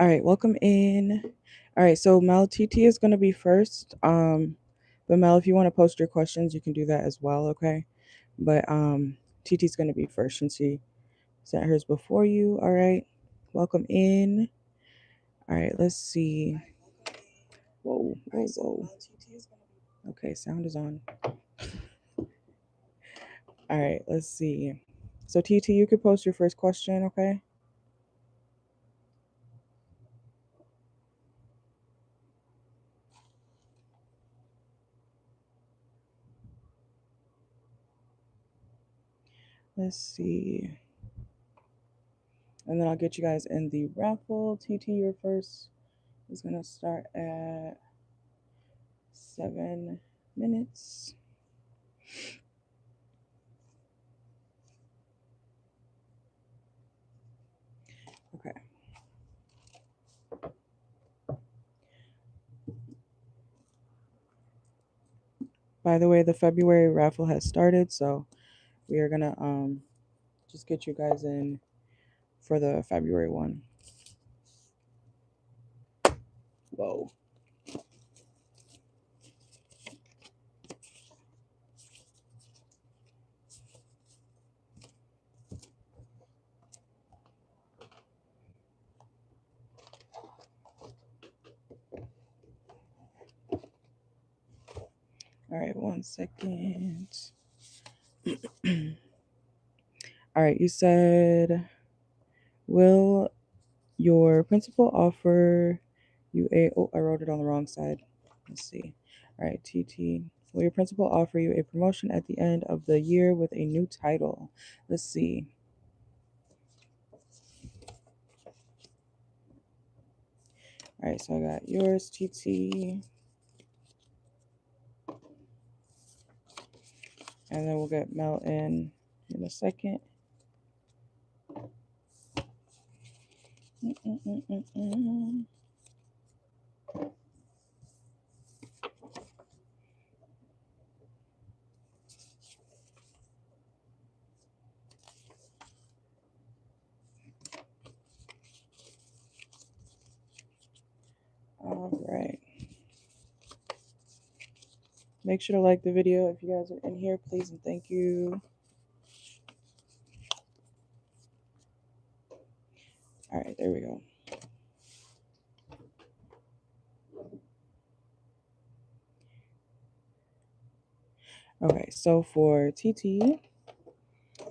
All right, welcome in. All right, so Mel, TT is going to be first. But Mel, if you want to post your questions, you can do that as well, okay? But TT's going to be first since she sent hers before you. All right, welcome in. All right, let's see. Whoa, whoa, whoa. Okay, sound is on. All right, let's see. So TT, you could post your first question, okay? Let's see. And then I'll get you guys in the raffle. TT, your first is going to start at 7 minutes. Okay. By the way, the February raffle has started, so we are gonna just get you guys in for the February one. Whoa. All right, 1 second. All right, you said, will your principal offer you a, oh, I wrote it on the wrong side. Let's see. All right, TT. Will your principal offer you a promotion at the end of the year with a new title? Let's see. All right, so I got yours, TT. And then we'll get Mel in a second. All right. Make sure to like the video if you guys are in here, please, and thank you. All right, there we go. Okay, so for TT,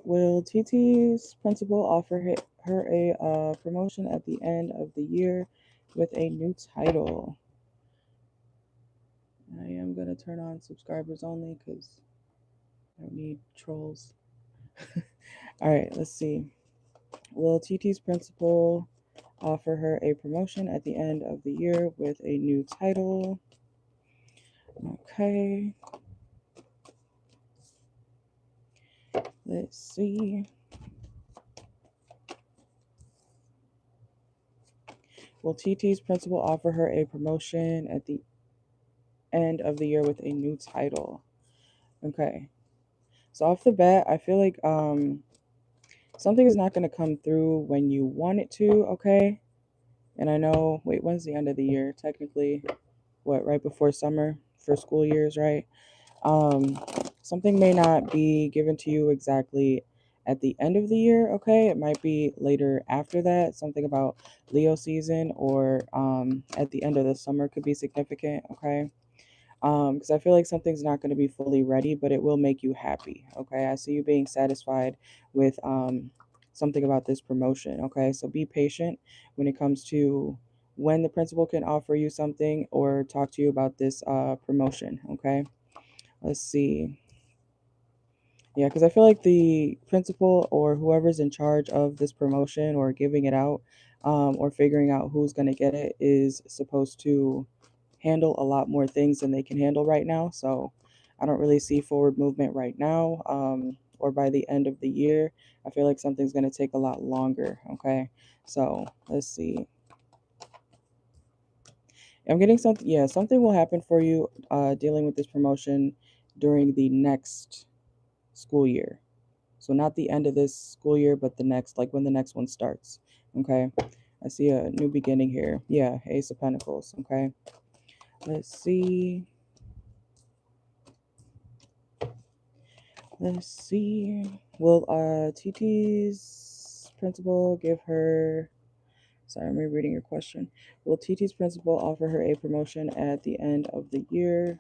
will TT's principal offer her a promotion at the end of the year with a new title? I am going to turn on subscribers only because I don't need trolls. All right, let's see. Will TT's principal offer her a promotion at the end of the year with a new title? Okay. Let's see. Will TT's principal offer her a promotion at the end of the year with a new title? Okay. So off the bat, I feel like something is not going to come through when you want it to, okay? And I know, wait, when's the end of the year? Technically, what, right before summer for school years, right? Something may not be given to you exactly at the end of the year, okay? It might be later after that. Something about Leo season or at the end of the summer could be significant, okay? Because I feel like something's not going to be fully ready, but it will make you happy, okay? I see you being satisfied with something about this promotion, okay? So be patient when it comes to when the principal can offer you something or talk to you about this promotion, okay? Let's see. Yeah, because I feel like the principal or whoever's in charge of this promotion or giving it out or figuring out who's going to get it is supposed to handle a lot more things than they can handle right now. So I don't really see forward movement right now or by the end of the year. I feel like something's going to take a lot longer. Okay. So let's see. I'm getting something. Yeah, something will happen for you dealing with this promotion during the next school year. So not the end of this school year, but the next, like when the next one starts. Okay. I see a new beginning here. Yeah, Ace of Pentacles. Okay. Let's see. Let's see. Will TT's principal give her... Sorry, I'm rereading your question. Will TT's principal offer her a promotion at the end of the year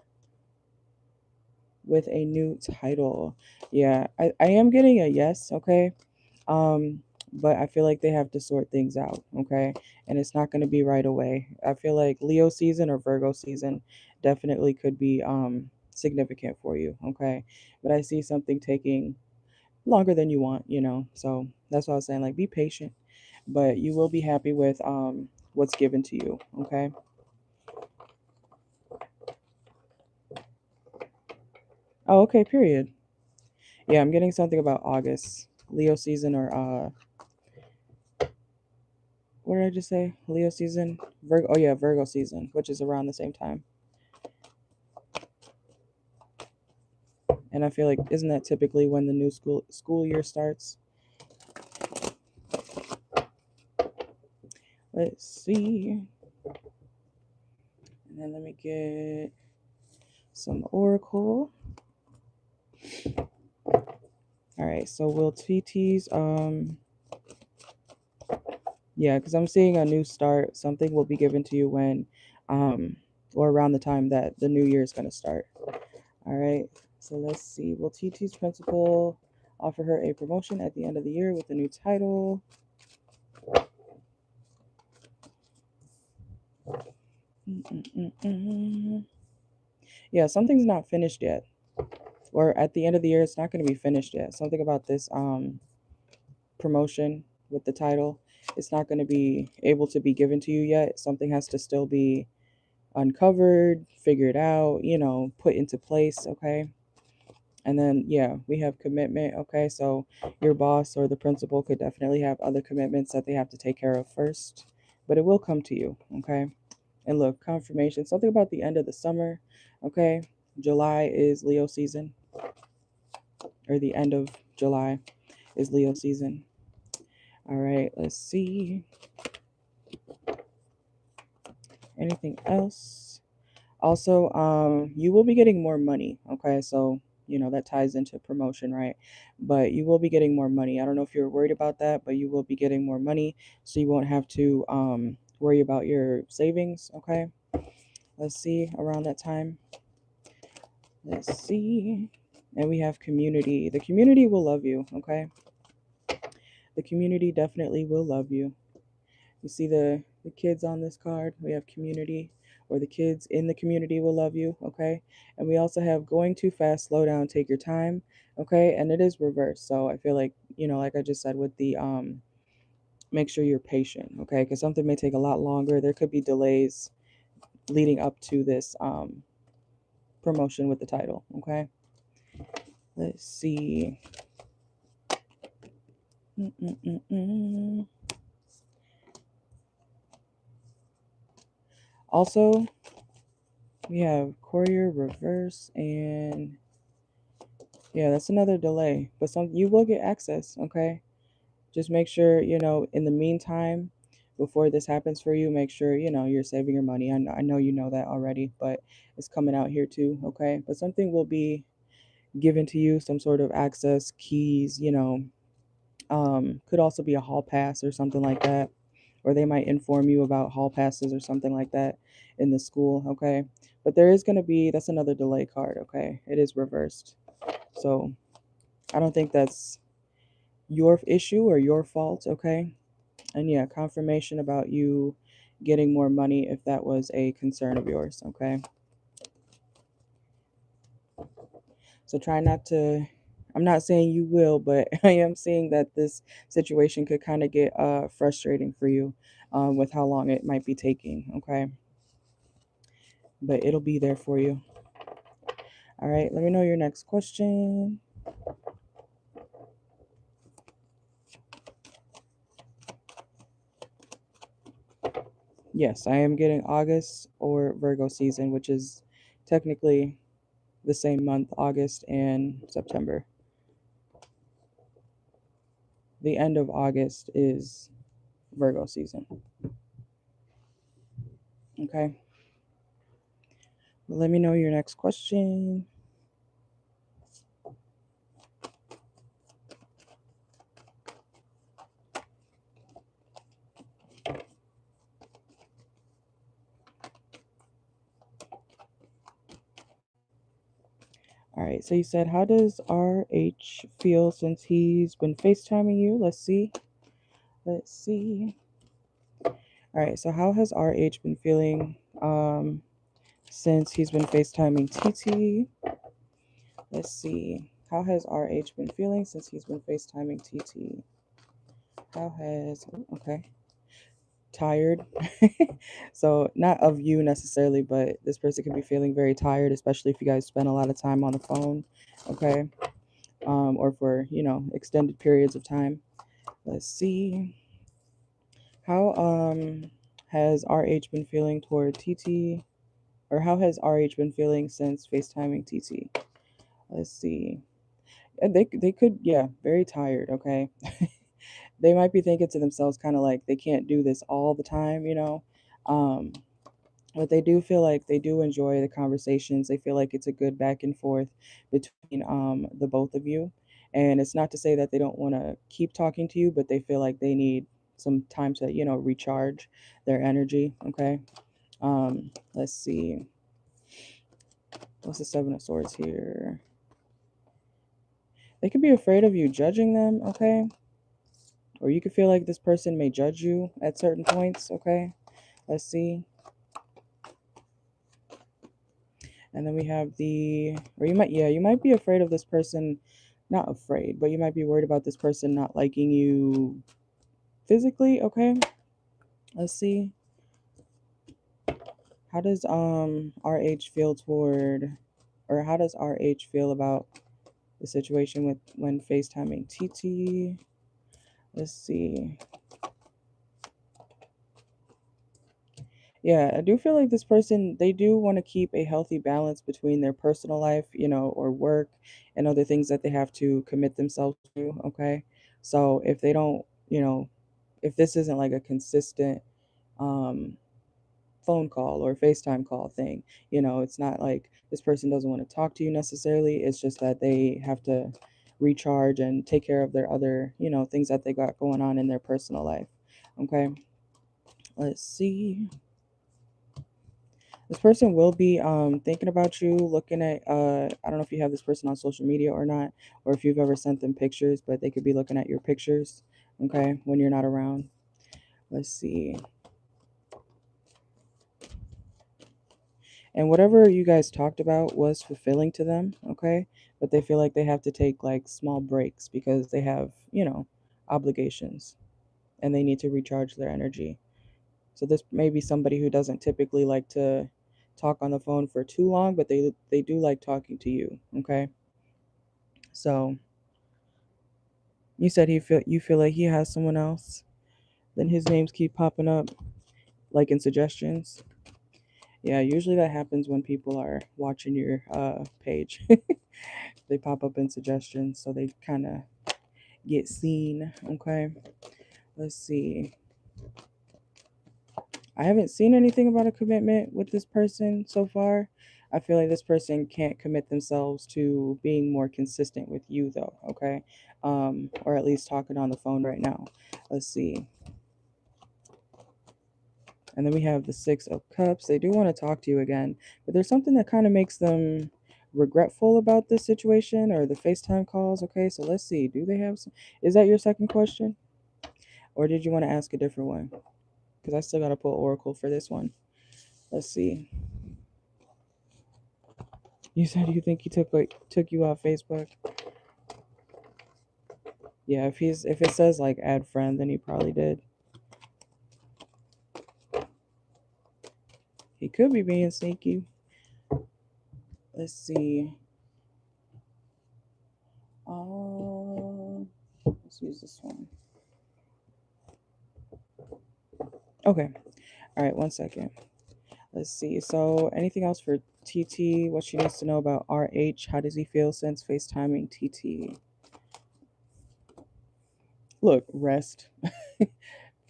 with a new title? Yeah, I am getting a yes, okay? But I feel like they have to sort things out, okay? And it's not going to be right away. I feel like Leo season or Virgo season definitely could be significant for you, okay? But I see something taking longer than you want, you know? So that's why I was saying, like, be patient, but you will be happy with what's given to you, okay? Oh, okay, period. Yeah, I'm getting something about August, Leo season, or what did I just say? Leo season, Virgo. Oh yeah, Virgo season, which is around the same time. And I feel like, isn't that typically when the new school year starts? Let's see. And then let me get some oracle. All right, so will TT's yeah, because I'm seeing a new start. Something will be given to you when or around the time that the new year is going to start. All right, so let's see. Will TT's principal offer her a promotion at the end of the year with a new title? Yeah, something's not finished yet. Or at the end of the year, it's not going to be finished yet. Something about this promotion with the title, it's not going to be able to be given to you yet. Something has to still be uncovered, figured out, you know, put into place, okay? And then, yeah, we have commitment, okay? So your boss or the principal could definitely have other commitments that they have to take care of first, but it will come to you, okay? And look, confirmation, something about the end of the summer, okay? July is Leo season, or the end of July is Leo season. All right, let's see. Anything else? Also, you will be getting more money, okay? So, you know, that ties into promotion, right? But you will be getting more money. I don't know if you're worried about that, but you will be getting more money, so you won't have to worry about your savings, okay? Let's see, around that time. Let's see. And we have community. The community will love you, okay? The community definitely will love you. You see the kids on this card? We have community, or the kids in the community will love you, okay? And we also have going too fast, slow down, take your time, okay? And it is reversed. So I feel like, you know, like I just said with the make sure you're patient, okay? Because something may take a lot longer. There could be delays leading up to this promotion with the title, okay? Let's see. Also, we have courier reverse, and yeah, that's another delay. But you will get access, okay? Just make sure, you know, in the meantime, before this happens for you, make sure, you know, you're saving your money. I know you know that already, but it's coming out here too, okay? But something will be given to you, some sort of access, keys, you know, could also be a hall pass or something like that, or they might inform you about hall passes or something like that in the school, okay? But there is going to be, that's another delay card, okay? It is reversed. So I don't think that's your issue or your fault, okay? And yeah, confirmation about you getting more money if that was a concern of yours, okay? So try not to, I'm not saying you will, but I am seeing that this situation could kind of get frustrating for you with how long it might be taking, okay? But it'll be there for you. All right, let me know your next question. Yes, I am getting August or Virgo season, which is technically the same month, August and September. The end of August is Virgo season. Okay. Well, let me know your next question. All right, so you said, how does RH feel since he's been FaceTiming you? Let's see. Let's see. All right, so how has RH been feeling since he's been FaceTiming TT? Let's see. How has RH been feeling since he's been FaceTiming TT? How has, okay, tired. So, not of you necessarily, but this person could be feeling very tired, especially if you guys spend a lot of time on the phone, okay? Or for, extended periods of time. Let's see. How has RH been feeling toward TT? Or how has RH been feeling since FaceTiming TT? Let's see. They could, yeah, very tired, okay? They might be thinking to themselves kind of like they can't do this all the time, Um, but they do feel like they do enjoy the conversations. They feel like it's a good back and forth between the both of you. And it's not to say that they don't want to keep talking to you, but they feel like they need some time to, recharge their energy, okay? Let's see. What's the Seven of Swords here? They could be afraid of you judging them, okay? Or you could feel like this person may judge you at certain points, okay? Let's see. And then we have or you might be afraid of this person, not afraid, but you might be worried about this person not liking you physically, okay? Let's see. How does RH feel toward, or how does RH feel about the situation with when FaceTiming TT? Let's see. Yeah, I do feel like this person, they do want to keep a healthy balance between their personal life, or work and other things that they have to commit themselves to, okay? So if they don't, if this isn't like a consistent um, phone call or FaceTime call thing, it's not like this person doesn't want to talk to you necessarily. It's just that they have to recharge and take care of their other, things that they got going on in their personal life, okay? Let's see. This person will be thinking about you, looking at, I don't know if you have this person on social media or not, or if you've ever sent them pictures, but they could be looking at your pictures, okay, when you're not around. Let's see. And whatever you guys talked about was fulfilling to them, okay? But they feel like they have to take like small breaks because they have, obligations and they need to recharge their energy. So this may be somebody who doesn't typically like to talk on the phone for too long, but they do like talking to you, okay? So you said you feel like he has someone else. Then his names keep popping up like in suggestions. Yeah, usually that happens when people are watching your page. They pop up in suggestions, so they kind of get seen. Okay, let's see. I haven't seen anything about a commitment with this person so far. I feel like this person can't commit themselves to being more consistent with you, though. Okay, or at least talking on the phone right now. Let's see. And then we have the Six of Cups. They do want to talk to you again, but there's something that kind of makes them regretful about this situation or the FaceTime calls. Okay, so let's see. Do they have some? Is that your second question? Or did you want to ask a different one? Because I still got to pull Oracle for this one. Let's see. You said you think he took you off Facebook. Yeah, if it says like add friend, then he probably did. He could be being sneaky. Let's see. Let's use this one. Okay. All right. 1 second. Let's see. So, anything else for TT? What she needs to know about RH? How does he feel since FaceTiming TT? Look, rest.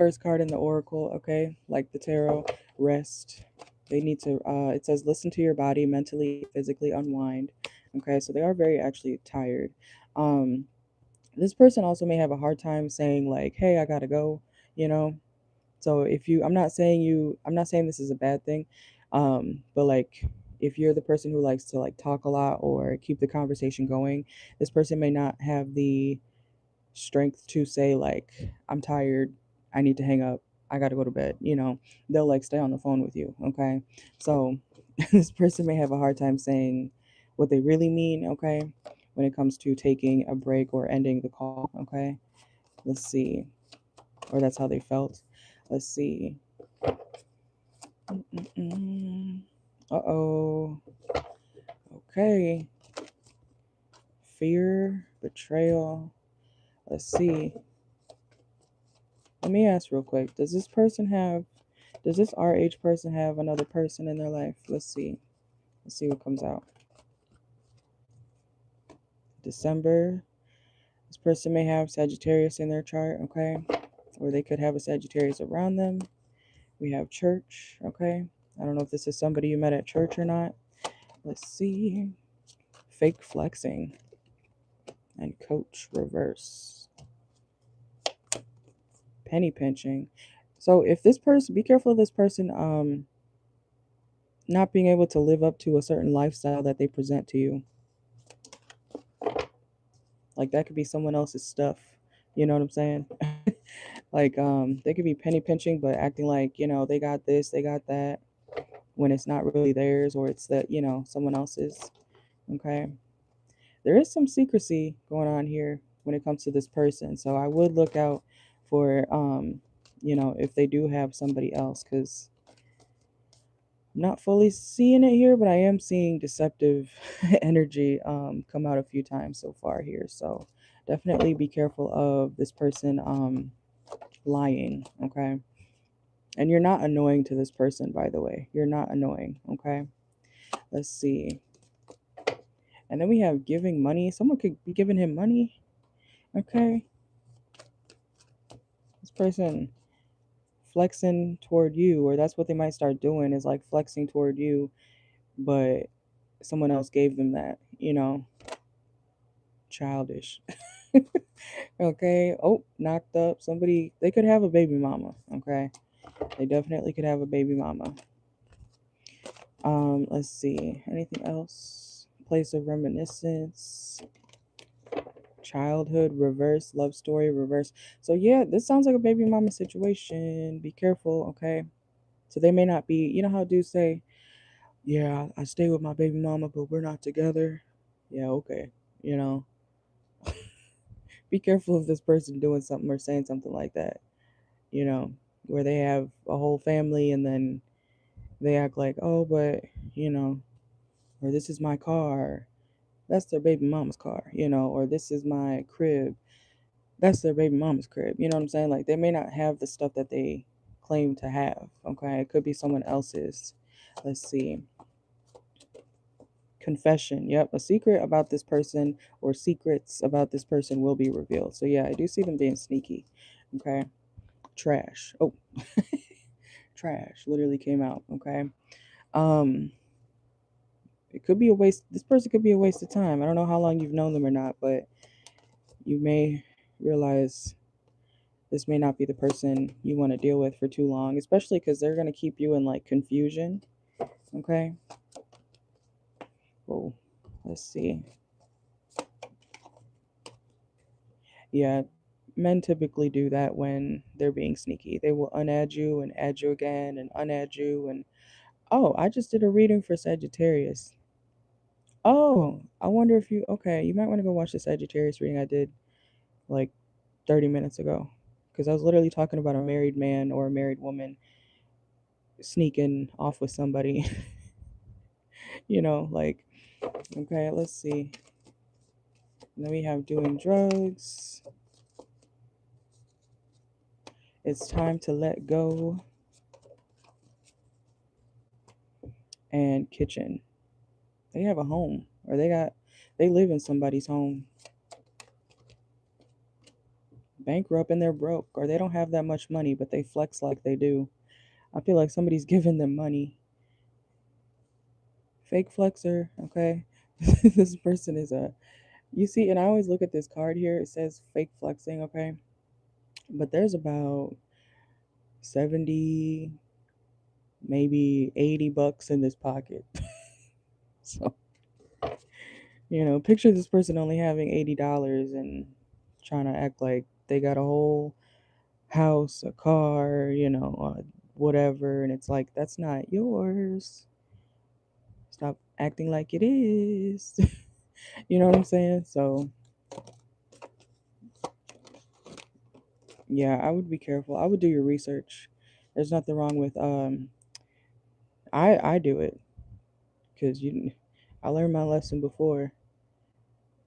First card in the oracle, okay, like the tarot, rest. They need to, it says, listen to your body, mentally, physically unwind. Okay, so they are very actually tired. Um, this person also may have a hard time saying, like, hey, I gotta go, you know. So if you, I'm not saying this is a bad thing, but like, if you're the person who likes to like talk a lot or keep the conversation going, this person may not have the strength to say like, I'm tired, I need to hang up, I got to go to bed, you know. They'll like stay on the phone with you, okay? So this person may have a hard time saying what they really mean, okay, when it comes to taking a break or ending the call, okay? Let's see. Or that's how they felt. Let's see. Uh-oh. Okay. Fear, betrayal. Let's see. Let me ask real quick. Does this RH person have another person in their life? Let's see. Let's see what comes out. December. This person may have Sagittarius in their chart, okay? Or they could have a Sagittarius around them. We have church, okay? I don't know if this is somebody you met at church or not. Let's see. Fake flexing. And coach reverse. Penny pinching. So if this person, be careful of this person not being able to live up to a certain lifestyle that they present to you. Like that could be someone else's stuff. You know what I'm saying? Like they could be penny pinching but acting like, you know, they got this, they got that, when it's not really theirs, or it's that, you know, someone else's. Okay. There is some secrecy going on here when it comes to this person. So I would look out for you know, if they do have somebody else, because I'm not fully seeing it here, but I am seeing deceptive energy come out a few times so far here. So definitely be careful of this person lying, okay? And you're not annoying to this person, by the way. You're not annoying, okay? Let's see. And then we have giving money. Someone could be giving him money, okay? This person flexing toward you, or that's what they might start doing, is like flexing toward you, but someone else gave them that, you know? Childish. Okay. Oh, knocked up. Somebody, they could have a baby mama, okay? They definitely could have a baby mama. Let's see. Anything else? Place of reminiscence. Childhood reverse. Love story reverse. So yeah, this sounds like a baby mama situation. Be careful, okay? So they may not be, you know how dudes say, yeah, I stay with my baby mama, but we're not together. Yeah, okay. You know, be careful of this person doing something or saying something like that, you know, where they have a whole family and then they act like, oh, but, you know, or this is my car. That's their baby mama's car, you know, or this is my crib. That's their baby mama's crib. You know what I'm saying? Like they may not have the stuff that they claim to have. Okay. It could be someone else's. Let's see. Confession. Yep. A secret about this person or secrets about this person will be revealed. So yeah, I do see them being sneaky. Okay. Trash. Oh, trash literally came out. Okay. Um, it could be a waste. This person could be a waste of time. I don't know how long you've known them or not, but you may realize this may not be the person you want to deal with for too long, especially because they're going to keep you in like confusion. Okay. Well, let's see. Yeah, men typically do that when they're being sneaky. They will unadd you and add you again and unadd you. And oh, I just did a reading for Sagittarius. Oh, I wonder if you, okay, you might want to go watch the Sagittarius reading I did like 30 minutes ago. Because I was literally talking about a married man or a married woman sneaking off with somebody. You know, like, okay, let's see. And then we have doing drugs. It's time to let go. And kitchen. They have a home, or they live in somebody's home. bankrupt and they're broke, or they don't have that much money, but they flex like they do. I feel like somebody's giving them money. Fake flexer, okay? This person is a, you see, and I always look at this card here, it says fake flexing, okay? But there's about 70, maybe 80 bucks in this pocket. So, picture this person only having $80 and trying to act like they got a whole house, a car, whatever. And it's like, that's not yours. Stop acting like it is. You know what I'm saying? So, yeah, I would be careful. I would do your research. There's nothing wrong with I do it because I learned my lesson before,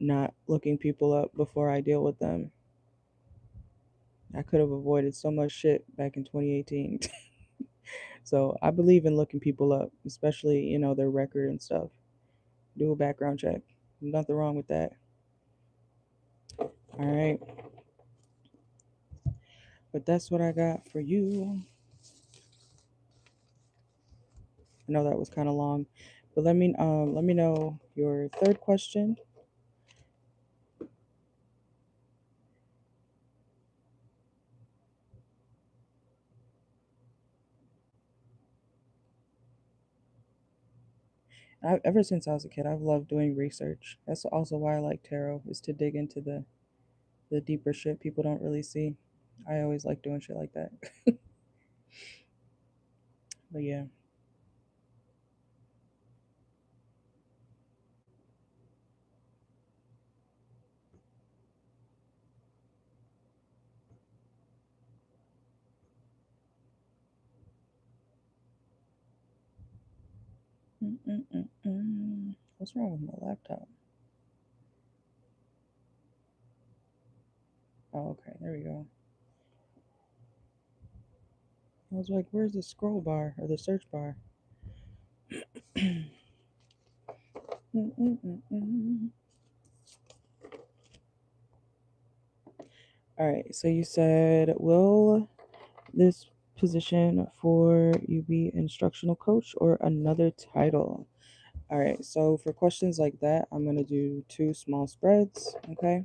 not looking people up before I deal with them. I could have avoided so much shit back in 2018. So I believe in looking people up, especially, their record and stuff. Do a background check. Nothing wrong with that. All right. But that's what I got for you. I know that was kind of long, but let me know your third question. Ever since I was a kid, I've loved doing research. That's also why I like tarot, is to dig into the deeper shit people don't really see. I always like doing shit like that. But yeah. Mm-mm-mm-mm. What's wrong with my laptop? Oh, okay. There we go. I was like, where's the scroll bar or the search bar? Mm-mm-mm-mm. All right. So you said, will this position for you be instructional coach or another title? All right. So for questions like that, I'm going to do 2 small spreads, okay,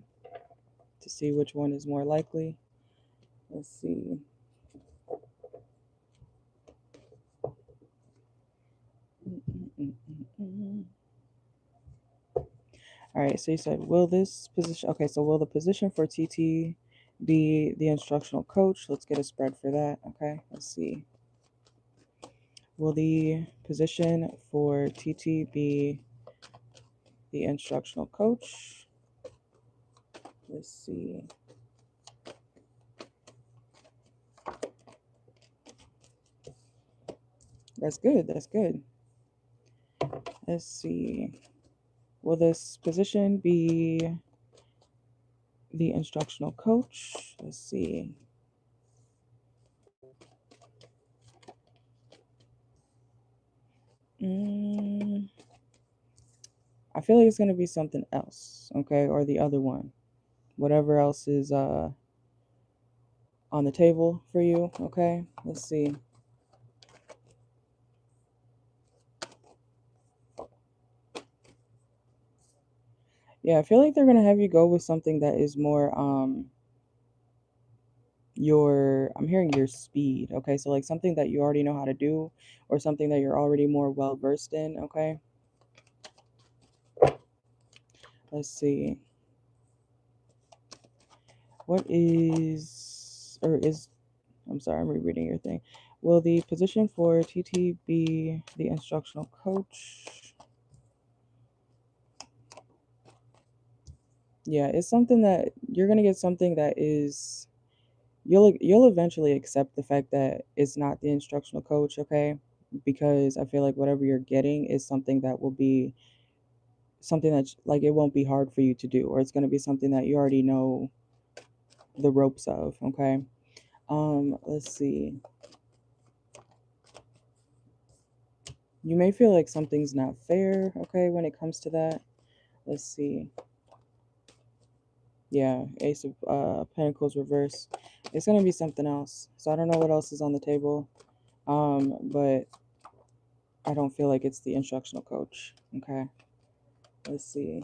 to see which one is more likely. Let's see. Mm-mm-mm-mm. All right, so you said, will this position, okay, so will the position for TT be the instructional coach? Let's get a spread for that, okay? Let's see. Will the position for TT be the instructional coach? Let's see. That's good, that's good. Let's see. Will this position be the instructional coach? Let's see. I feel like it's going to be something else, okay, or the other one. Whatever else is on the table for you, okay? Let's see. Yeah, I feel like they're going to have you go with something that is more I'm hearing your speed, okay? So like something that you already know how to do, or something that you're already more well versed in, okay? Let's see. What is, or is, I'm sorry, I'm rereading your thing. Will the position for TT be the instructional coach? Yeah, it's something that you're going to get, something that is, you'll eventually accept the fact that it's not the instructional coach, okay? Because I feel like whatever you're getting is something that will be something that, like, it won't be hard for you to do, or it's going to be something that you already know the ropes of, okay? Let's see. You may feel like something's not fair, okay, when it comes to that. Let's see. Yeah, Ace of Pentacles reverse. It's going to be something else. So I don't know what else is on the table. But I don't feel like it's the instructional coach. Okay. Let's see.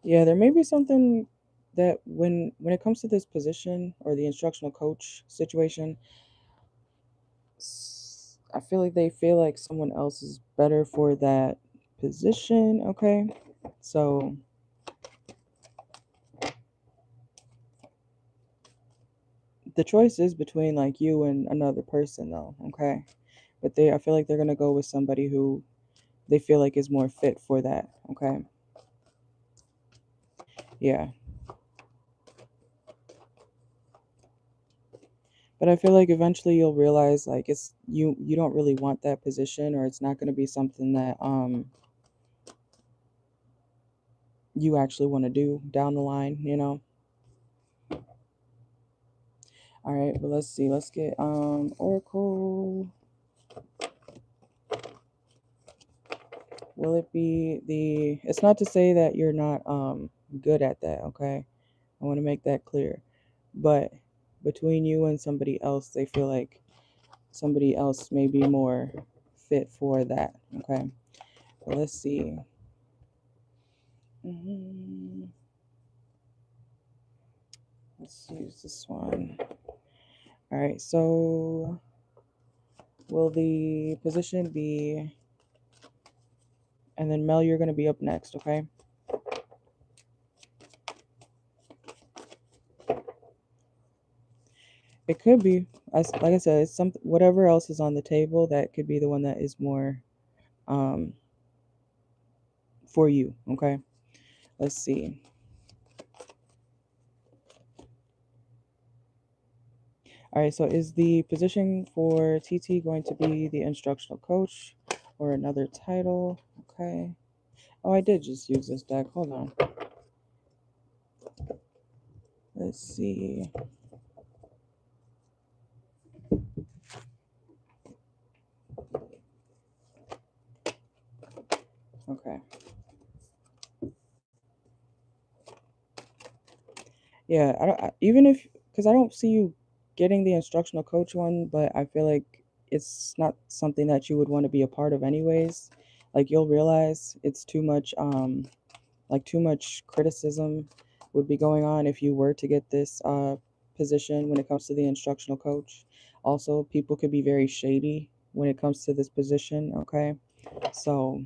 Yeah, there may be something that when it comes to this position or the instructional coach situation, I feel like they feel like someone else is better for that position. Okay. So the choice is between like you and another person though. Okay. But I feel like they're going to go with somebody who they feel like is more fit for that. Okay. Yeah. But I feel like eventually you'll realize like it's you don't really want that position, or it's not going to be something that you actually want to do down the line, you know. All right, but let's see. Let's get Oracle. Will it be the It's not to say that you're not good at that, okay? I want to make that clear. But between you and somebody else, they feel like somebody else may be more fit for that, okay? But let's see. Let's use this one. All right, so will the position be, and then Mel, you're going to be up next, okay? It could be, like I said, it's something, whatever else is on the table, that could be the one that is more um, for you, okay? Let's see. All right, so is the position for TT going to be the instructional coach or another title? Okay. Oh, I did just use this deck. Hold on. Let's see. Okay. Yeah, even if, because I don't see you getting the instructional coach one, but I feel like it's not something that you would want to be a part of anyways. Like you'll realize it's too much like too much criticism would be going on if you were to get this position when it comes to the instructional coach. Also, people could be very shady when it comes to this position, okay? So,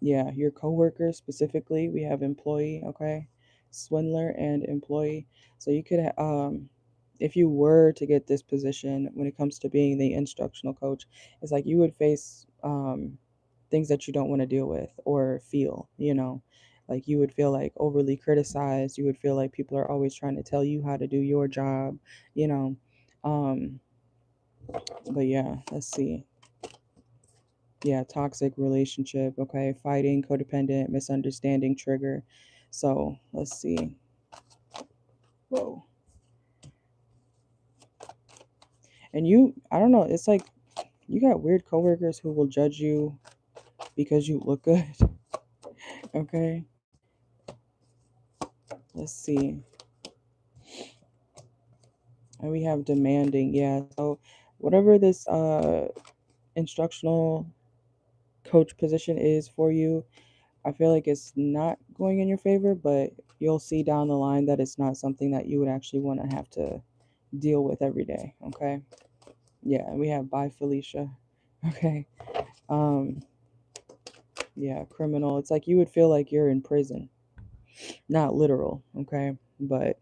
yeah, your coworker specifically, we have employee, okay? Swindler and employee. So you could if you were to get this position when it comes to being the instructional coach, it's like you would face things that you don't want to deal with or feel, you know. Like you would feel like overly criticized, you would feel like people are always trying to tell you how to do your job, you know. Um but yeah, let's see. Yeah, toxic relationship, okay, fighting, codependent, misunderstanding, trigger. So let's see. Whoa. And I don't know, it's like you got weird coworkers who will judge you because you look good. Okay, let's see. And we have demanding. Yeah, so whatever this instructional coach position is for you, I feel like it's not going in your favor, but you'll see down the line that it's not something that you would actually want to have to deal with every day. Okay. Yeah, we have bye Felicia. Okay. Um, yeah, criminal. It's like you would feel like you're in prison. Not literal, okay? But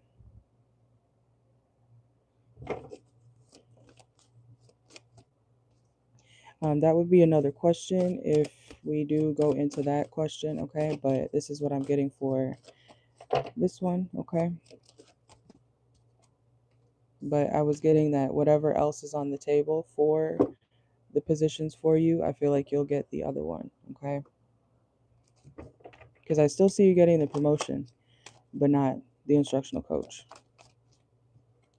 that would be another question if we do go into that question, okay? But this is what I'm getting for this one, okay? But I was getting that whatever else is on the table for the positions for you, I feel like you'll get the other one, okay? Because I still see you getting the promotion, but not the instructional coach,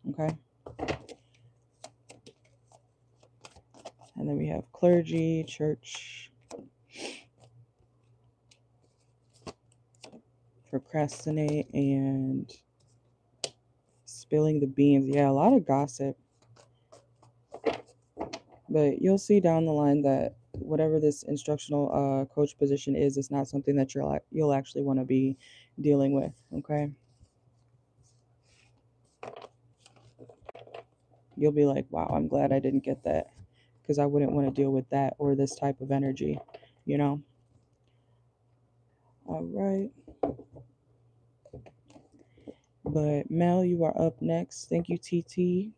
okay? And then we have clergy, church, procrastinate, and spilling the beans. Yeah, a lot of gossip. But you'll see down the line that whatever this instructional coach position is, it's not something that you'll actually want to be dealing with, okay? You'll be like, wow, I'm glad I didn't get that, because I wouldn't want to deal with that or this type of energy, you know? All right. But Mel, you are up next. Thank you, TT.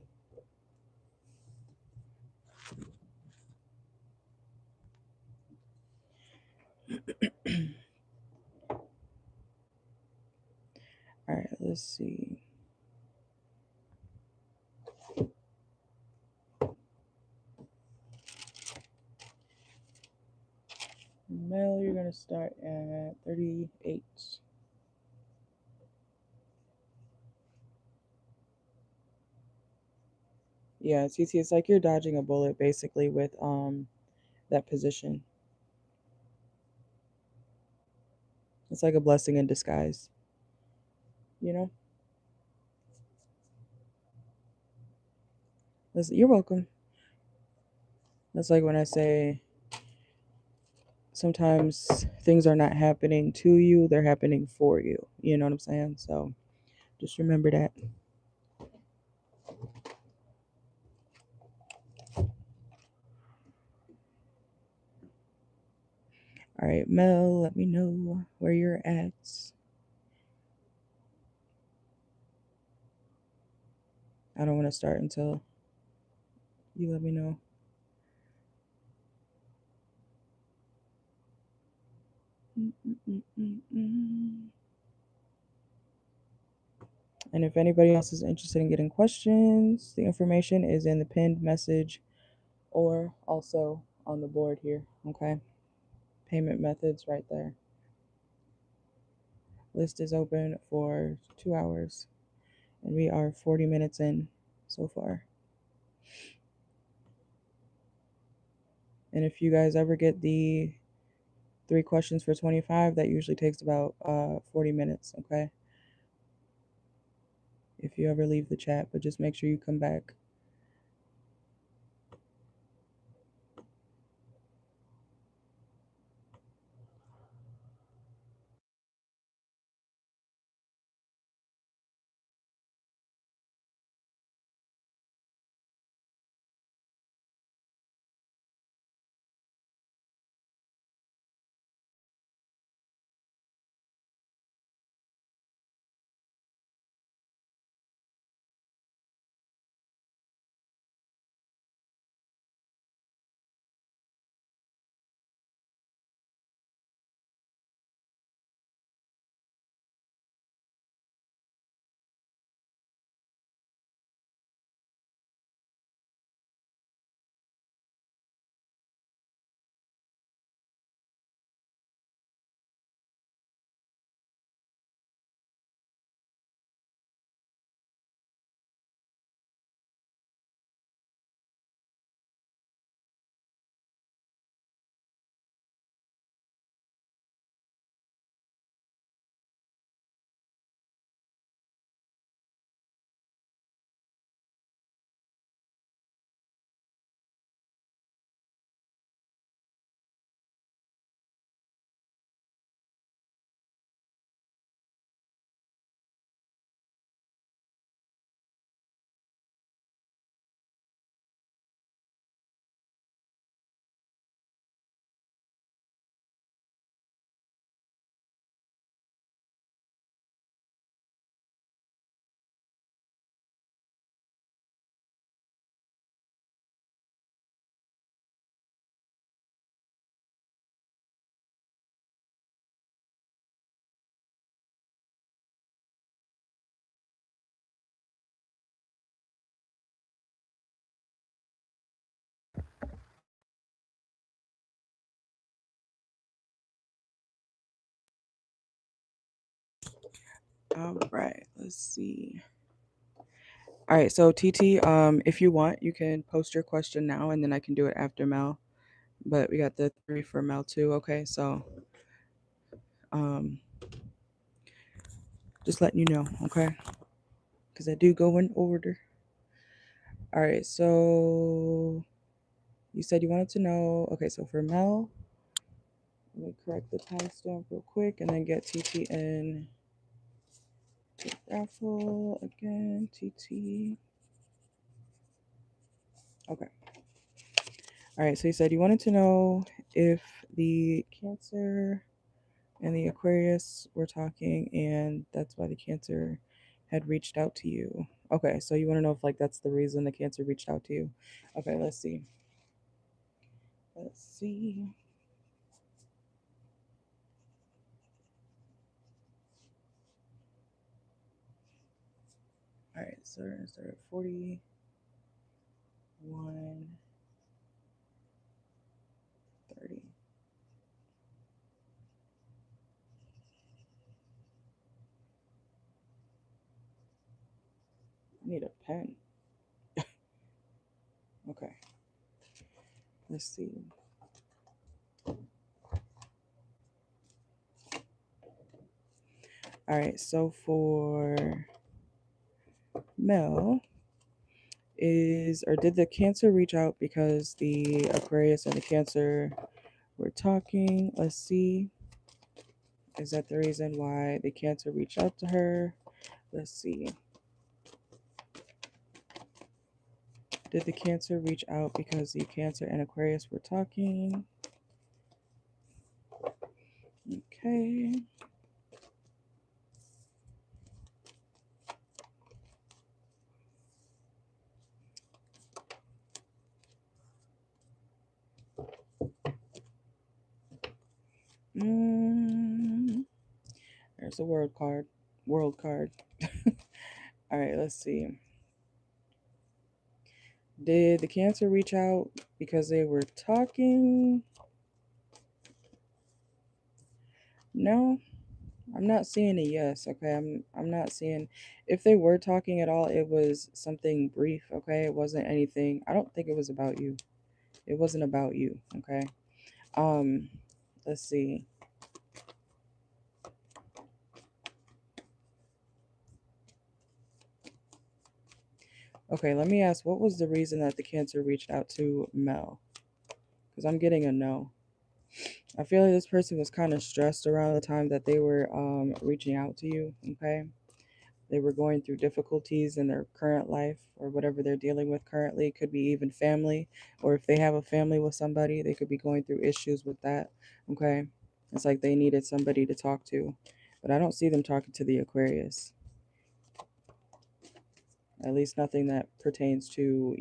All right, let's see. Mel, you're going to start at 38. Yeah, TT, it's like you're dodging a bullet basically with that position. It's like a blessing in disguise, you know? You're welcome. That's like when I say sometimes things are not happening to you, they're happening for you. You know what I'm saying? So just remember that. All right, Mel, let me know where you're at. I don't want to start until you let me know. And if anybody else is interested in getting questions, the information is in the pinned message or also on the board here, okay? Payment methods right there. List is open for 2 hours, and we are 40 minutes in so far. And if you guys ever get the 3 questions for 25, that usually takes about 40 minutes, okay? If you ever leave the chat, but just make sure you come back. All right, let's see. All right, so TT, if you want, you can post your question now, and then I can do it after Mel. But we got the 3 for Mel too. Okay, so um, just letting you know, okay, because I do go in order. All right, so you said you wanted to know. Okay, so for Mel, let me correct the timestamp real quick, and then get TT in. Raffle again, TT. Okay. All right, so you said you wanted to know if the Cancer and the Aquarius were talking, and that's why the Cancer had reached out to you. Okay, so you want to know if like that's the reason the Cancer reached out to you. Okay, let's see. Let's see. All right, so we're gonna start at 41, 30. I need a pen. Okay, let's see. All right, so for Mel, did the Cancer reach out because the Aquarius and the Cancer were talking? Let's see. Is that the reason why the Cancer reached out to her? Let's see. Did the Cancer reach out because the Cancer and Aquarius were talking? Okay. There's a world card. World card. All right, let's see. Did the Cancer reach out because they were talking? No, I'm not seeing a yes. Okay, I'm not seeing if they were talking at all. It was something brief. Okay, it wasn't anything. I don't think it was about you. It wasn't about you. Okay. Um, let's see. Okay, let me ask. What was the reason that the Cancer reached out to Mel? Because I'm getting a no. I feel like this person was kind of stressed around the time that they were reaching out to you. Okay, they were going through difficulties in their current life or whatever they're dealing with currently. It could be even family, or if they have a family with somebody, they could be going through issues with that. Okay, it's like they needed somebody to talk to, but I don't see them talking to the Aquarius. At least nothing that pertains to,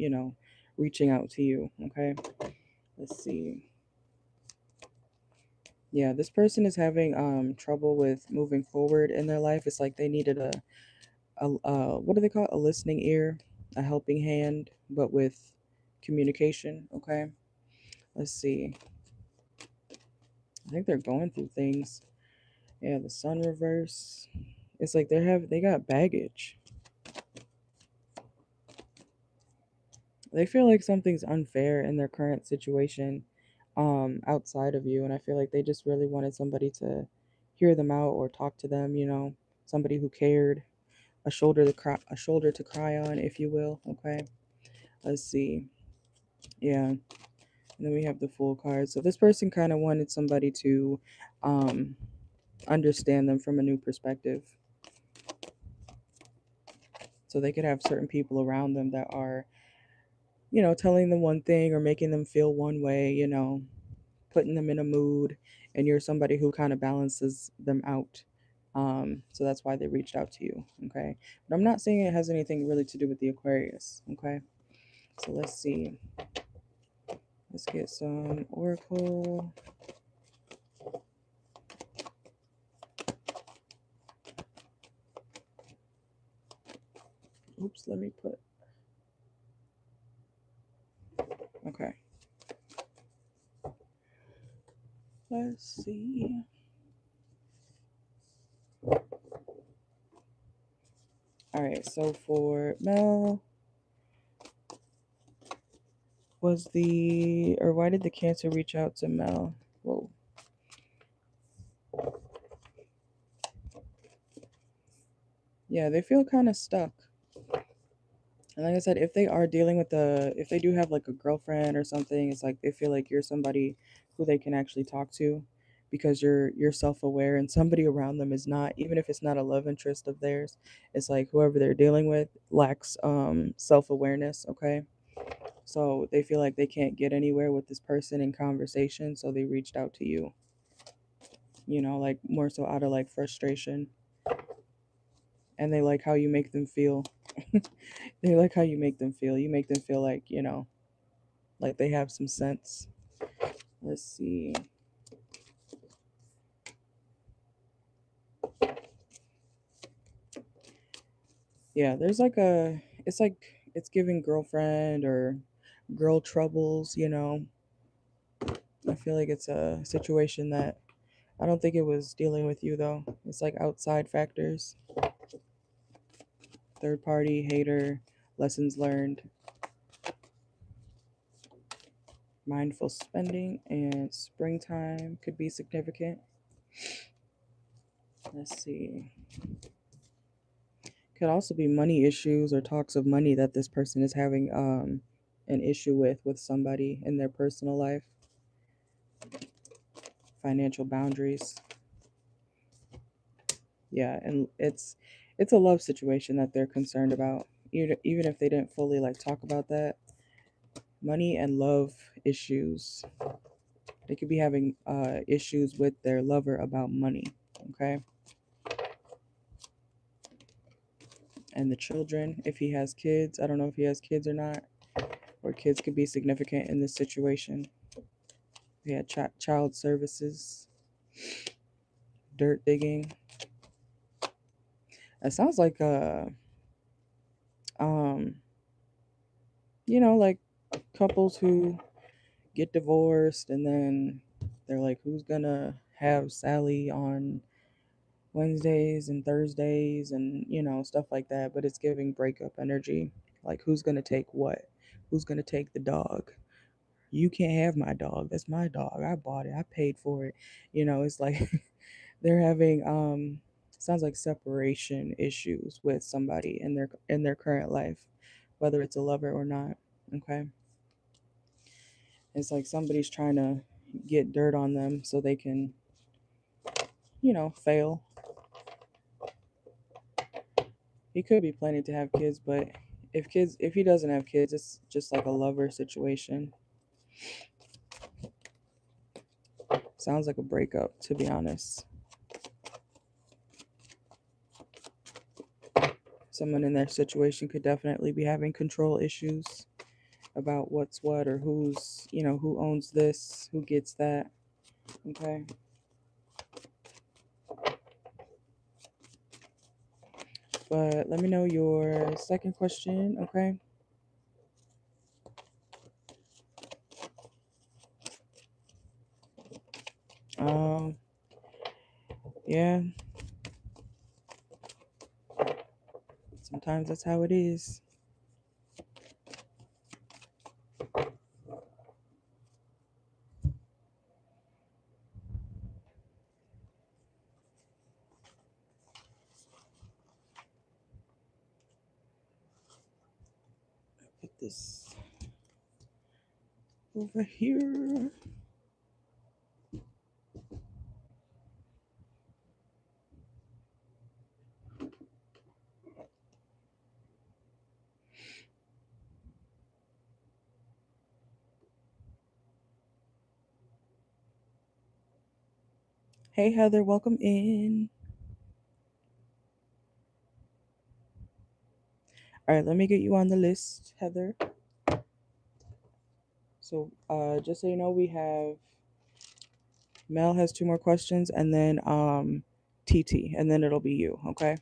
reaching out to you. Okay, let's see. Yeah, this person is having trouble with moving forward in their life. It's like they needed a what do they call it? A listening ear, a helping hand, but with communication. Okay, let's see. I think they're going through things. Yeah, the sun reverse. It's like they got baggage. They feel like something's unfair in their current situation outside of you, and I feel like they just really wanted somebody to hear them out or talk to them, somebody who cared, a shoulder to cry on, if you will. Okay, let's see. Yeah, and then we have the Fool card. So this person kind of wanted somebody to um understand them from a new perspective, so they could have certain people around them that are, telling them one thing or making them feel one way, putting them in a mood, and you're somebody who kind of balances them out. So that's why they reached out to you. Okay, but I'm not saying it has anything really to do with the Aquarius. Okay, so let's see. Let's get some Oracle. Oops, let me put. Okay. Let's see. All All right, so for Mel, why did the Cancer reach out to Mel? Whoa. Yeah, they feel kind of stuck. And like I said, if they are dealing with if they do have like a girlfriend or something, it's like they feel like you're somebody who they can actually talk to because you're self-aware, and somebody around them is not, even if it's not a love interest of theirs, it's like whoever they're dealing with lacks self-awareness, okay? So they feel like they can't get anywhere with this person in conversation, so they reached out to you. Like more so out of like frustration, and they like how you make them feel. They like how you make them feel. You make them feel like, like they have some sense. Let's see. Yeah, there's like it's giving girlfriend or girl troubles. I feel like it's a situation that I don't think it was dealing with you though. It's like outside factors. Third party, hater, lessons learned, mindful spending, and springtime could be significant. Let's see. Could also be money issues or talks of money that this person is having an issue with somebody in their personal life. Financial boundaries. Yeah, and it's a love situation that they're concerned about. Even if they didn't fully like talk about that, money and love issues. They could be having issues with their lover about money. Okay. And the children, if he has kids, I don't know if he has kids or not, or kids could be significant in this situation. We had child services, dirt digging. It sounds like um like couples who get divorced and then they're like, who's gonna have Sally on Wednesdays and Thursdays and stuff like that. But it's giving breakup energy. Like, who's gonna take what? Who's gonna take the dog? You can't have my dog. That's my dog. I bought it. I paid for it. It's like they're having sounds like separation issues with somebody in their current life, whether it's a lover or not. Okay. It's like somebody's trying to get dirt on them so they can, fail. He could be planning to have kids, but if he doesn't have kids, it's just like a lover situation. Sounds like a breakup, to be honest. Someone in their situation could definitely be having control issues about what's what or who owns this, who gets that. Okay. But let me know your second question, okay? Yeah. Sometimes that's how it is. Put this over here. Hey, Heather, welcome in. All right, let me get you on the list, Heather. So, just so you know, we have Mel has 2 more questions, and then TT, and then it'll be you. Okay.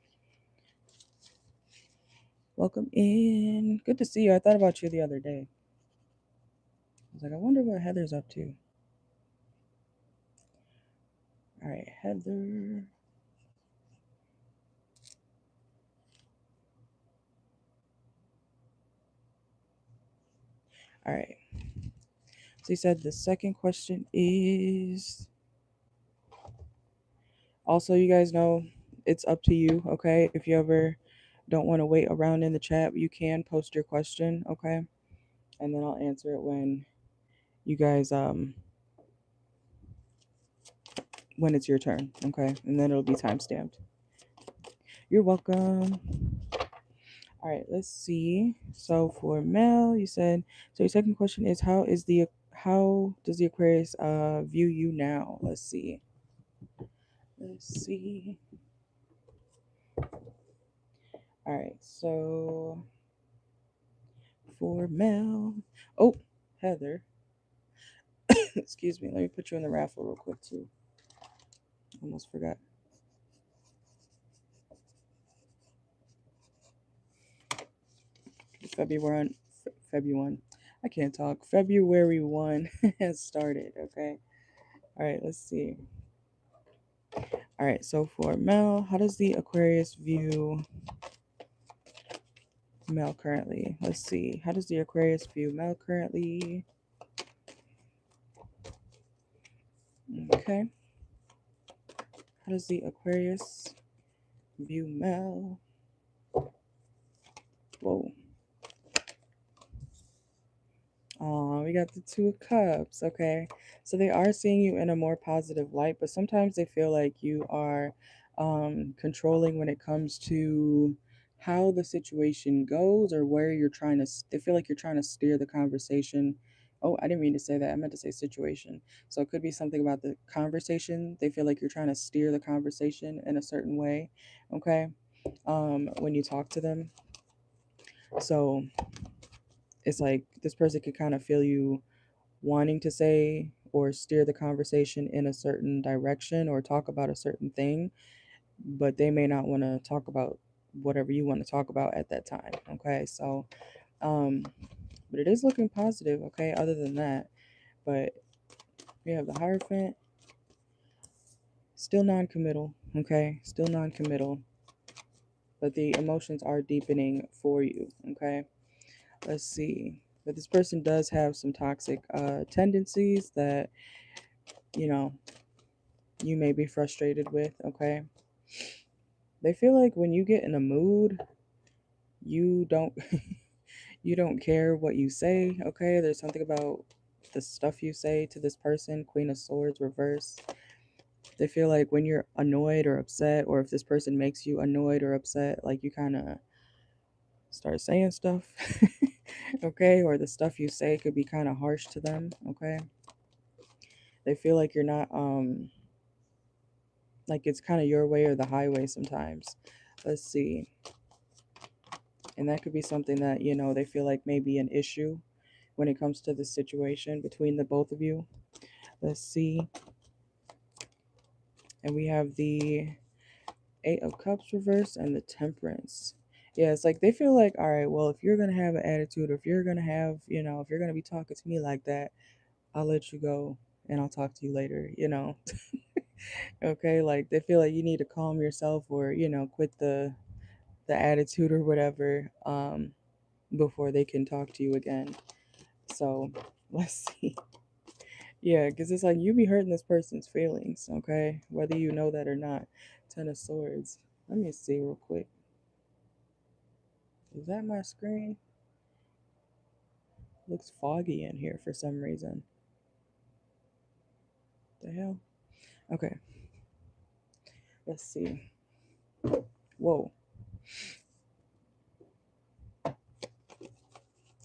Welcome in. Good to see you. I thought about you the other day. I was like, I wonder what Heather's up to. All right, Heather. All right. So you said the second question is also, you guys know it's up to you, okay? If you ever don't want to wait around in the chat, you can post your question, okay? And then I'll answer it when you guys when it's your turn, okay? And then it'll be time stamped. You're welcome. All right, let's see. So for Mel, you said, so your second question is how does the Aquarius view you now? Let's see. All right, so for Mel, oh, Heather, excuse me, let me put you in the raffle real quick too. Almost forgot. February 1. I can't talk. February 1 has started, okay? All right, let's see. All right, so for Mel, how does the Aquarius view Mel currently? Let's see. How does the Aquarius view Mel currently? Okay. How does the Aquarius view Mel? Whoa. Oh, we got the Two of Cups. Okay. So they are seeing you in a more positive light, but sometimes they feel like you are controlling when it comes to how the situation goes or where you're trying to, they feel like you're trying to steer the conversation. Oh, I didn't mean to say that. I meant to say situation. So it could be something about the conversation. They feel like you're trying to steer the conversation in a certain way. Okay. When you talk to them. So it's like this person could kind of feel you wanting to say or steer the conversation in a certain direction or talk about a certain thing, but they may not want to talk about whatever you want to talk about at that time. Okay, so but it is looking positive, okay, other than that. But we have the Hierophant, still non-committal, okay, still non-committal, but the emotions are deepening for you, okay. Let's see. But this person does have some toxic tendencies that, you know, you may be frustrated with, okay? They feel like when you get in a mood, you don't you don't care what you say, okay? There's something about the stuff you say to this person, Queen of Swords reverse. They feel like when you're annoyed or upset, or if this person makes you annoyed or upset, like you kind of start saying stuff, okay? Or the stuff you say could be kind of harsh to them, okay? They feel like you're not like it's kind of your way or the highway sometimes. Let's see. And that could be something that, you know, they feel like may be an issue when it comes to the situation between the both of you. Let's see. And we have the Eight of Cups reverse and the Temperance. Yeah, it's like they feel like, all right, well, if you're going to have an attitude, or if you're going to have, you know, if you're going to be talking to me like that, I'll let you go and I'll talk to you later, you know. Okay, like they feel like you need to calm yourself or, you know, quit the attitude or whatever before they can talk to you again. So let's see. Yeah, because it's like you be hurting this person's feelings, okay? Whether you know that or not. Ten of Swords. Let me see real quick. Is that my screen? Looks foggy in here for some reason. The hell? Okay. Let's see. Whoa.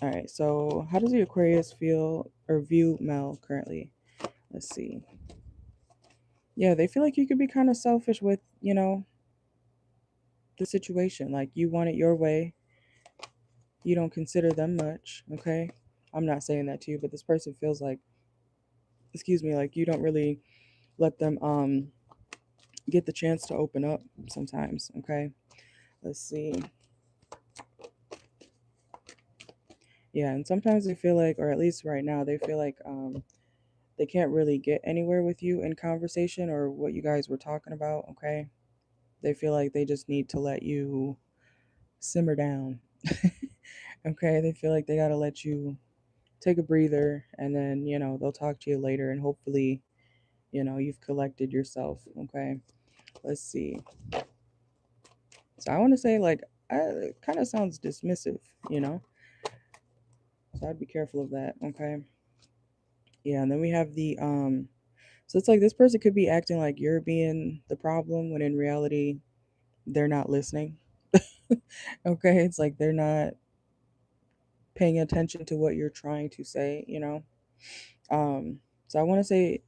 All right, so how does the Aquarius feel or view Mel currently? Let's see. Yeah, they feel like you could be kind of selfish with, you know, the situation. Like you want it your way. You don't consider them much, okay? I'm not saying that to you, but this person feels like, excuse me, like you don't really let them get the chance to open up sometimes, okay? Let's see. Yeah, and sometimes they feel like, or at least right now, they feel like they can't really get anywhere with you in conversation or what you guys were talking about, okay? They feel like they just need to let you simmer down. Okay, they feel like they got to let you take a breather, and then, they'll talk to you later, and hopefully, you've collected yourself. Okay, let's see. So I want to say, like, it kind of sounds dismissive, so I'd be careful of that. Okay. Yeah, and then we have the so it's like this person could be acting like you're being the problem when in reality they're not listening. Okay, it's like they're not paying attention to what you're trying to say, um so I want to say,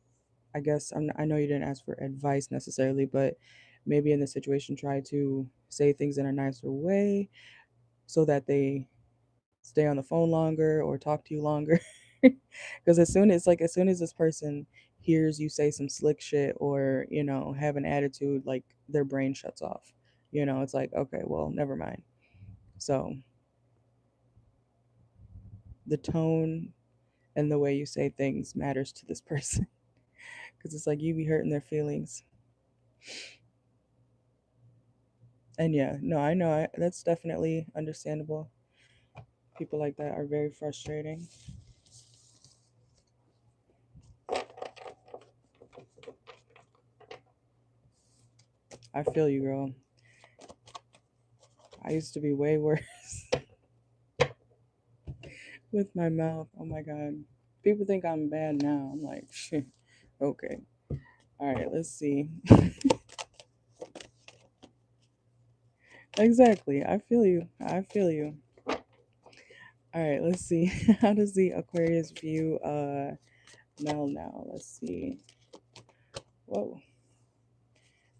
I guess, I know you didn't ask for advice necessarily, but maybe in this situation try to say things in a nicer way so that they stay on the phone longer or talk to you longer. Because as soon as this person hears you say some slick shit or, have an attitude, like their brain shuts off. It's like, okay, well, never mind. So the tone and the way you say things matters to this person. Because it's like you be hurting their feelings. And yeah, no, I know, that's definitely understandable. People like that are very frustrating. I feel you, girl. I used to be way worse with my mouth. Oh my God. People think I'm bad now. I'm like, shit. Okay. All right, let's see. Exactly. I feel you. I feel you. All right, let's see. How does the Aquarius view Mel now? Let's see. Whoa.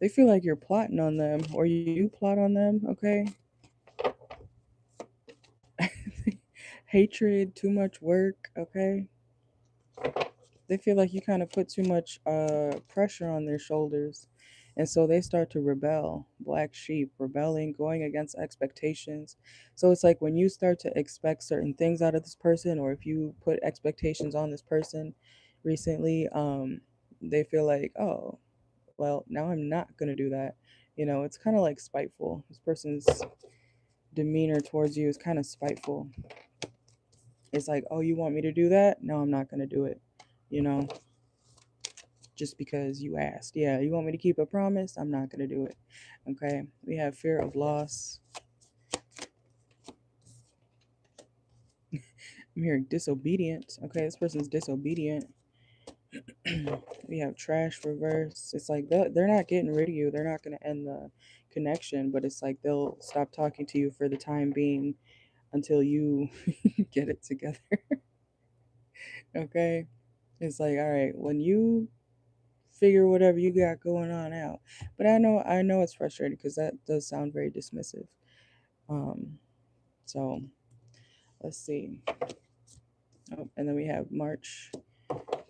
They feel like you're plotting on them or you plot on them, okay? Hatred, too much work, okay? They feel like you kind of put too much pressure on their shoulders. And so they start to rebel, black sheep, rebelling, going against expectations. So it's like when you start to expect certain things out of this person, or if you put expectations on this person recently, they feel like, oh, well, now I'm not going to do that. It's kind of like spiteful. This person's demeanor towards you is kind of spiteful. It's like, oh, you want me to do that? No, I'm not going to do it. Just because you asked. Yeah, you want me to keep a promise? I'm not going to do it. Okay. We have fear of loss. I'm hearing disobedient. Okay, this person's disobedient. We have trash reverse. It's like they're not getting rid of you. They're not going to end the connection, but it's like they'll stop talking to you for the time being until you get it together. Okay. It's like, all right, when you figure whatever you got going on out. But I know it's frustrating because that does sound very dismissive. So let's see. Oh, and then we have March,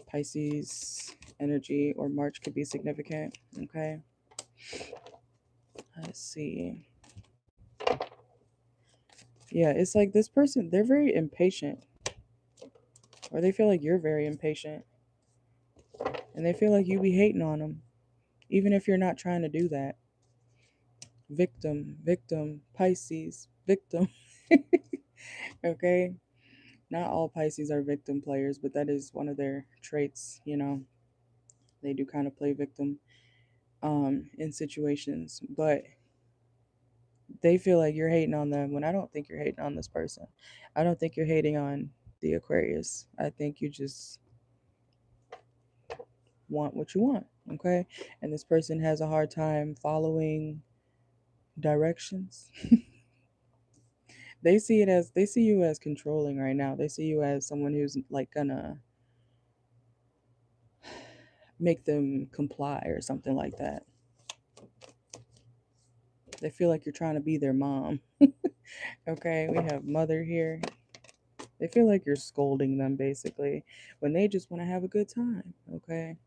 Pisces energy, or March could be significant. Okay. Let's see. Yeah, it's like this person, they're very impatient, or they feel like you're very impatient, and they feel like you be hating on them, even if you're not trying to do that. Victim, victim, Pisces, victim. Okay. Not all Pisces are victim players, but that is one of their traits. They do kind of play victim in situations, but they feel like you're hating on them when I don't think you're hating on this person. I don't think you're hating on the Aquarius. I think you just want what you want, okay? And this person has a hard time following directions. They see you as controlling right now. They see you as someone who's like gonna make them comply or something like that. They feel like you're trying to be their mom. Okay, we have mother here. They feel like you're scolding them basically when they just want to have a good time. Okay.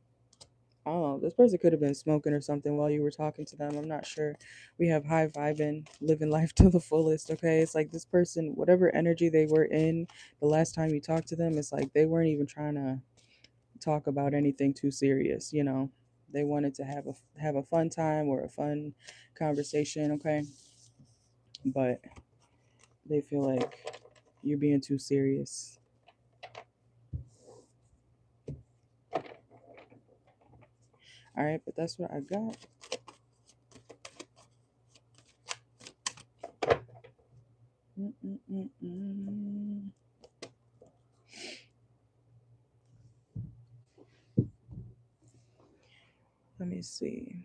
Oh, this person could have been smoking or something while you were talking to them. I'm not sure. We have high vibing, living life to the fullest. Okay. It's like this person, whatever energy they were in the last time you talked to them, it's like they weren't even trying to talk about anything too serious. They wanted to have a fun time or a fun conversation. Okay. But they feel like you're being too serious. All right, but that's what I got. Let me see.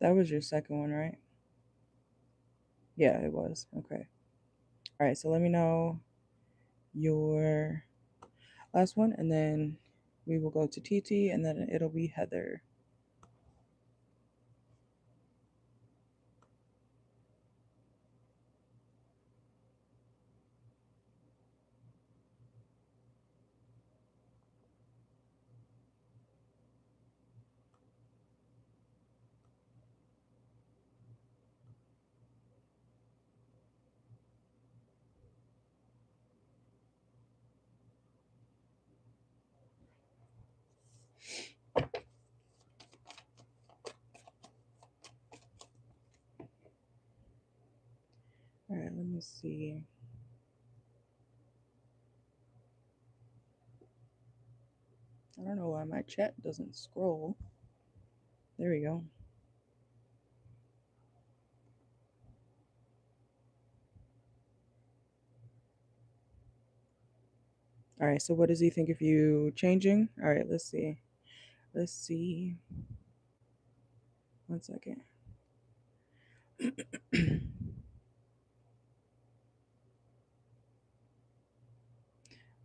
That was your second one, right? Yeah, it was. Okay. All right, so let me know your last one, and then we will go to TT, and then it'll be Heather. All right, let me see. I don't know why my chat doesn't scroll. There we go. All right, so what does he think of you changing? All right, let's see. Let's see. 1 second.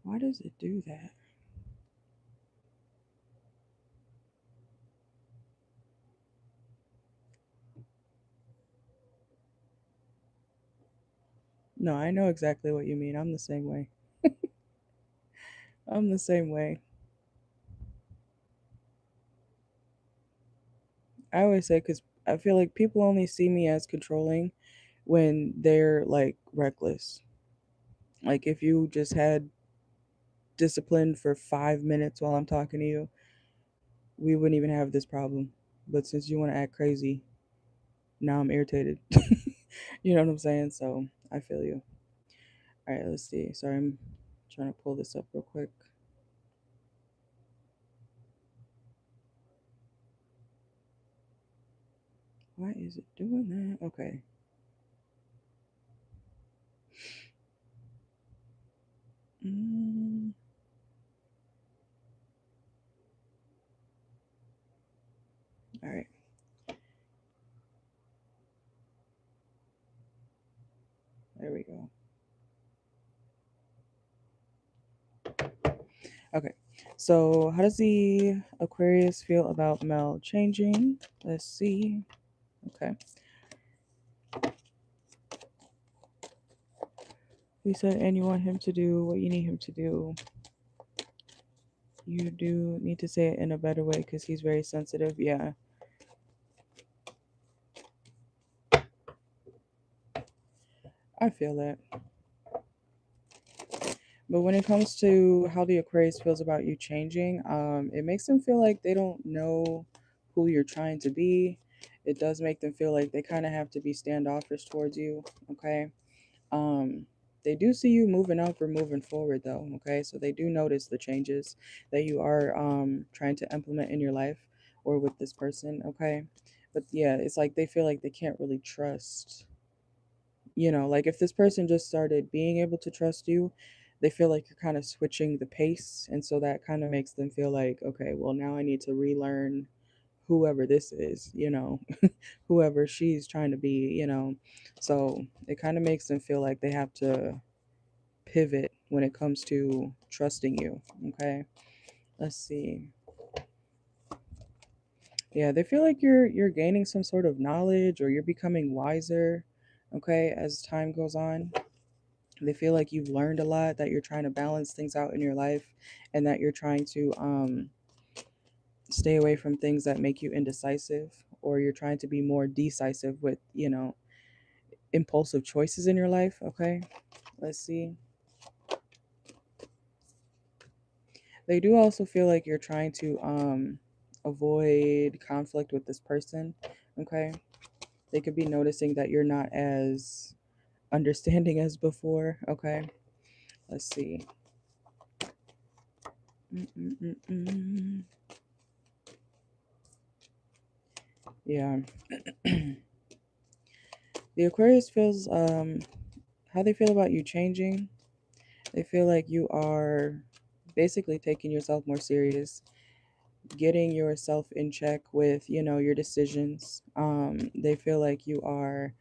Why does it do that? No, I know exactly what you mean. I'm the same way. I'm the same way. I always say, because I feel like people only see me as controlling when they're like reckless. Like if you just had discipline for 5 minutes while I'm talking to you, we wouldn't even have this problem. But since you want to act crazy, now I'm irritated. You know what I'm saying? So I feel you. All right, let's see. Sorry, I'm trying to pull this up real quick. Why is it doing that? Okay. All right. There we go. Okay. So, how does the Aquarius feel about Mel changing? Let's see. Okay. We said, and you want him to do what you need him to do. You do need to say it in a better way because he's very sensitive. Yeah. I feel that. But when it comes to how the Aquarius feels about you changing, it makes them feel like they don't know who you're trying to be. It does make them feel like they kind of have to be standoffish towards you. Okay. Um, they do see you moving up or moving forward though. Okay. So they do notice the changes that you are trying to implement in your life or with this person. Okay. But yeah, it's like they feel like they can't really trust, like if this person just started being able to trust you, they feel like you're kind of switching the pace, and so that kind of makes them feel like, okay, well, now I need to relearn whoever this is, whoever she's trying to be. So it kind of makes them feel like they have to pivot when it comes to trusting you. Okay, let's see. Yeah, they feel like you're gaining some sort of knowledge, or you're becoming wiser, okay, as time goes on. They feel like you've learned a lot, that you're trying to balance things out in your life, and that you're trying to stay away from things that make you indecisive, or you're trying to be more decisive with, impulsive choices in your life. Okay, let's see. They do also feel like you're trying to avoid conflict with this person, okay? They could be noticing that you're not as understanding as before, okay? Let's see. Yeah. The Aquarius feels, how they feel about you changing. They feel like you are basically taking yourself more serious, getting yourself in check with, your decisions. They feel like you are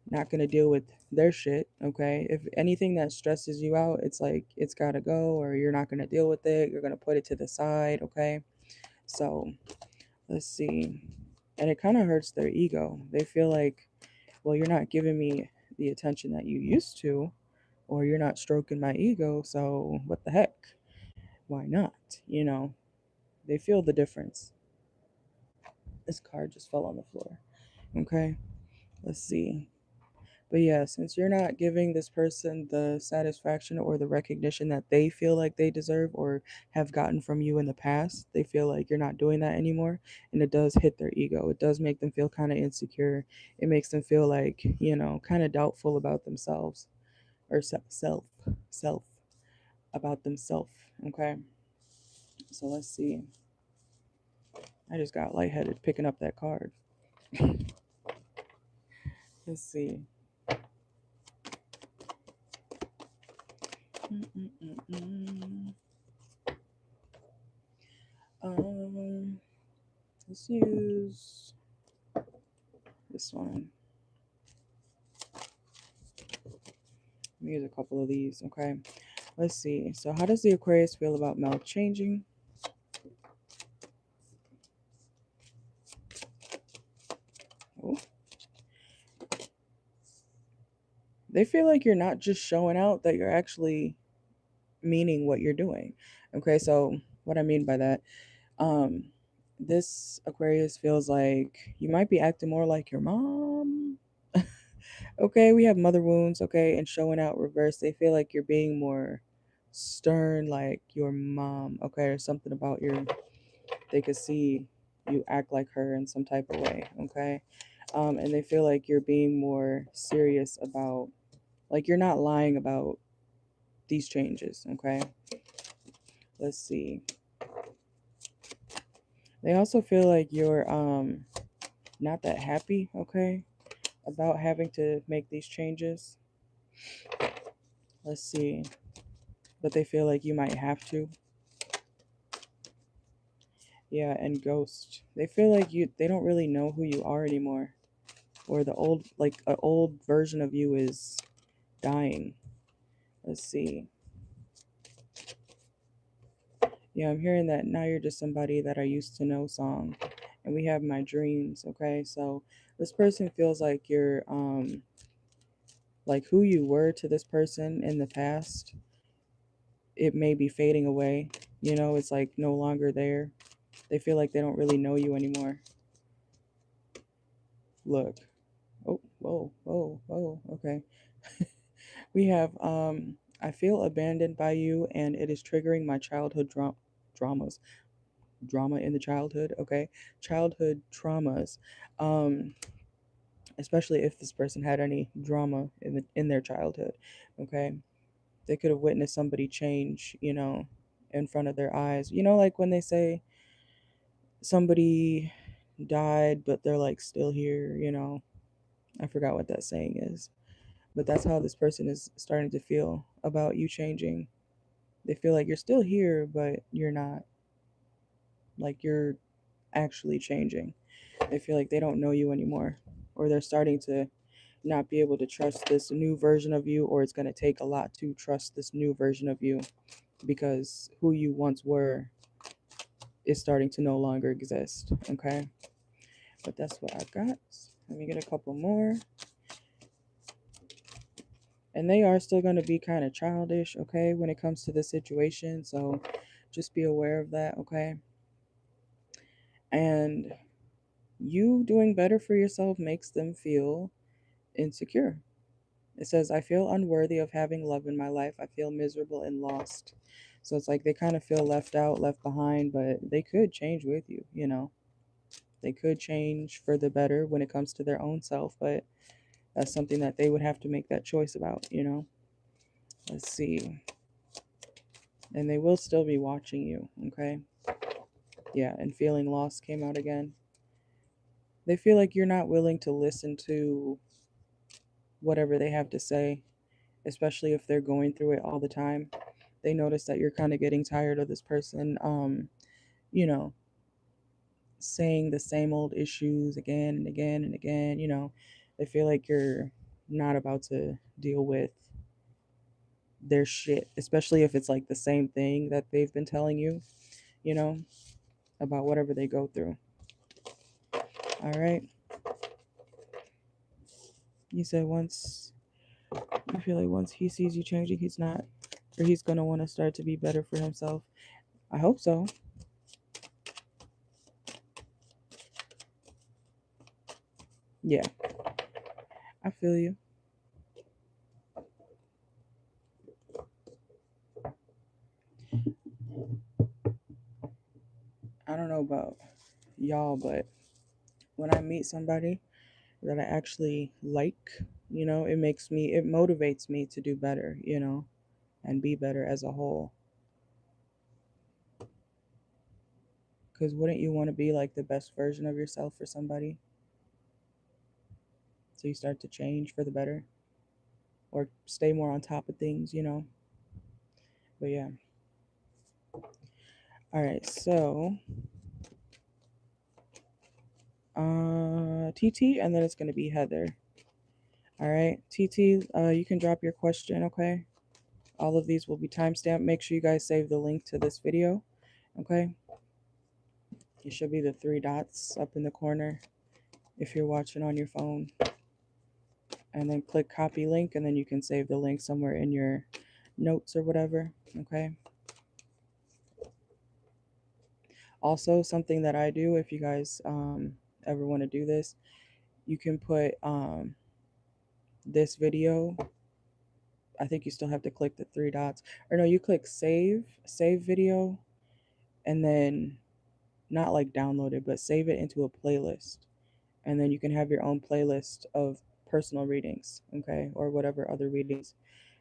not going to deal with their shit, okay? If anything that stresses you out, it's like it's got to go, or you're not going to deal with it. You're going to put it to the side, okay? So, let's see. And it kind of hurts their ego. They feel like, well, you're not giving me the attention that you used to, or you're not stroking my ego, so what the heck? Why not? They feel the difference. This card just fell on the floor. Okay, let's see. But yeah, since you're not giving this person the satisfaction or the recognition that they feel like they deserve or have gotten from you in the past, they feel like you're not doing that anymore. And it does hit their ego. It does make them feel kind of insecure. It makes them feel like, kind of doubtful about themselves, or self about themselves. Okay, so let's see. I just got lightheaded picking up that card. Let's see. Let's use this one. Let me use a couple of these, okay? Let's see. So how does the Aquarius feel about mouth changing? Oh. They feel like you're not just showing out, that you're actually meaning what you're doing. Okay, so what I mean by that, this Aquarius feels like you might be acting more like your mom. Okay, we have mother wounds, okay, and showing out reverse. They feel like you're being more stern like your mom, okay, or something about they could see you act like her in some type of way, okay? And they feel like you're being more serious about, like you're not lying about these changes, okay? Let's see. They also feel like you're not that happy, okay, about having to make these changes. Let's see. But they feel like you might have to. Yeah, and ghost. They feel like they don't really know who you are anymore. Or the old, like an old version of you is dying. Let's see. Yeah, I'm hearing that now you're just somebody that I used to know song. And we have my dreams, okay? So this person feels like you're like who you were to this person in the past. It may be fading away. It's like no longer there. They feel like they don't really know you anymore. Look. Oh, whoa, whoa, whoa. Okay. We have I feel abandoned by you, and it is triggering my childhood dramas. Drama in the childhood, okay? Childhood traumas. Um Especially if this person had any drama in their childhood, okay? They could have witnessed somebody change, in front of their eyes. Like when they say somebody died but they're like still here, I forgot what that saying is. But that's how this person is starting to feel about you changing. They feel like you're still here, but you're not. Like you're actually changing. They feel like they don't know you anymore, or they're starting to not be able to trust this new version of you, or it's going to take a lot to trust this new version of you because who you once were is starting to no longer exist. Okay, but that's what I got. Let me get a couple more. And they are still going to be kind of childish, okay, when it comes to the situation. So just be aware of that, okay? And you doing better for yourself makes them feel insecure. It says, I feel unworthy of having love in my life. I feel miserable and lost. So it's like they kind of feel left out, left behind, but they could change with you, you know. They could change for the better when it comes to their own self, but that's something that they would have to make that choice about, you know. Let's see. And they will still be watching you, okay? Yeah, and feeling lost came out again. They feel like you're not willing to listen to whatever they have to say, especially if they're going through it all the time. They notice that you're kind of getting tired of this person, you know, saying the same old issues again and again and again, you know. They feel like you're not about to deal with their shit, especially if it's like the same thing that they've been telling you, you know, about whatever they go through. All right. You said once you feel like once he sees you changing, he's not, or he's going to want to start to be better for himself. I hope so. Yeah, I feel you. I don't know about y'all, but when I meet somebody that I actually like, you know, it motivates me to do better, you know, and be better as a whole. Because wouldn't you want to be like the best version of yourself for somebody? So you start to change for the better or stay more on top of things, you know? But yeah. All right, so TT, and then it's going to be Heather. All right, TT, you can drop your question, okay? All of these will be timestamped. Make sure you guys save the link to this video, okay? It should be the 3 dots up in the corner if you're watching on your phone. And then click copy link, and then you can save the link somewhere in your notes or whatever, okay? Also, something that I do, if you guys ever want to do this, you can put this video. I think you still have to click the 3 dots. Or no, you click save video, and then not like download it, but save it into a playlist. And then you can have your own playlist of personal readings, okay? Or whatever other readings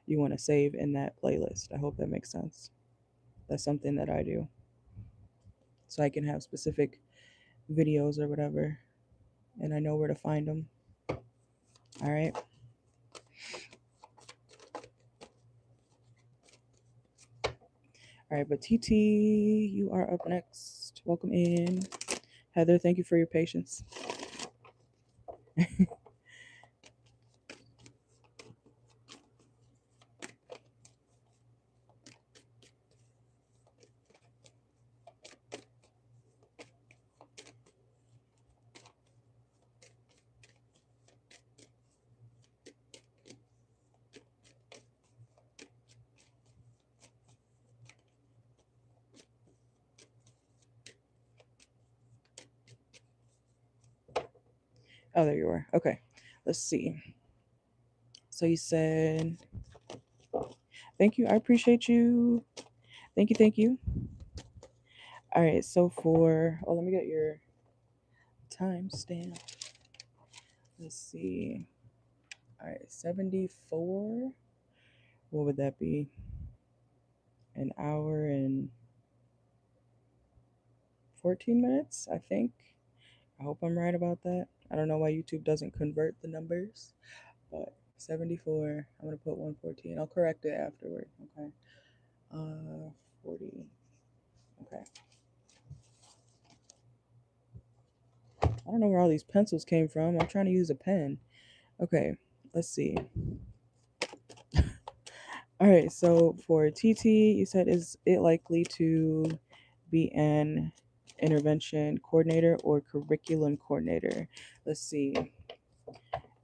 you want to save in that playlist. I hope that makes sense. That's something that I do. So I can have specific videos or whatever, and I know where to find them. All right. All right, but TT, you are up next. Welcome in. Heather, thank you for your patience. Oh, there you are. Okay, let's see. So you said, thank you. I appreciate you. Thank you. Thank you. All right, so let me get your timestamp. Let's see. All right, 74. What would that be? An hour and 14 minutes, I think. I hope I'm right about that. I don't know why YouTube doesn't convert the numbers, but 74. I'm going to put 114. I'll correct it afterward, okay? 40. Okay. I don't know where all these pencils came from. I'm trying to use a pen. Okay, let's see. All right, so for TT, you said, is it likely to be an intervention coordinator or curriculum coordinator? Let's see.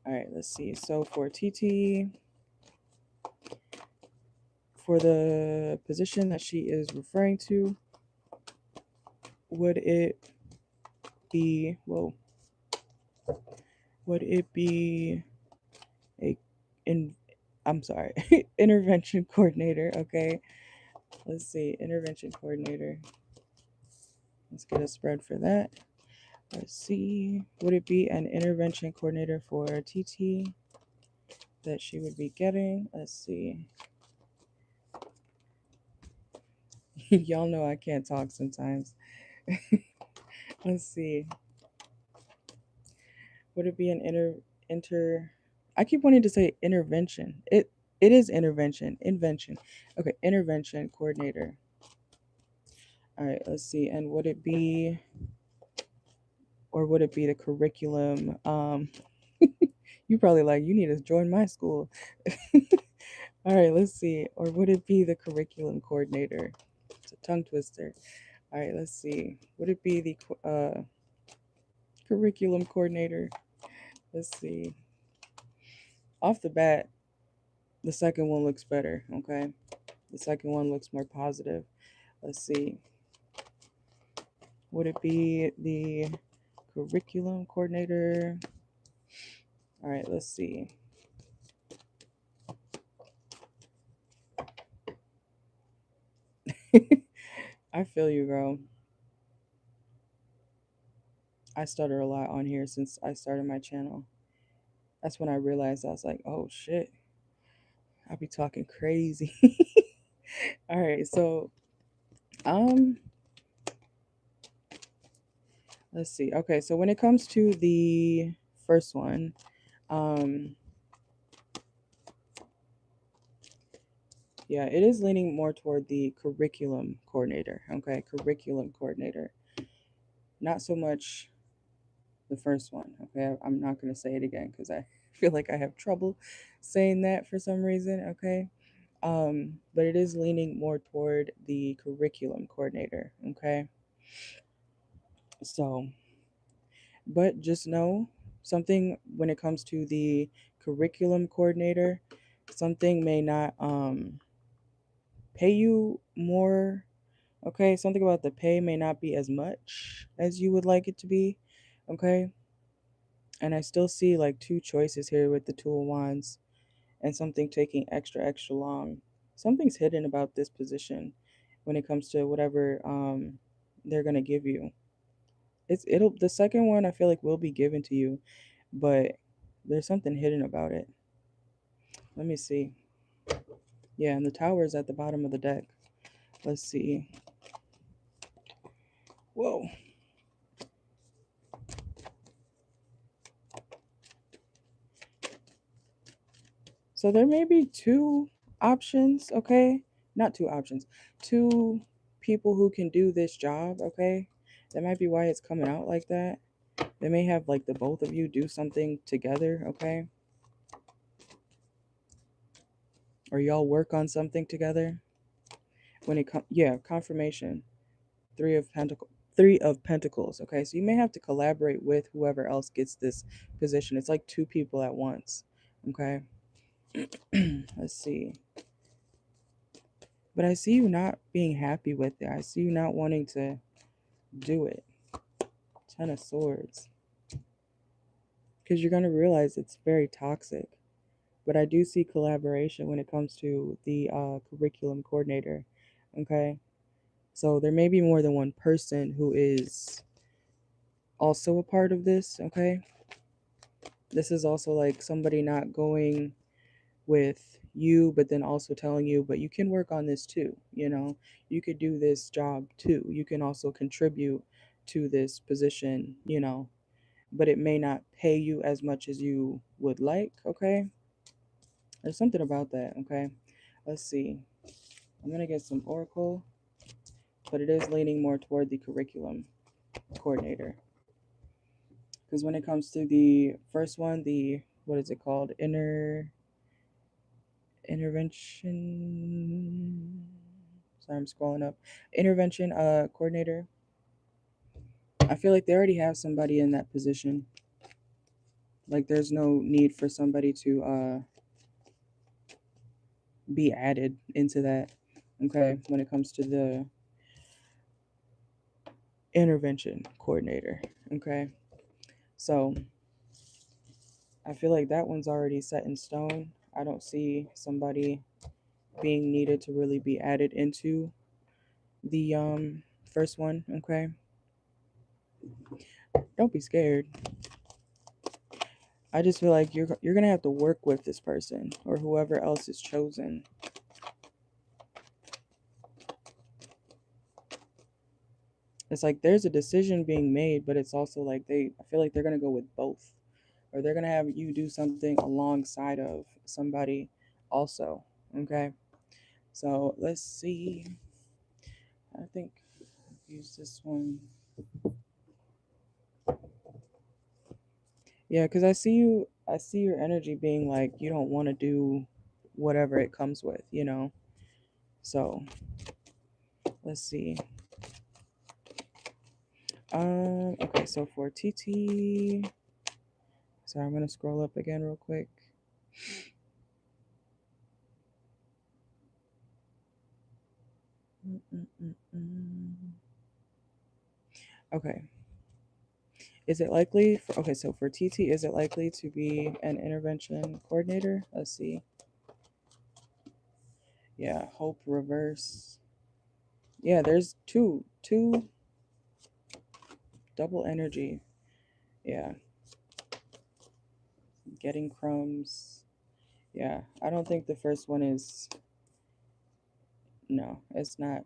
All right, let's see. So for TT, for the position that she is referring to, would it be, would it be a, I'm sorry, intervention coordinator, okay? Let's see, intervention coordinator. Let's get a spread for that. Let's see, would it be an intervention coordinator for TT that she would be getting? Let's see. Y'all know I can't talk sometimes. Let's see. Would it be an I keep wanting to say intervention. It is intervention. Invention. Okay, intervention coordinator. All right, let's see. And would it be, or would it be the curriculum? You probably like, you need to join my school. All right, let's see. Or would it be the curriculum coordinator? It's a tongue twister. All right, let's see. Would it be the curriculum coordinator? Let's see. Off the bat, the second one looks better, okay? The second one looks more positive. Let's see. Would it be the curriculum coordinator? All right, let's see. I feel you, girl. I stutter a lot on here since I started my channel. That's when I realized I was like, oh shit, I be talking crazy. All right, so let's see. Okay, so when it comes to the first one, yeah, it is leaning more toward the curriculum coordinator. Okay, curriculum coordinator. Not so much the first one. Okay, I'm not going to say it again because I feel like I have trouble saying that for some reason. Okay, but it is leaning more toward the curriculum coordinator. Okay, so, but just know something when it comes to the curriculum coordinator, something may not pay you more. Okay, something about the pay may not be as much as you would like it to be. Okay, and I still see like two choices here with the Two of Wands and something taking extra long. Something's hidden about this position when it comes to whatever they're gonna give you. It'll the second one I feel like will be given to you, but there's something hidden about it. Let me see. Yeah, and the tower is at the bottom of the deck. Let's see. Whoa. So there may be two options, okay? Not two options. Two people who can do this job, okay? That might be why it's coming out like that. They may have like the both of you do something together, okay? Or y'all work on something together. When it comes, yeah, confirmation. Three of Pentacles, okay? So you may have to collaborate with whoever else gets this position. It's like two people at once, okay? Let's see. But I see you not being happy with it. I see you not wanting to do it. Ten of Swords. Because you're going to realize it's very toxic. But I do see collaboration when it comes to the curriculum coordinator. Okay? So there may be more than one person who is also a part of this. Okay? This is also like somebody not going with you, but then also telling you, but you can work on this too. You know, you could do this job too. You can also contribute to this position, you know, but it may not pay you as much as you would like. Okay. There's something about that. Okay. Let's see. I'm going to get some Oracle, but it is leaning more toward the curriculum coordinator. Because when it comes to the first one, the, what is it called? Intervention. Sorry, I'm scrolling up. Intervention coordinator. I feel like they already have somebody in that position. Like there's no need for somebody to be added into that. Okay, when it comes to the intervention coordinator. Okay, so I feel like that one's already set in stone. I don't see somebody being needed to really be added into the first one. Okay, don't be scared. I just feel like you're gonna have to work with this person or whoever else is chosen. It's like there's a decision being made, but it's also like I feel like they're gonna go with both, or they're gonna have you do something alongside of somebody also. Okay, so let's see. I think I'll use this one. Yeah, because I see your energy being like you don't want to do whatever it comes with, you know. So let's see. Okay, so for TT, sorry, I'm gonna scroll up again real quick. Okay. Is it likely for, okay, so for TT, is it likely to be an intervention coordinator? Let's see. Yeah, hope reverse. Yeah, there's two double energy. Yeah, getting crumbs. Yeah, I don't think the first one is, no, it's not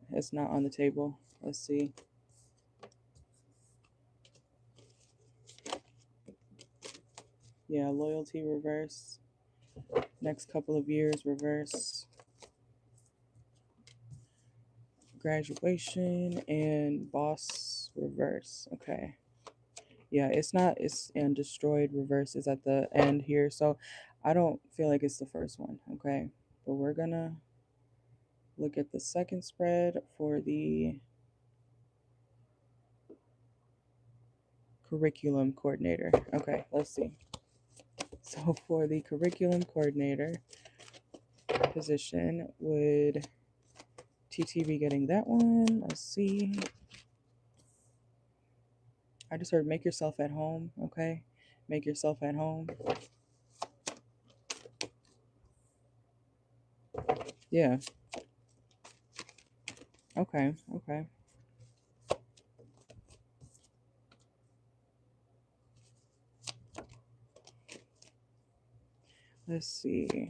on the table. Let's see. Yeah, loyalty reverse. Next couple of years reverse. Graduation and boss reverse. Okay. Yeah, it's not, it's, and destroyed reverse is at the end here. So I don't feel like it's the first one. Okay. But we're gonna look at the second spread for the curriculum coordinator. Okay, let's see. So for the curriculum coordinator position, would TT be getting that one? Let's see. I just heard make yourself at home. Okay, make yourself at home. Yeah. Okay. Okay. Let's see.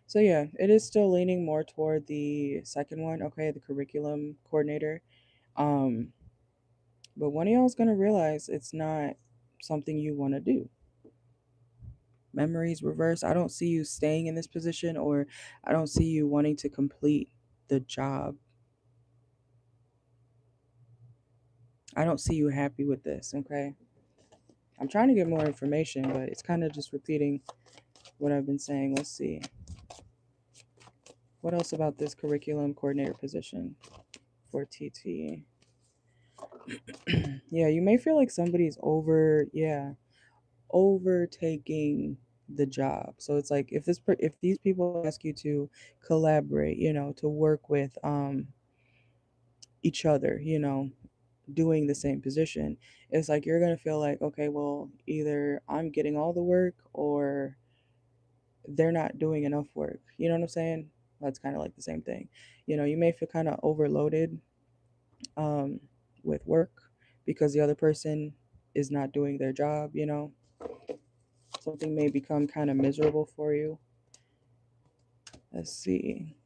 So yeah, it is still leaning more toward the second one, okay, the curriculum coordinator. Um, but one of y'all is gonna realize it's not something you want to do. Memories reverse. I don't see you staying in this position, or I don't see you wanting to complete the job. I don't see you happy with this, okay? I'm trying to get more information, but it's kind of just repeating what I've been saying. Let's see. What else about this curriculum coordinator position for TT? Yeah, you may feel like somebody's overtaking the job. So it's like if these people ask you to collaborate, you know, to work with each other, you know, doing the same position, it's like you're going to feel like, okay, well, either I'm getting all the work or they're not doing enough work. You know what I'm saying? That's kind of like the same thing. You know, you may feel kind of overloaded um, with work because the other person is not doing their job, you know. Something may become kind of miserable for you. Let's see.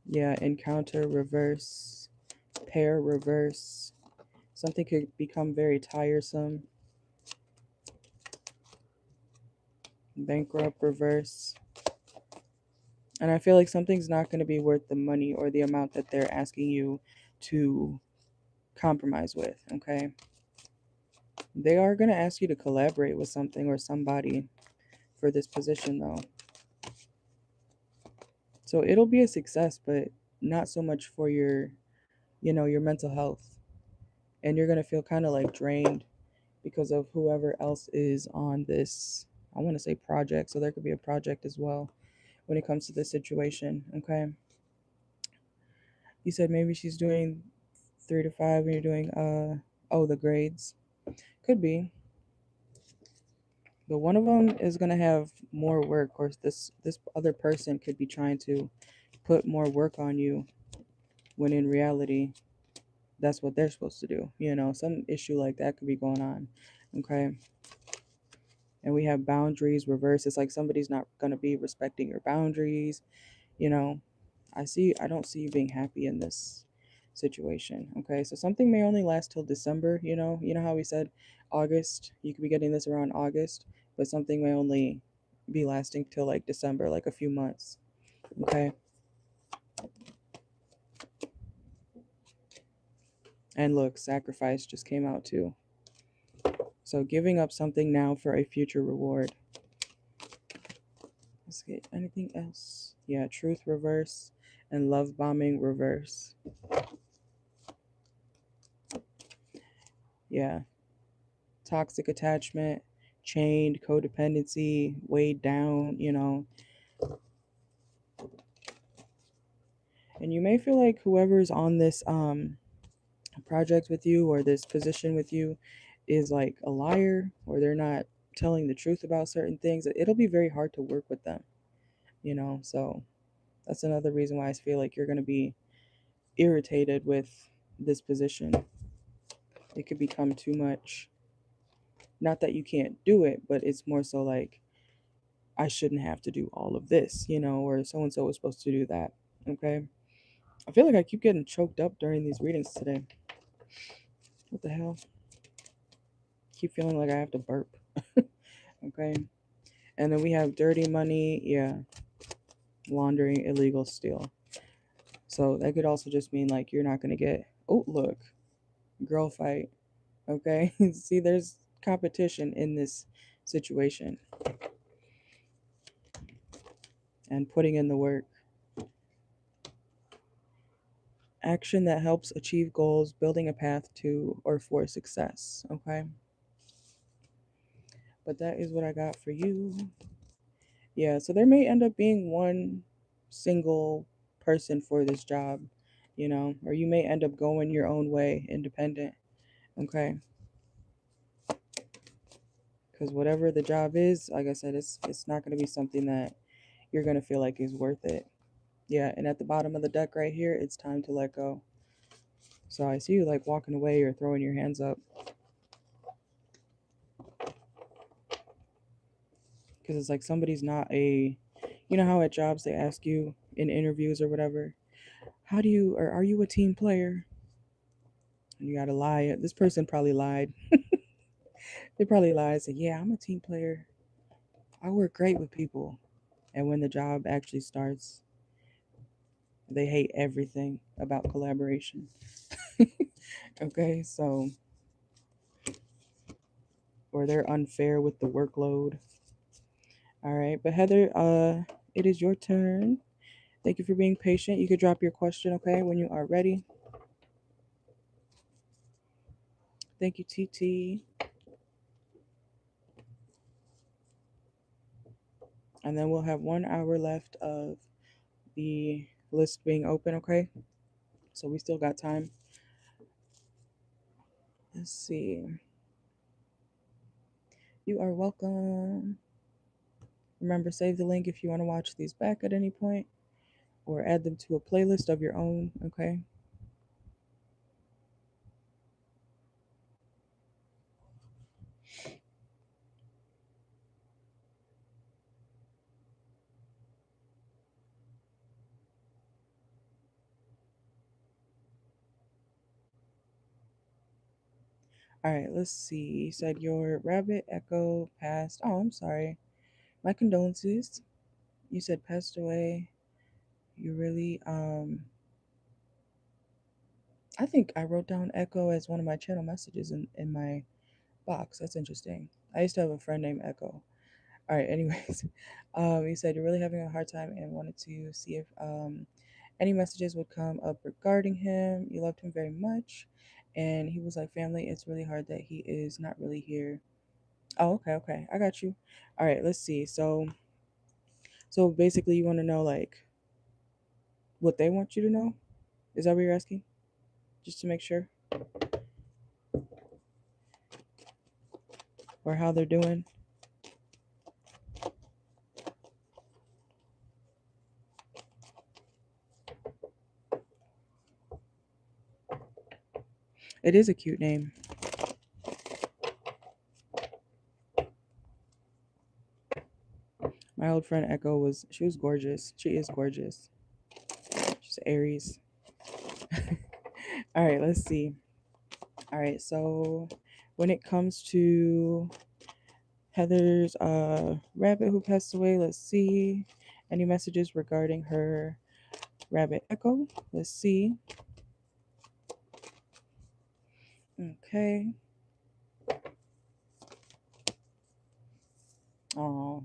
Yeah, encounter reverse, pair reverse. Something could become very tiresome. Bankrupt reverse. And I feel like something's not going to be worth the money or the amount that they're asking you to compromise with, okay? They are going to ask you to collaborate with something or somebody for this position, though. So it'll be a success, but not so much for your, you know, your mental health. And you're going to feel kind of like drained because of whoever else is on this, I want to say project. So there could be a project as well when it comes to this situation, okay? You said maybe she's doing 3 to 5 and you're doing, oh, the grades. Could be. But one of them is going to have more work, or this other person could be trying to put more work on you when in reality that's what they're supposed to do. You know, some issue like that could be going on. Okay. And we have boundaries reverse. It's like somebody's not going to be respecting your boundaries. You know, I don't see you being happy in this situation. Okay. So something may only last till December. You know how we said August, you could be getting this around August, but something may only be lasting till like December, like a few months. Okay. And look, sacrifice just came out too. So giving up something now for a future reward. Let's get anything else. Yeah, truth reverse and love bombing reverse. Yeah, toxic attachment, chained, codependency, weighed down, And you may feel like whoever's on this project with you or this position with you is like a liar, or they're not telling the truth about certain things. It'll be very hard to work with them, So that's another reason why I feel like you're going to be irritated with this position. It could become too much. Not that you can't do it, but it's more so like, I shouldn't have to do all of this, or so and so was supposed to do that. Okay. I feel like I keep getting choked up during these readings today. What the hell? Keep feeling like I have to burp. Okay. And then we have dirty money. Yeah. Laundering, illegal steal. So that could also just mean like you're not going to get, oh, look, girl fight. Okay. See, there's competition in this situation and putting in the work. Action that helps achieve goals, building a path to or for success. Okay. But that is what I got for you. Yeah, so there may end up being one single person for this job, or you may end up going your own way, independent. Okay. Because whatever the job is, like I said, it's not going to be something that you're going to feel like is worth it. Yeah, and at the bottom of the deck right here, it's time to let go. So I see you like walking away or throwing your hands up. Because it's like somebody's not how at jobs they ask you in interviews or whatever, or are you a team player? And you got to lie. This person probably lied. They probably lied and said, yeah, I'm a team player. I work great with people. And when the job actually starts, they hate everything about collaboration. Okay, so, or they're unfair with the workload. All right, but Heather, it is your turn. Thank you for being patient. You could drop your question, okay, when you are ready. Thank you, TT. And then we'll have 1 hour left of the list being open, okay? So we still got time. Let's see. You are welcome. Remember, save the link if you want to watch these back at any point or add them to a playlist of your own, okay? All right, let's see. You said your rabbit echo passed. Oh, I'm sorry. My condolences. You said passed away. You really, I think I wrote down echo as one of my channel messages in my box. That's interesting. I used to have a friend named Echo. All right, anyways, you said you're really having a hard time and wanted to see if any messages would come up regarding him. You loved him very much. And he was like, family, it's really hard that he is not really here. Oh, okay. I got you. All right, let's see. So basically you want to know like what they want you to know? Is that what you're asking? Just to make sure? Or how they're doing? It is a cute name. My old friend Echo she was gorgeous. She is gorgeous. She's Aries. All right, let's see. All right, so when it comes to Heather's rabbit who passed away, let's see. Any messages regarding her rabbit Echo? Let's see. Okay. Oh.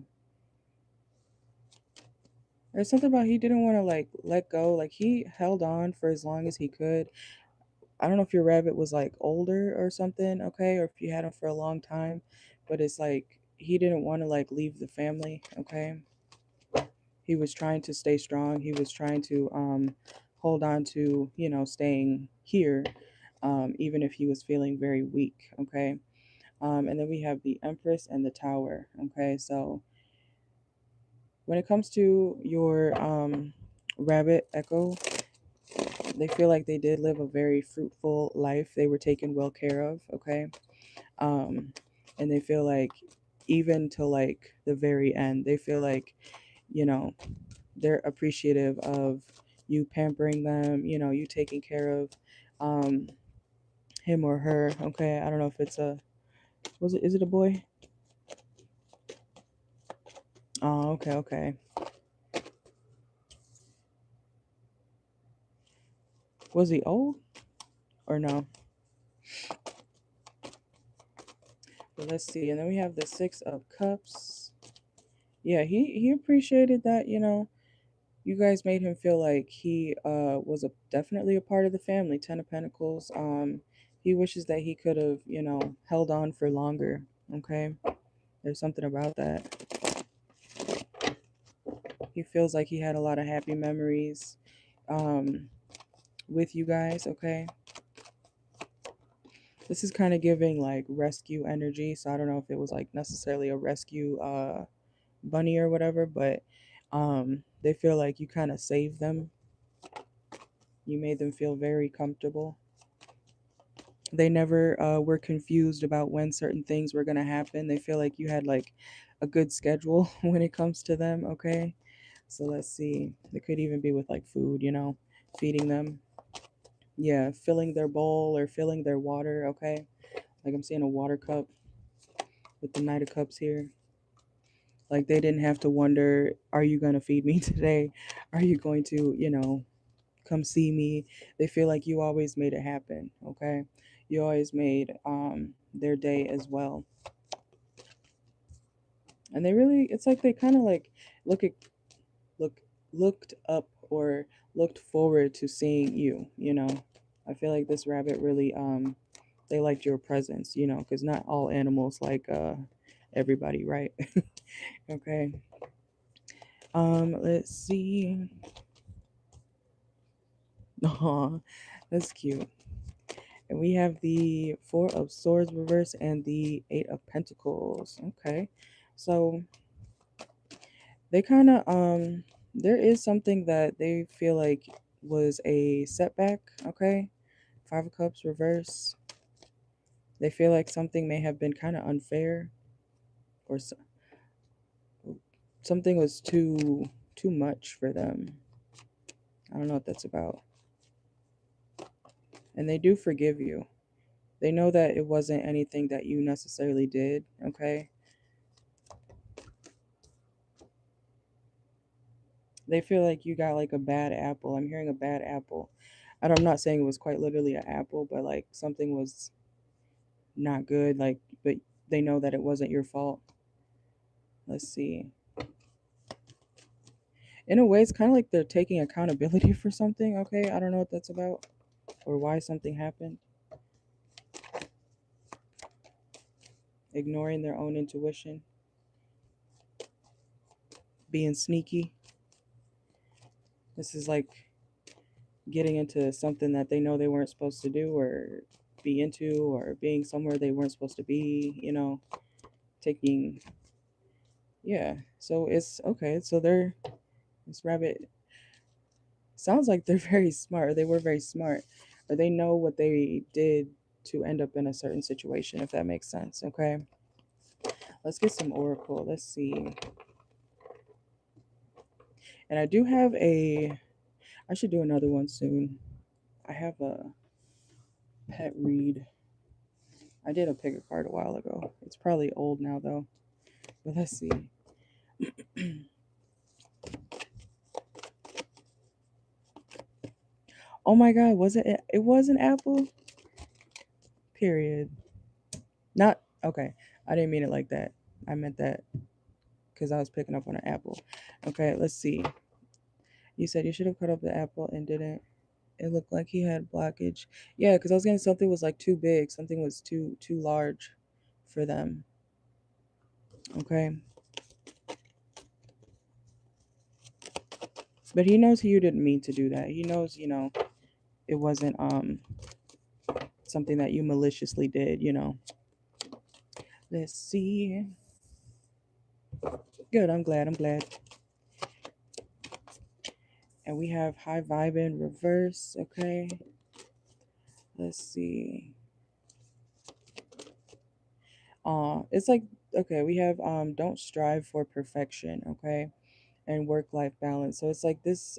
There's something about he didn't want to like let go. Like he held on for as long as he could. I don't know if your rabbit was like older or something, okay, or if you had him for a long time, but it's like he didn't want to like leave the family, okay? He was trying to stay strong. He was trying to hold on to, staying here, even if he was feeling very weak, okay? And then we have the Empress and the Tower, okay? So when it comes to your rabbit Echo, they feel like they did live a very fruitful life. They were taken well care of, okay? Um, and they feel like even to like the very end, they feel like, you know, they're appreciative of you pampering them, you taking care of um him or her, okay? I don't know if it's is it a boy? Oh, okay, okay. Was he old or no? But let's see. And then we have the Six of Cups. Yeah, he appreciated that, you guys made him feel like he was definitely a part of the family. Ten of Pentacles. He wishes that he could have, held on for longer. Okay, there's something about that. He feels like he had a lot of happy memories um, with you guys. Okay, this is kind of giving like rescue energy. So I don't know if it was like necessarily a rescue bunny or whatever, but they feel like you kind of saved them. You made them feel very comfortable. They never were confused about when certain things were going to happen. They feel like you had like a good schedule when it comes to them, okay? So let's see. It could even be with like food, feeding them. Yeah, filling their bowl or filling their water, okay? Like I'm seeing a water cup with the Knight of Cups here. Like they didn't have to wonder, are you going to feed me today? Are you going to, come see me? They feel like you always made it happen, okay? You always made their day as well. And they really, it's like they kind of like look at look looked up or looked forward to seeing you. I feel like this rabbit really they liked your presence, because not all animals like everybody, right? Okay. Let's see. Oh, that's cute. And we have the Four of Swords reverse and the Eight of Pentacles. Okay. So they kind of there is something that they feel like was a setback, okay? Five of Cups reverse. They feel like something may have been kind of unfair or something was too much for them. I don't know what that's about. And they do forgive you. They know that it wasn't anything that you necessarily did, okay? They feel like you got like a bad apple. I'm hearing a bad apple. I'm not saying it was quite literally an apple, but like something was not good, like, but they know that it wasn't your fault. Let's see. In a way, it's kind of like they're taking accountability for something, okay? I don't know what that's about or why something happened. Ignoring their own intuition, being sneaky. This is like getting into something that they know they weren't supposed to do or be into, or being somewhere they weren't supposed to be, taking, yeah. So it's okay. So this rabbit sounds like they're very smart, or they were very smart, or they know what they did to end up in a certain situation, if that makes sense. Okay, let's get some oracle. Let's see. And I do have I should do another one soon. I have a pet read. I did a pick a card a while ago. It's probably old now though. But let's see. Oh my god, was it was an apple? Period. Not okay. I didn't mean it like that. I meant that because I was picking up on an apple. Okay, let's see. You said you should have cut up the apple and didn't. It looked like he had blockage. Yeah, because I was getting something was like too big. Something was too large for them. Okay. But he knows you didn't mean to do that. He knows, it wasn't something that you maliciously did. Let's see. Good, I'm glad. And we have high vibe in reverse, okay? Let's see. It's like, okay, we have don't strive for perfection, okay? And work-life balance. So it's like this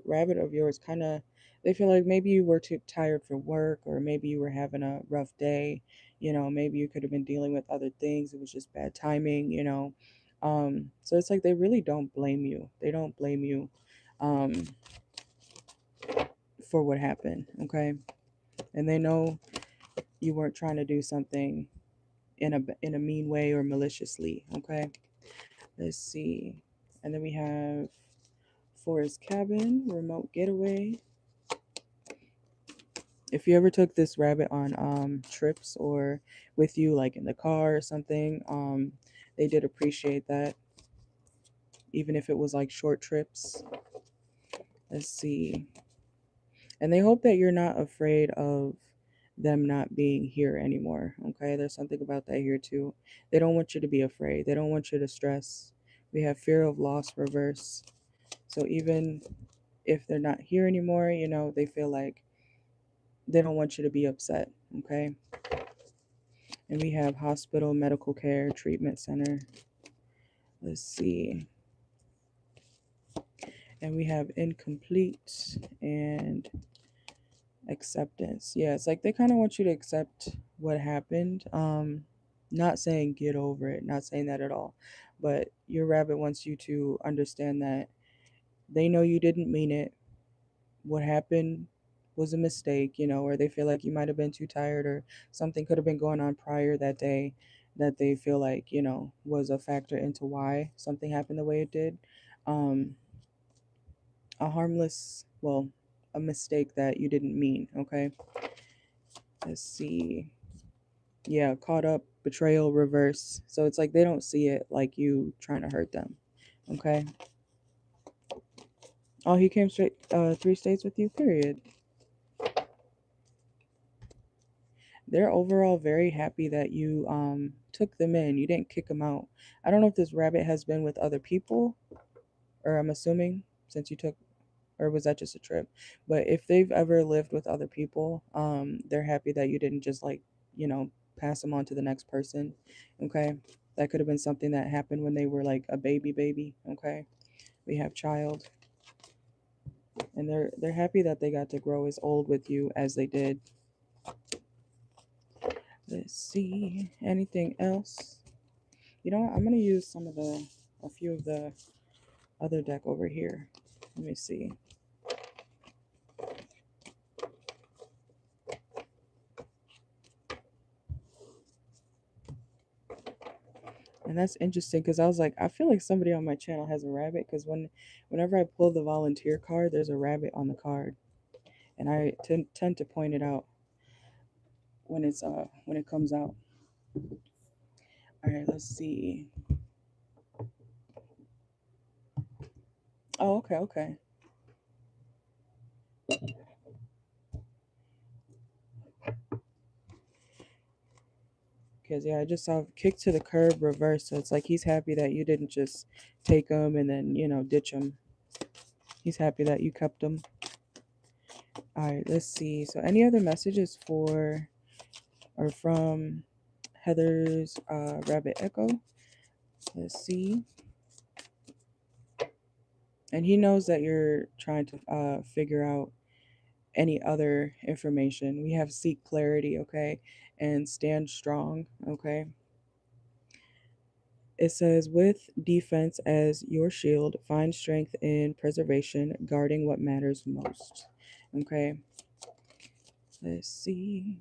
rabbit of yours kind of, they feel like maybe you were too tired for work, or maybe you were having a rough day. Maybe you could have been dealing with other things. It was just bad timing. So it's like they really don't blame you. They don't blame you um, for what happened, okay? And they know you weren't trying to do something in a mean way or maliciously, okay? Let's see. And then we have Forest Cabin, Remote Getaway. If you ever took this rabbit on trips or with you, like in the car or something, they did appreciate that, even if it was like short trips. Let's see. And they hope that you're not afraid of them not being here anymore. Okay, there's something about that here too. They don't want you to be afraid. They don't want you to stress. We have fear of loss reverse. So even if they're not here anymore, they feel like they don't want you to be upset. Okay. And we have hospital, medical care, treatment center. Let's see. And we have incomplete and acceptance. Yeah, it's like they kind of want you to accept what happened. Not saying get over it, not saying that at all. But your rabbit wants you to understand that they know you didn't mean it. What happened was a mistake, or they feel like you might have been too tired, or something could have been going on prior that day that they feel like, was a factor into why something happened the way it did. Um, a harmless, well, a mistake that you didn't mean, okay? Let's see. Yeah, caught up, betrayal, reverse. So it's like they don't see it like you trying to hurt them, okay? Oh, he came straight 3 states with you, period. They're overall very happy that you took them in. You didn't kick them out. I don't know if this rabbit has been with other people, or I'm assuming since you took, or was that just a trip? But if they've ever lived with other people, they're happy that you didn't just like, pass them on to the next person. Okay. That could have been something that happened when they were like a baby. Okay. We have child. And they're happy that they got to grow as old with you as they did. Let's see. Anything else? You know what? I'm gonna use a few of the other deck over here. Let me see. And that's interesting because I was like, I feel like somebody on my channel has a rabbit, because whenever I pull the volunteer card, there's a rabbit on the card, and I tend to point it out when it comes out. All right, let's see. Oh, okay. Because, yeah, I just saw kick to the curb reverse. So it's like he's happy that you didn't just take him and then, ditch him. He's happy that you kept him. All right, let's see. So any other messages for are from Heather's Rabbit Echo. Let's see. And he knows that you're trying to figure out any other information. We have seek clarity, okay? And stand strong, okay? It says, with defense as your shield, find strength in preservation, guarding what matters most. Okay, let's see.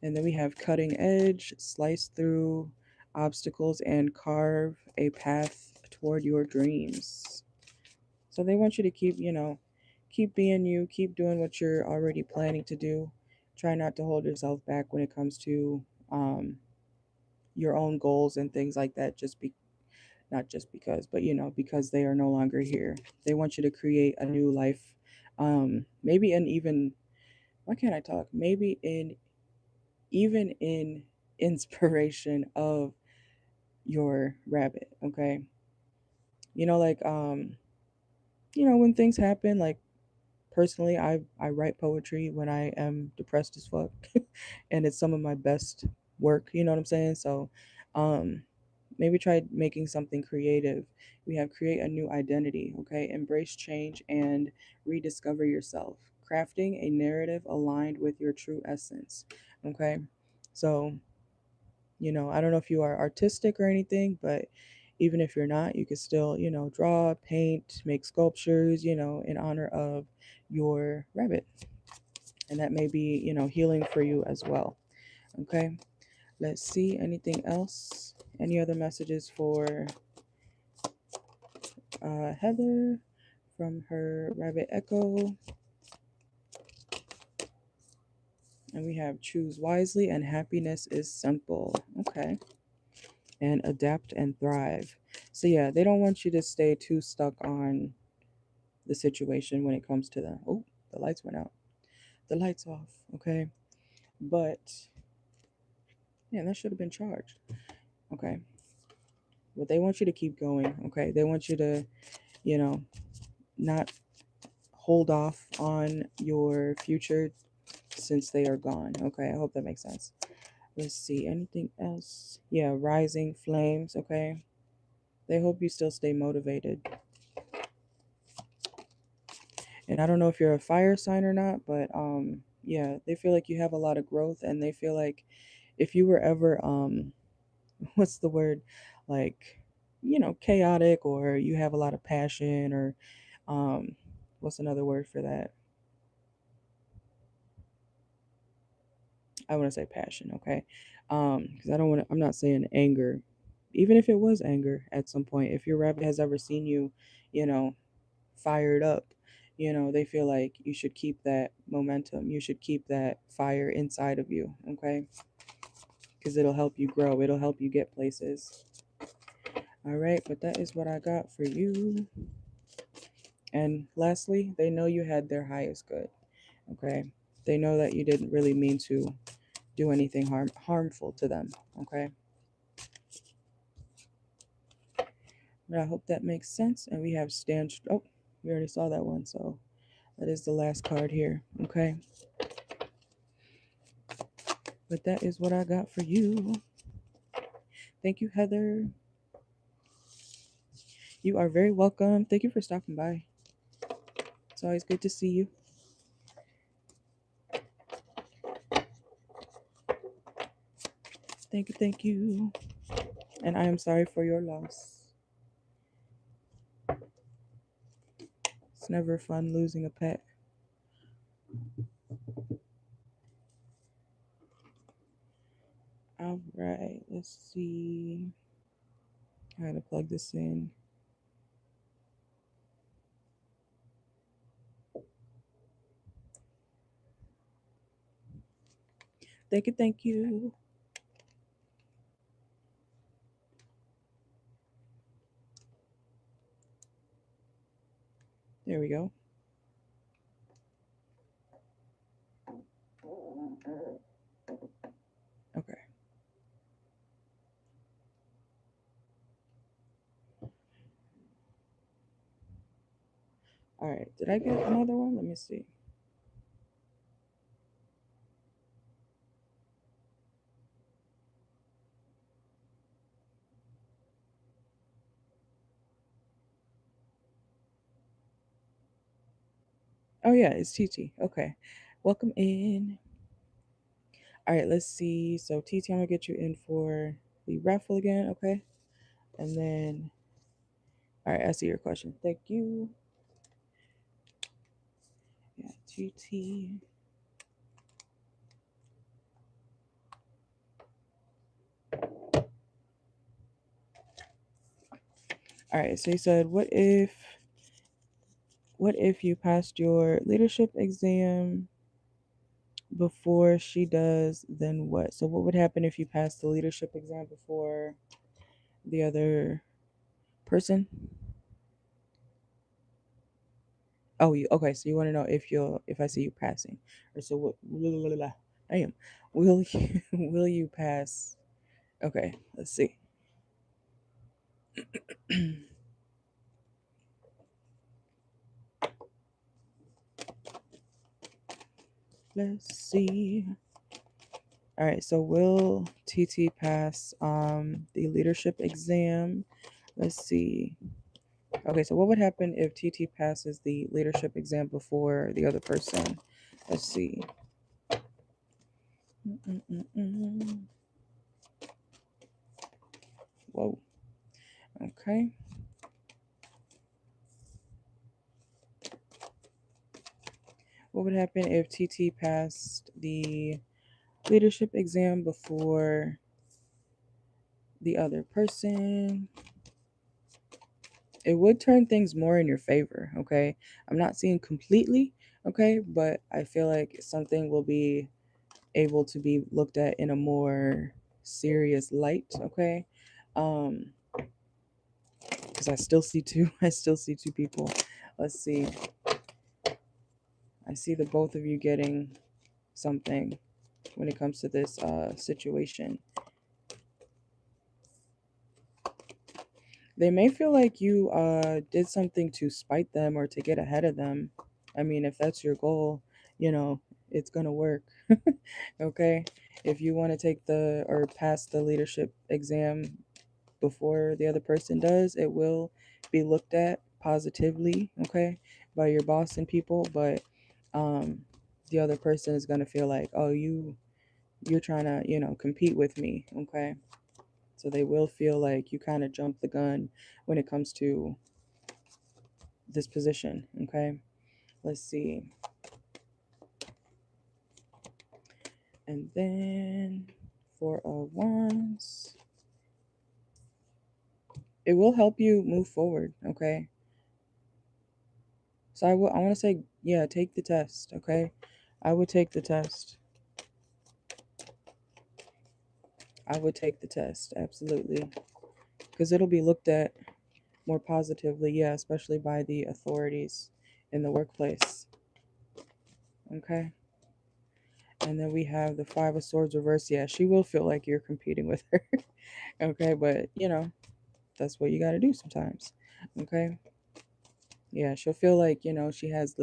And then we have cutting edge, slice through obstacles, and carve a path toward your dreams. So they want you to keep, keep being you, keep doing what you're already planning to do. Try not to hold yourself back when it comes to your own goals and things like that. Not just because, but because they are no longer here. They want you to create a new life. Maybe in even, why can't I talk? Maybe in even in inspiration of your rabbit, okay? Like when things happen, like personally, I write poetry when I am depressed as fuck, and it's some of my best work. You know what I'm saying? So, um, maybe try making something creative. We have create a new identity. Okay, embrace change and rediscover yourself. Crafting a narrative aligned with your true essence. Okay, so I don't know if you are artistic or anything, but even if you're not, you could still, draw, paint, make sculptures, in honor of your rabbit. And that may be, healing for you as well. Okay. Let's see. Anything else? Any other messages for Heather from her rabbit echo? And we have choose wisely and happiness is simple. Okay. And adapt and thrive. So yeah, they don't want you to stay too stuck on the situation when it comes to the the lights went out. The lights off, okay? But yeah, that should have been charged. Okay. But they want you to keep going, okay? They want you to, you know, not hold off on your future since they are gone. Okay, I hope that makes sense. Let's see, anything else? Yeah, rising flames, okay? They hope you still stay motivated. And I don't know if you're a fire sign or not, but yeah, they feel like you have a lot of growth, and they feel like if you were ever what's the word, like, chaotic, or you have a lot of passion, or um what's another word for that? I want to say passion, okay? Because I'm not saying anger. Even if it was anger at some point, if your rabbit has ever seen you, you know, fired up, they feel like you should keep that momentum. You should keep that fire inside of you, okay? Because it'll help you grow. It'll help you get places. All right, but that is what I got for you. And lastly, they know you had their highest good, okay? They know that you didn't really mean to do anything harmful to them, okay? But I hope that makes sense. And we have oh, we already saw that one, so that is the last card here, okay? But that is what I got for you. Thank you, Heather. You are very welcome. Thank you for stopping by. It's always good to see you. Thank you, thank you. And I am sorry for your loss. It's never fun losing a pet. All right, let's see. I gotta plug this in. Thank you, thank you. There we go. Okay. All right. Did I get another one? Let me see. Oh yeah, it's TT. Okay. Welcome in. All right, let's see. So TT, I'm gonna get you in for the raffle again, okay? And then, all right, I see your question. Thank you. Yeah, TT. All right, so you said, what if you passed your leadership exam before she does, then what? So what would happen if you passed the leadership exam before the other person? Oh, you okay? So you want to know if I see you passing, or so what? Damn, will you will you pass? Okay, let's see. Let's see. All right, so will TT pass the leadership exam? Let's see. Okay, so what would happen if TT passes the leadership exam before the other person? Let's see. Mm-mm-mm-mm. Whoa. Okay. What would happen if TT passed the leadership exam before the other person? It would turn things more in your favor, okay? I'm not seeing completely, okay, but I feel like something will be able to be looked at in a more serious light, okay? Because I still see two, I still see two people. Let's see. I see the both of you getting something when it comes to this situation. They may feel like you did something to spite them or to get ahead of them. I mean, if that's your goal, you know, it's gonna work. Okay? If you want to take the or pass the leadership exam before the other person does, it will be looked at positively, okay, by your boss and people, but um the other person is gonna feel like, oh, you're trying to, compete with me, okay? So they will feel like you kind of jump the gun when it comes to this position, okay? Let's see. And then 4 of Wands. It will help you move forward, okay? So I want to say, yeah, take the test, okay? I would take the test. I would take the test, absolutely. Because it'll be looked at more positively, yeah, especially by the authorities in the workplace, okay? And then we have the 5 of Swords reversed. Yeah, she will feel like you're competing with her. Okay, but that's what you got to do sometimes. Okay. Yeah, she'll feel like, she has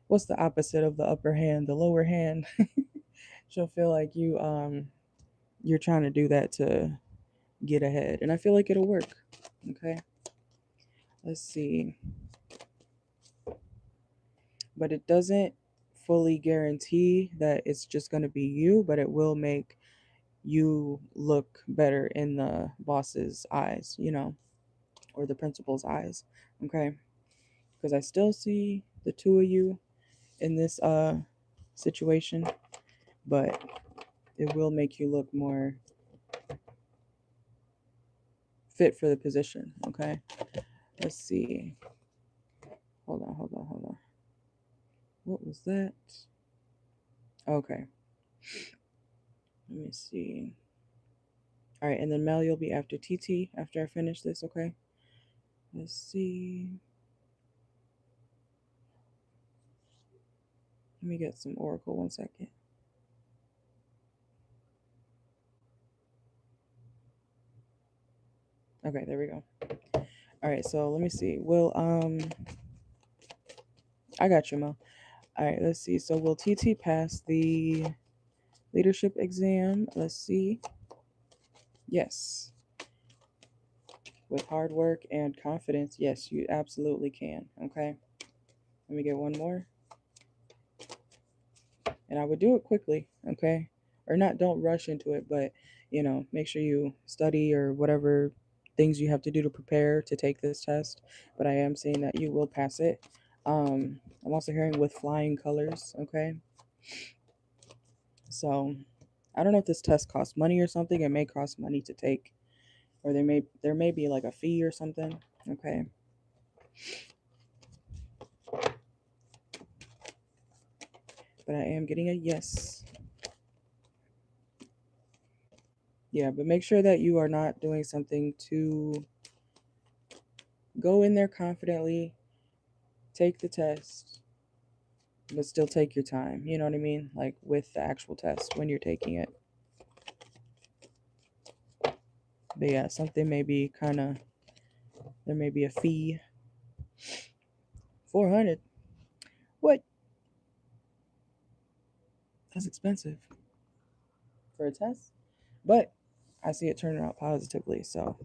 what's the opposite of the upper hand, the lower hand. She'll feel like you're trying to do that to get ahead. And I feel like it'll work. Okay. Let's see. But it doesn't fully guarantee that it's just going to be you, but it will make you look better in the boss's eyes, or the principal's eyes. Okay. Because I still see the two of you in this situation, but it will make you look more fit for the position. Okay. Let's see. Hold on. What was that? Okay. Let me see. All right, and then Mel, you'll be after TT after I finish this, okay? Let's see. Let me get some Oracle 1 second. Okay, there we go. All right, so let me see. I got you, Mel. All right, let's see. So will TT pass the leadership exam? Let's see. Yes. With hard work and confidence, yes, you absolutely can. Okay. Let me get one more. And I would do it quickly, okay? Or not, don't rush into it, but, make sure you study or whatever things you have to do to prepare to take this test. But I am saying that you will pass it. I'm also hearing with flying colors, okay? So I don't know if this test costs money or something. It may cost money to take, or there may be like a fee or something, okay? But I am getting a yes. Yeah, but make sure that you are not doing something to go in there confidently, take the test, but still take your time. You know what I mean? Like with the actual test when you're taking it. But yeah, something may be there may be a fee. 400. What? That's expensive for a test. But I see it turning out positively, so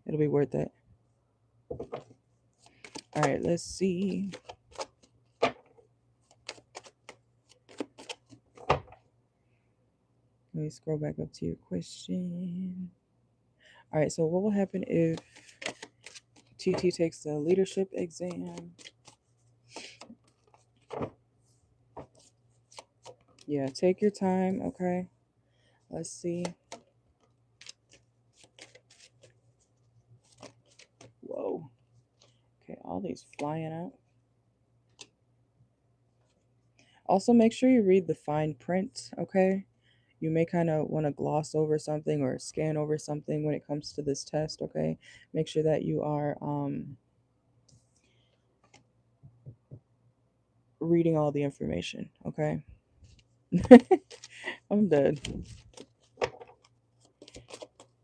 it'll be worth it. All right, let's see. Let me scroll back up to your question. All right, so what will happen if TT takes the leadership exam? Yeah, take your time, okay? Let's see. Whoa. Okay, all these flying out. Also, make sure you read the fine print, okay? You may kind of want to gloss over something or scan over something when it comes to this test, okay? Make sure that you are reading all the information, okay? I'm dead.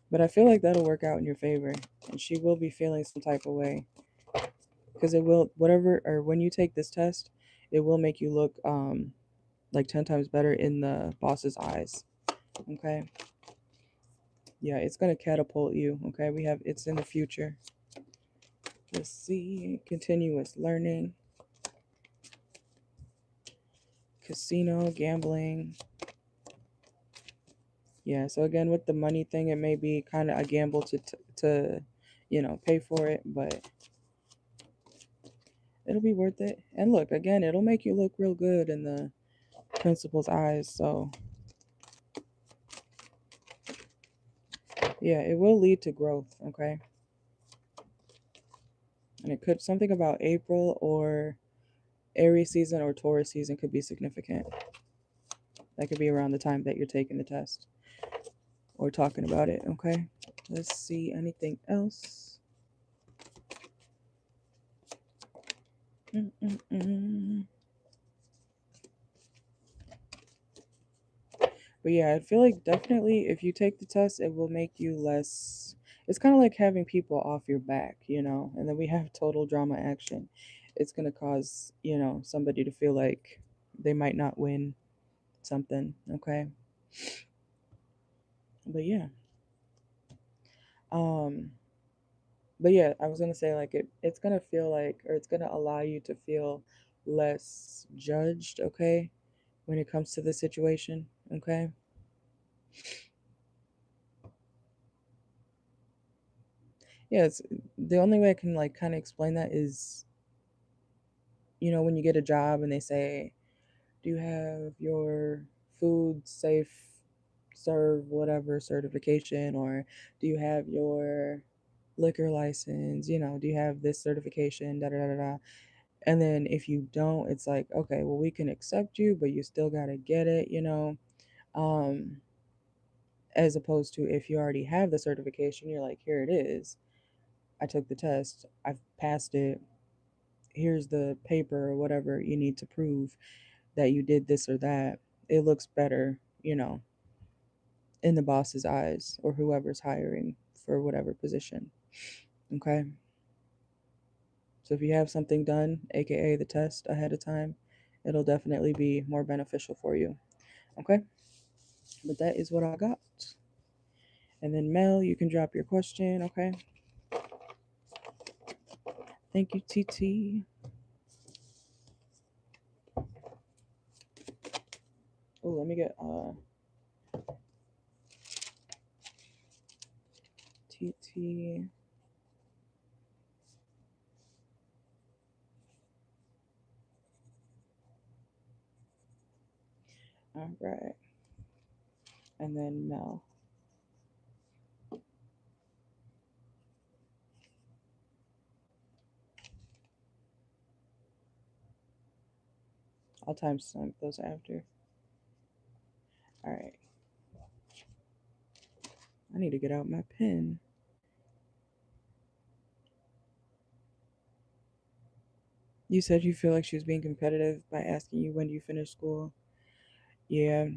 But I feel like that'll work out in your favor, and she will be feeling some type of way. Because it will, whatever, or when you take this test, it will make you look like 10 times better in the boss's eyes, okay? Yeah, it's going to catapult you, okay? It's in the future. Let's see, continuous learning, casino, gambling. Yeah, so again, with the money thing, it may be kind of a gamble to pay for it, but it'll be worth it. And look, again, it'll make you look real good in the principal's eyes, so yeah, it will lead to growth, okay? And it could, something about April or Aries season or Taurus season could be significant. That could be around the time that you're taking the test or talking about it, okay? Let's see, anything else? But yeah, I feel like definitely if you take the test, it will make you less. It's kind of like having people off your back, and then we have total drama action. It's going to cause, somebody to feel like they might not win something, okay? But yeah. Um, but yeah, I was going to say like it's going to feel like, or it's going to allow you to feel less judged, okay? When it comes to the situation, okay? Yeah, it's the only way I can like kind of explain that is, when you get a job and they say, do you have your food safe serve whatever certification, or do you have your liquor license, do you have this certification, da da da da da. And then if you don't, it's like, okay, well, we can accept you, but you still got to get it, um as opposed to if you already have the certification, you're like, here it is, I took the test, I've passed it, here's the paper or whatever you need to prove that you did this or that. It looks better, in the boss's eyes or whoever's hiring for whatever position. Okay. So if you have something done, aka the test ahead of time, it'll definitely be more beneficial for you. Okay. But that is what I got. And then Mel, you can drop your question. Okay. Thank you, TT. Oh, let me get TT. All right. And then Mel. I'll timestamp those after. All right. I need to get out my pen. You said you feel like she was being competitive by asking you when do you finish school. Yeah.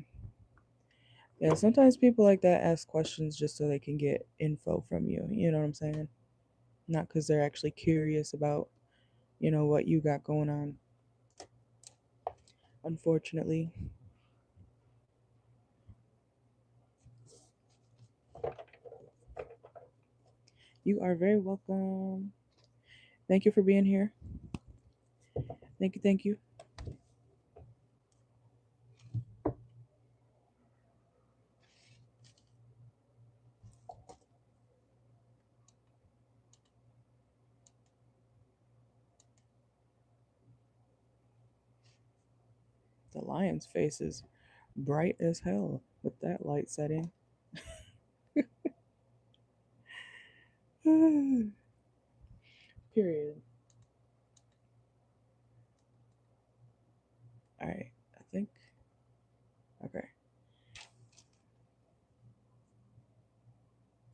Yeah, sometimes people like that ask questions just so they can get info from you. You know what I'm saying? Not because they're actually curious about, what you got going on. Unfortunately. You are very welcome. Thank you for being here. Thank you, thank you. The lion's face is bright as hell with that light setting. Period. All right, I think. Okay.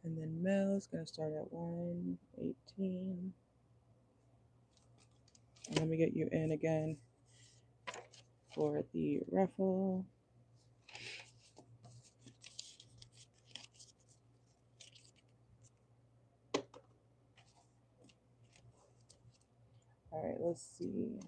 And then Mel's gonna start at 118. And let me get you in again for the raffle. All right, let's see.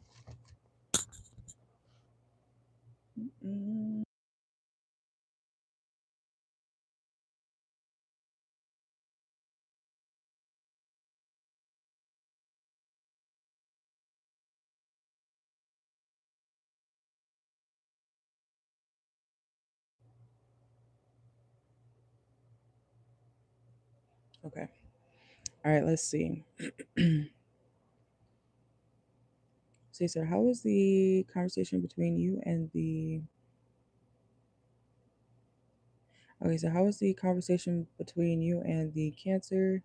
Okay. All right, let's see. See, so how was the conversation between you and the... Okay, so how was the conversation between you and the Cancer?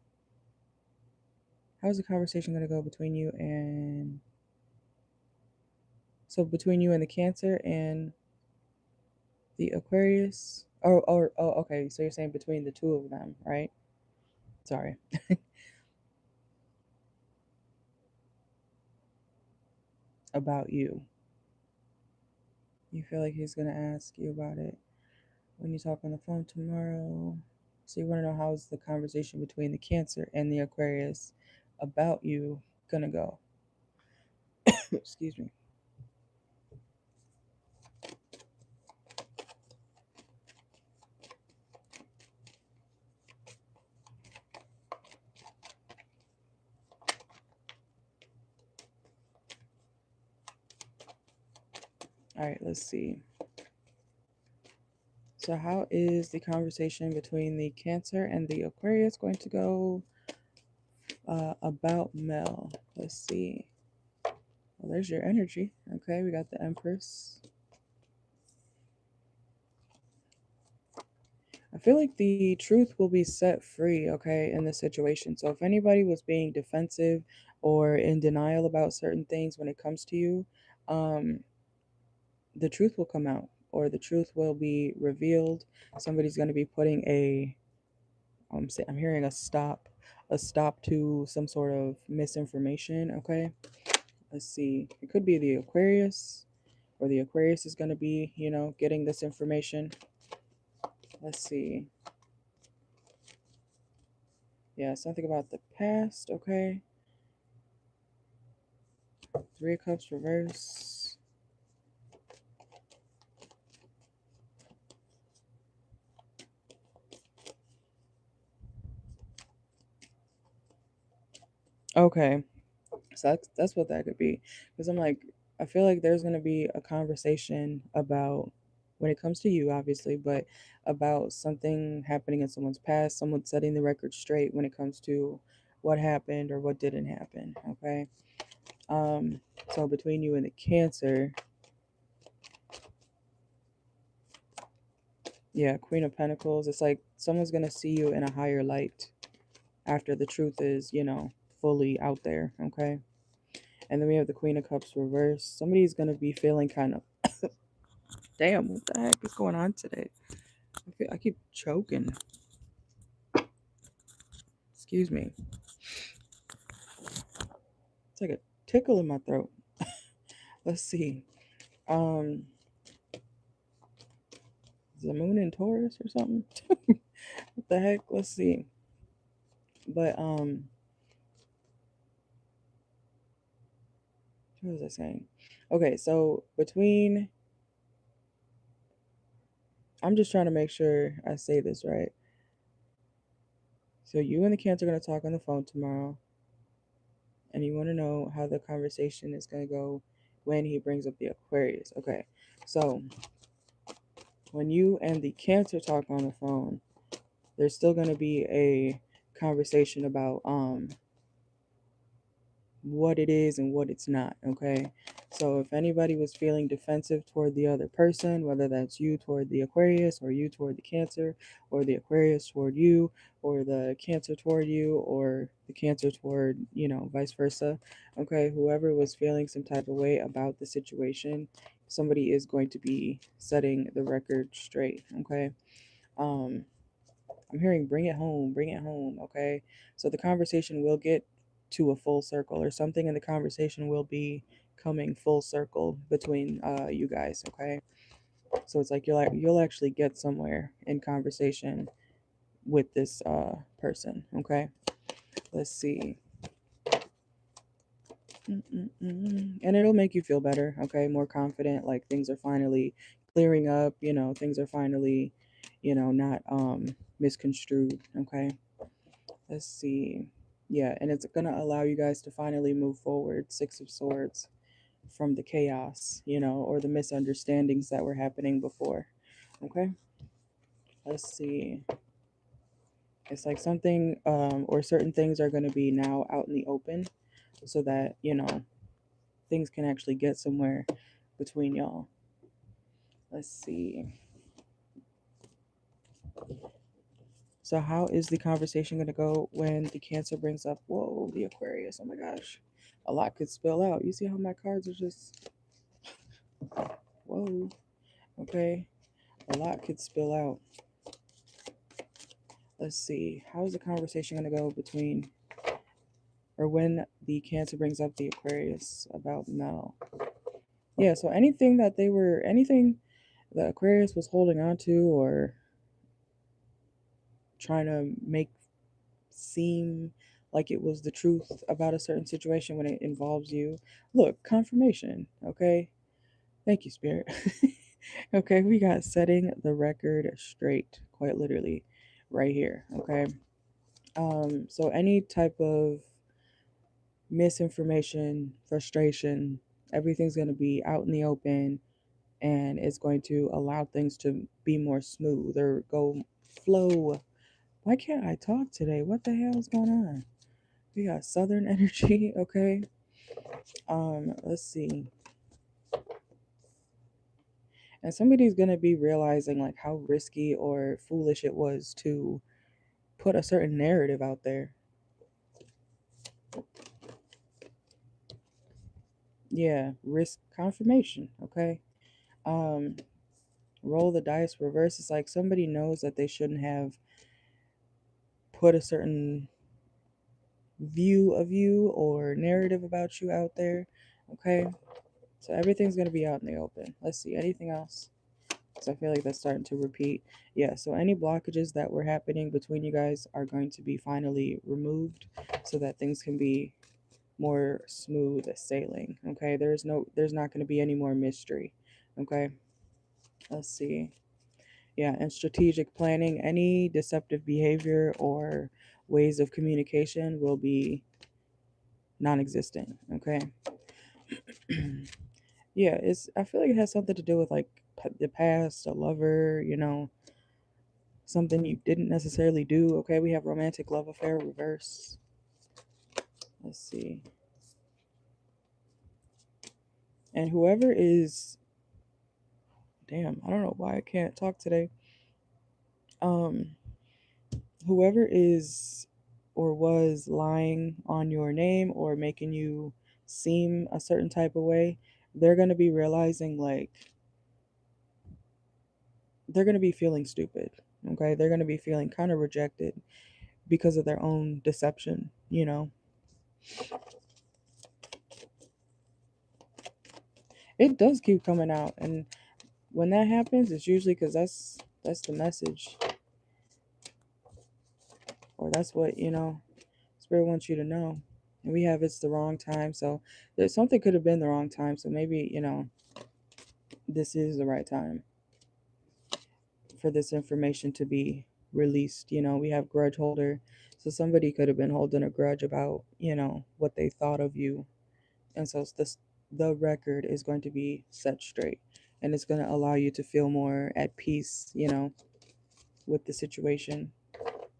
How's the conversation going to go between you and... So between you and the Cancer and the Aquarius? Oh, okay. So you're saying between the two of them, right? Sorry. About you. You feel like he's going to ask you about it when you talk on the phone tomorrow. So you want to know how's the conversation between the Cancer and the Aquarius about you going to go? Excuse me. All right, let's see. So how is the conversation between the Cancer and the Aquarius going to go about Mel? Let's see. Well, there's your energy. Okay, we got the Empress. I feel like the truth will be set free, okay, in this situation. So if anybody was being defensive or in denial about certain things when it comes to you, the truth will come out, or the truth will be revealed. Somebody's going to be putting I'm hearing a stop to some sort of misinformation. Okay, let's see. It could be the Aquarius, or the Aquarius is going to be, getting this information. Let's see. Yeah, something about the past. Okay. Three of Cups reverse. Okay, so that's what that could be. Because I'm like, I feel like there's gonna be a conversation about when it comes to you, obviously, but about something happening in someone's past, someone setting the record straight when it comes to what happened or what didn't happen. Okay. So between you and the Cancer, yeah, Queen of Pentacles, it's like someone's gonna see you in a higher light after the truth is, fully out there. Okay. And then we have the Queen of Cups reversed. Somebody's gonna be feeling kind of damn, what the heck is going on today? I keep choking. Excuse me. It's like a tickle in my throat. Let's see. Is the moon in Taurus or something? What the heck? Let's see. But what was I saying? Okay, so I'm just trying to make sure I say this right. So you and the Cancer are gonna talk on the phone tomorrow, and you want to know how the conversation is gonna go when he brings up the Aquarius. Okay, so when you and the Cancer talk on the phone, there's still going to be a conversation about what it is and what it's not. Okay, so if anybody was feeling defensive toward the other person, whether that's you toward the Aquarius, or you toward the Cancer, or the Aquarius toward you, or the Cancer toward you, or the Cancer toward, vice versa. Okay, whoever was feeling some type of way about the situation, somebody is going to be setting the record straight. Okay. um I'm hearing bring it home, okay? So the conversation will get to a full circle, or something in the conversation will be coming full circle between you guys, okay? So it's like you'll actually get somewhere in conversation with this person, okay? Let's see. And it'll make you feel better, okay? More confident, like things are finally clearing up, things are finally, not misconstrued, okay? Let's see. Yeah, and it's going to allow you guys to finally move forward, Six of Swords, from the chaos, or the misunderstandings that were happening before. Okay? Let's see. It's like something or certain things are going to be now out in the open so that, things can actually get somewhere between y'all. Let's see. So how is the conversation going to go when the Cancer brings up, whoa, the Aquarius? Oh my gosh. A lot could spill out. You see how my cards are just, whoa. Okay. A lot could spill out. Let's see. How is the conversation going to go between, or when the Cancer brings up the Aquarius about Mel? Yeah, so anything that Aquarius was holding on to or trying to make seem like it was the truth about a certain situation when it involves you. Look, confirmation, okay? Thank you, Spirit. Okay, we got setting the record straight, quite literally, right here, okay? So any type of misinformation, frustration, everything's going to be out in the open, and it's going to allow things to be more smooth or go flow. Why can't I talk today? What the hell is going on? We got southern energy, okay? Let's see. And somebody's gonna be realizing like how risky or foolish it was to put a certain narrative out there. Yeah, risk confirmation, okay? Um, roll the dice reverse. It's like somebody knows that they shouldn't have put a certain view of you or narrative about you out there, okay? So everything's gonna be out in the open. Let's see, anything else? So I feel like that's starting to repeat. Yeah, so any blockages that were happening between you guys are going to be finally removed so that things can be more smooth sailing. Okay, there's not going to be any more mystery. Okay, let's see. Yeah, and strategic planning, any deceptive behavior or ways of communication will be non-existent. Okay. Yeah, I feel like it has something to do with like the past, a lover, something you didn't necessarily do. Okay, we have romantic love affair reverse. Let's see. And whoever is, damn, I don't know why I can't talk today. Whoever is or was lying on your name or making you seem a certain type of way, they're going to be realizing, like, they're going to be feeling stupid. Okay, they're going to be feeling kind of rejected because of their own deception. It does keep coming out, and when that happens, it's usually because that's the message, or that's what Spirit wants you to know. And we have it's the wrong time, so there's something could have been the wrong time, so maybe this is the right time for this information to be released. We have grudge holder, so somebody could have been holding a grudge about what they thought of you, and so the record is going to be set straight, and it's going to allow you to feel more at peace with the situation.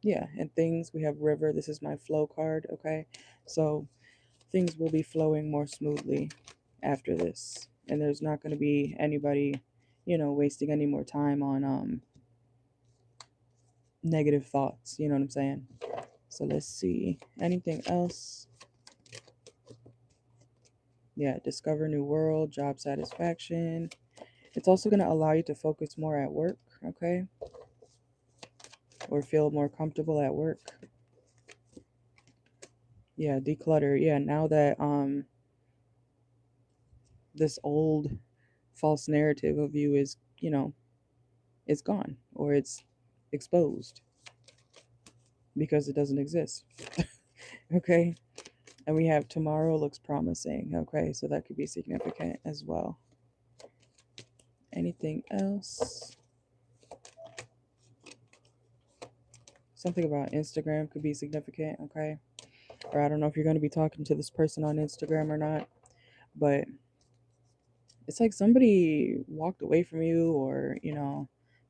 Yeah, and things, we have river. This is my flow card. Okay, so things will be flowing more smoothly after this, and there's not going to be anybody wasting any more time on negative thoughts. You know what I'm saying? So let's see, anything else. Yeah, discover new world, job satisfaction. It's also going to allow you to focus more at work. Okay, or feel more comfortable at work. Yeah, declutter. Yeah, now that this old false narrative of you is it's gone, or it's exposed because it doesn't exist. Okay, and we have tomorrow looks promising. Okay, so that could be significant as well. Anything else? Something about Instagram could be significant. Okay, or I don't know if you're going to be talking to this person on Instagram or not, but it's like somebody walked away from you, or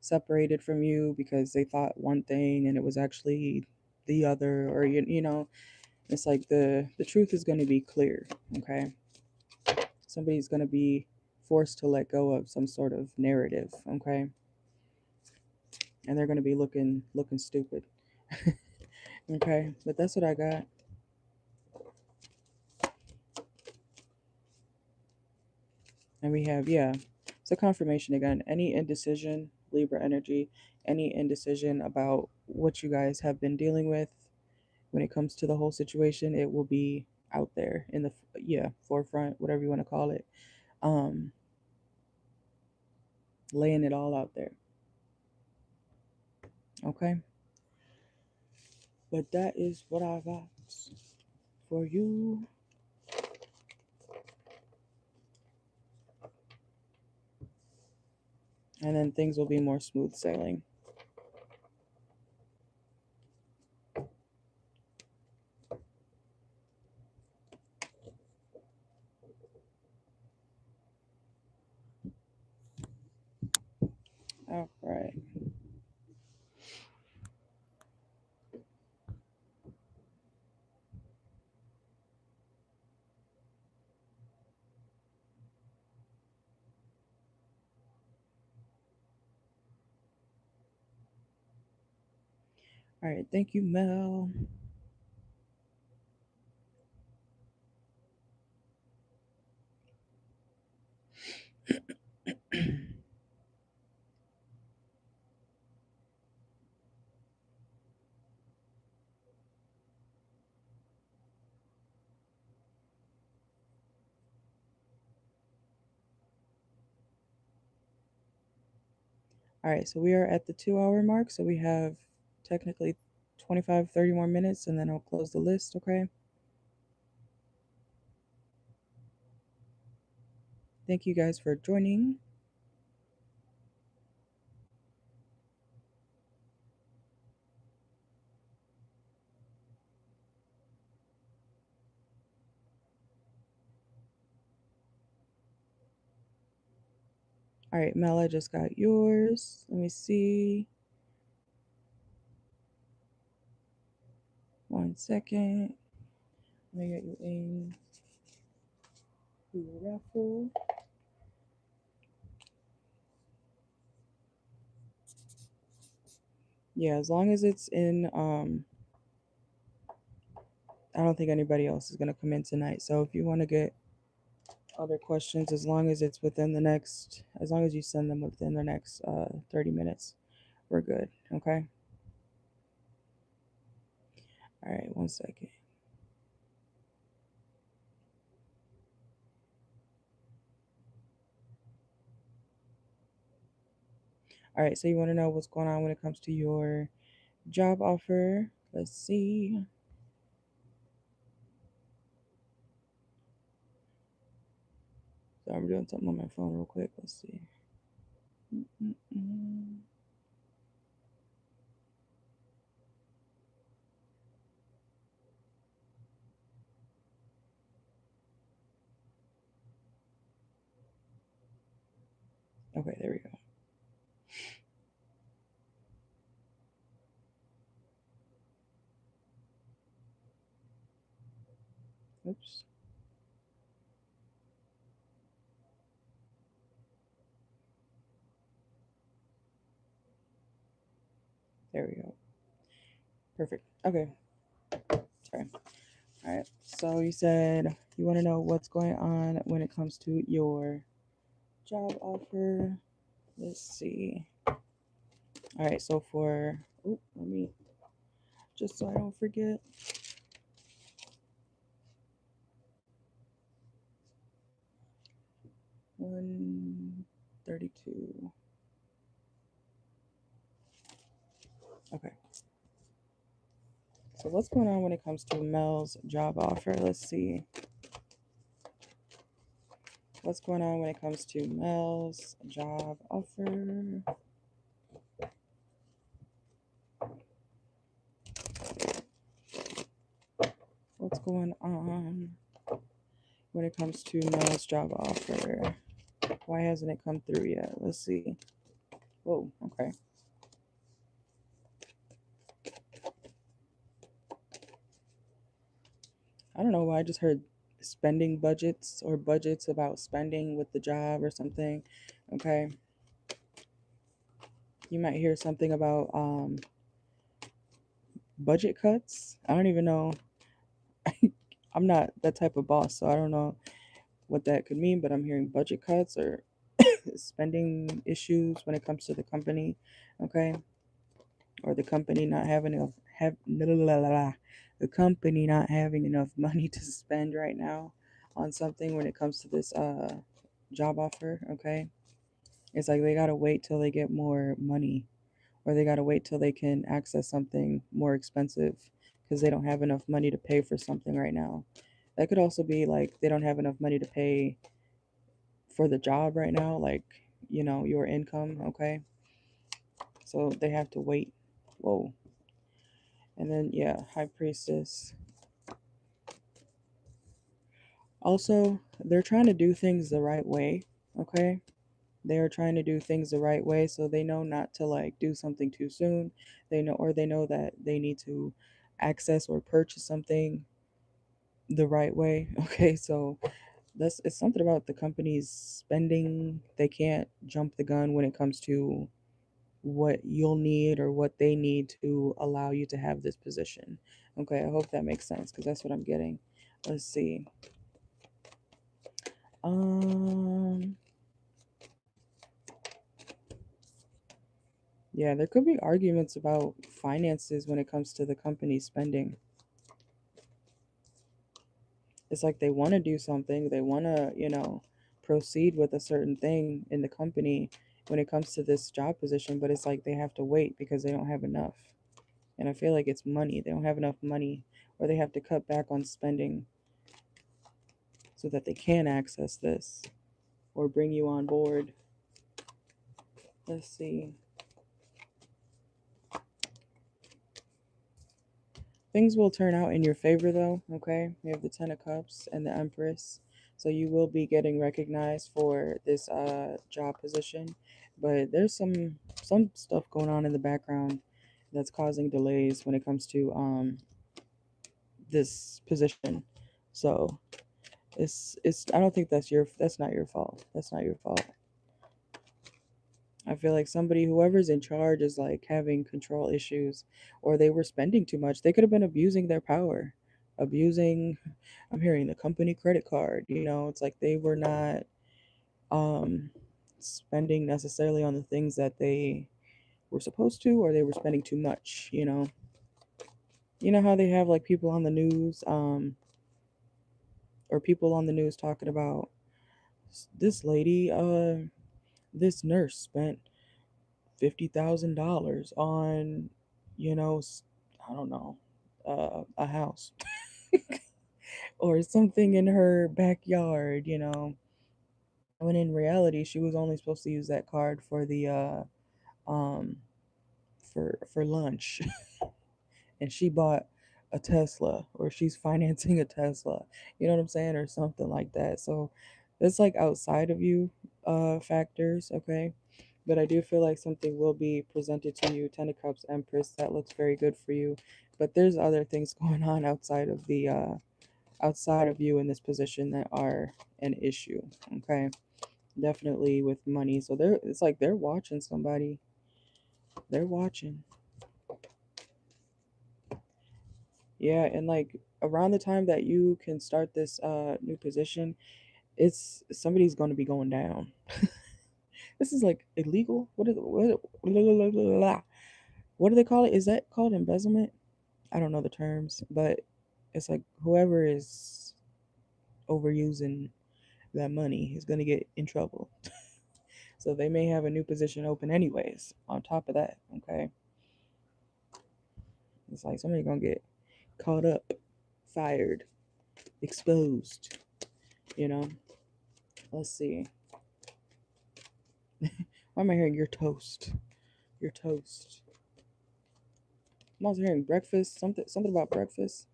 separated from you because they thought one thing and it was actually the other, or it's like the truth is going to be clear. Okay, somebody's going to be forced to let go of some sort of narrative. Okay, and they're going to be looking stupid. Okay, but that's what I got. And we have, yeah, so confirmation again. Any indecision, Libra energy, any indecision about what you guys have been dealing with when it comes to the whole situation, it will be out there in the forefront, whatever you want to call it. Laying it all out there. Okay, but that is what I got for you. And then things will be more smooth sailing. All right. All right. Thank you, Mel. All right. So we are at the 2 hour mark. So we have technically 25, 30 more minutes, and then I'll close the list. Okay. Thank you guys for joining. All right, Mel, I just got yours. Let me see. 1 second. Let me get you in to your raffle. Yeah, as long as it's in, I don't think anybody else is going to come in tonight. So if you want to get other questions, as long as it's within the next, as long as you send them within the next 30 minutes, we're good. Okay. All right, 1 second. All right, so you want to know what's going on when it comes to your job offer. Let's see. So I'm doing something on my phone real quick. Let's see. Okay, there we go. Oops. There we go. Perfect. Okay. Sorry. All right. So you said you want to know what's going on when it comes to your job offer. Let's see. All right. So for, let me, just so I don't forget. $132. Okay. So what's going on when it comes to Mel's job offer? Let's see. What's going on when it comes to Mel's job offer? What's going on when it comes to Mel's job offer? Why hasn't it come through yet? Let's see. Whoa, okay. I don't know why I just heard spending budgets or budgets about spending with the job or something. Okay. You might hear something about budget cuts. I don't even know. I'm not that type of boss, so I don't know what that could mean, but I'm hearing budget cuts or spending issues when it comes to the company, okay? Or the company not having enough the company not having enough money to spend right now on something when it comes to this job offer, okay? It's like they gotta wait till they get more money, or they gotta wait till they can access something more expensive because they don't have enough money to pay for something right now. That could also be like they don't have enough money to pay for the job right now, like, your income, okay? So they have to wait. Whoa. And then, yeah, High Priestess. Also, they're trying to do things the right way, okay? They are trying to do things the right way, so they know not to like do something too soon. They know that they need to access or purchase something the right way. Okay, so it's something about the company's spending. They can't jump the gun when it comes to what you'll need or what they need to allow you to have this position. Okay, I hope that makes sense because that's what I'm getting. Let's see. Um yeah, there could be arguments about finances when it comes to the company spending. It's like they want to do something, they want to, proceed with a certain thing in the company when it comes to this job position, but it's like they have to wait because they don't have enough. And I feel like it's money. They don't have enough money, or they have to cut back on spending so that they can access this or bring you on board. Let's see. Things will turn out in your favor though, okay? We have the 10 of Cups and the Empress. So you will be getting recognized for this job position, but there's some stuff going on in the background that's causing delays when it comes to this position. So it's I don't think that's not your fault. That's not your fault. I feel like whoever's in charge is like having control issues, or they were spending too much. They could have been abusing their power, abusing, I'm hearing the company credit card. It's like they were not um, spending necessarily on the things that they were supposed to, or they were spending too much. You know how they have like people on the news, or people on the news talking about this lady, this nurse spent $50,000 on, you know, I don't know, a house or something in her backyard. When in reality, she was only supposed to use that card for the um for lunch, and she bought a Tesla, or she's financing a Tesla. You know what I'm saying, or something like that. So it's like outside of you factors, okay? But I do feel like something will be presented to you. Ten of Cups, Empress, that looks very good for you. But there's other things going on outside of you in this position that are an issue. Okay, definitely with money. So it's like they're watching somebody. They're watching. Yeah, and like around the time that you can start this new position, it's somebody's going to be going down. This is like illegal. What do they call it? Is that called embezzlement? I don't know the terms, but it's like whoever is overusing that money is going to get in trouble. So they may have a new position open anyways on top of that, okay? It's like somebody going to get caught up, fired, exposed, you know? Let's see. Why am I hearing you're toast? You're toast. I'm also hearing breakfast, something about breakfast.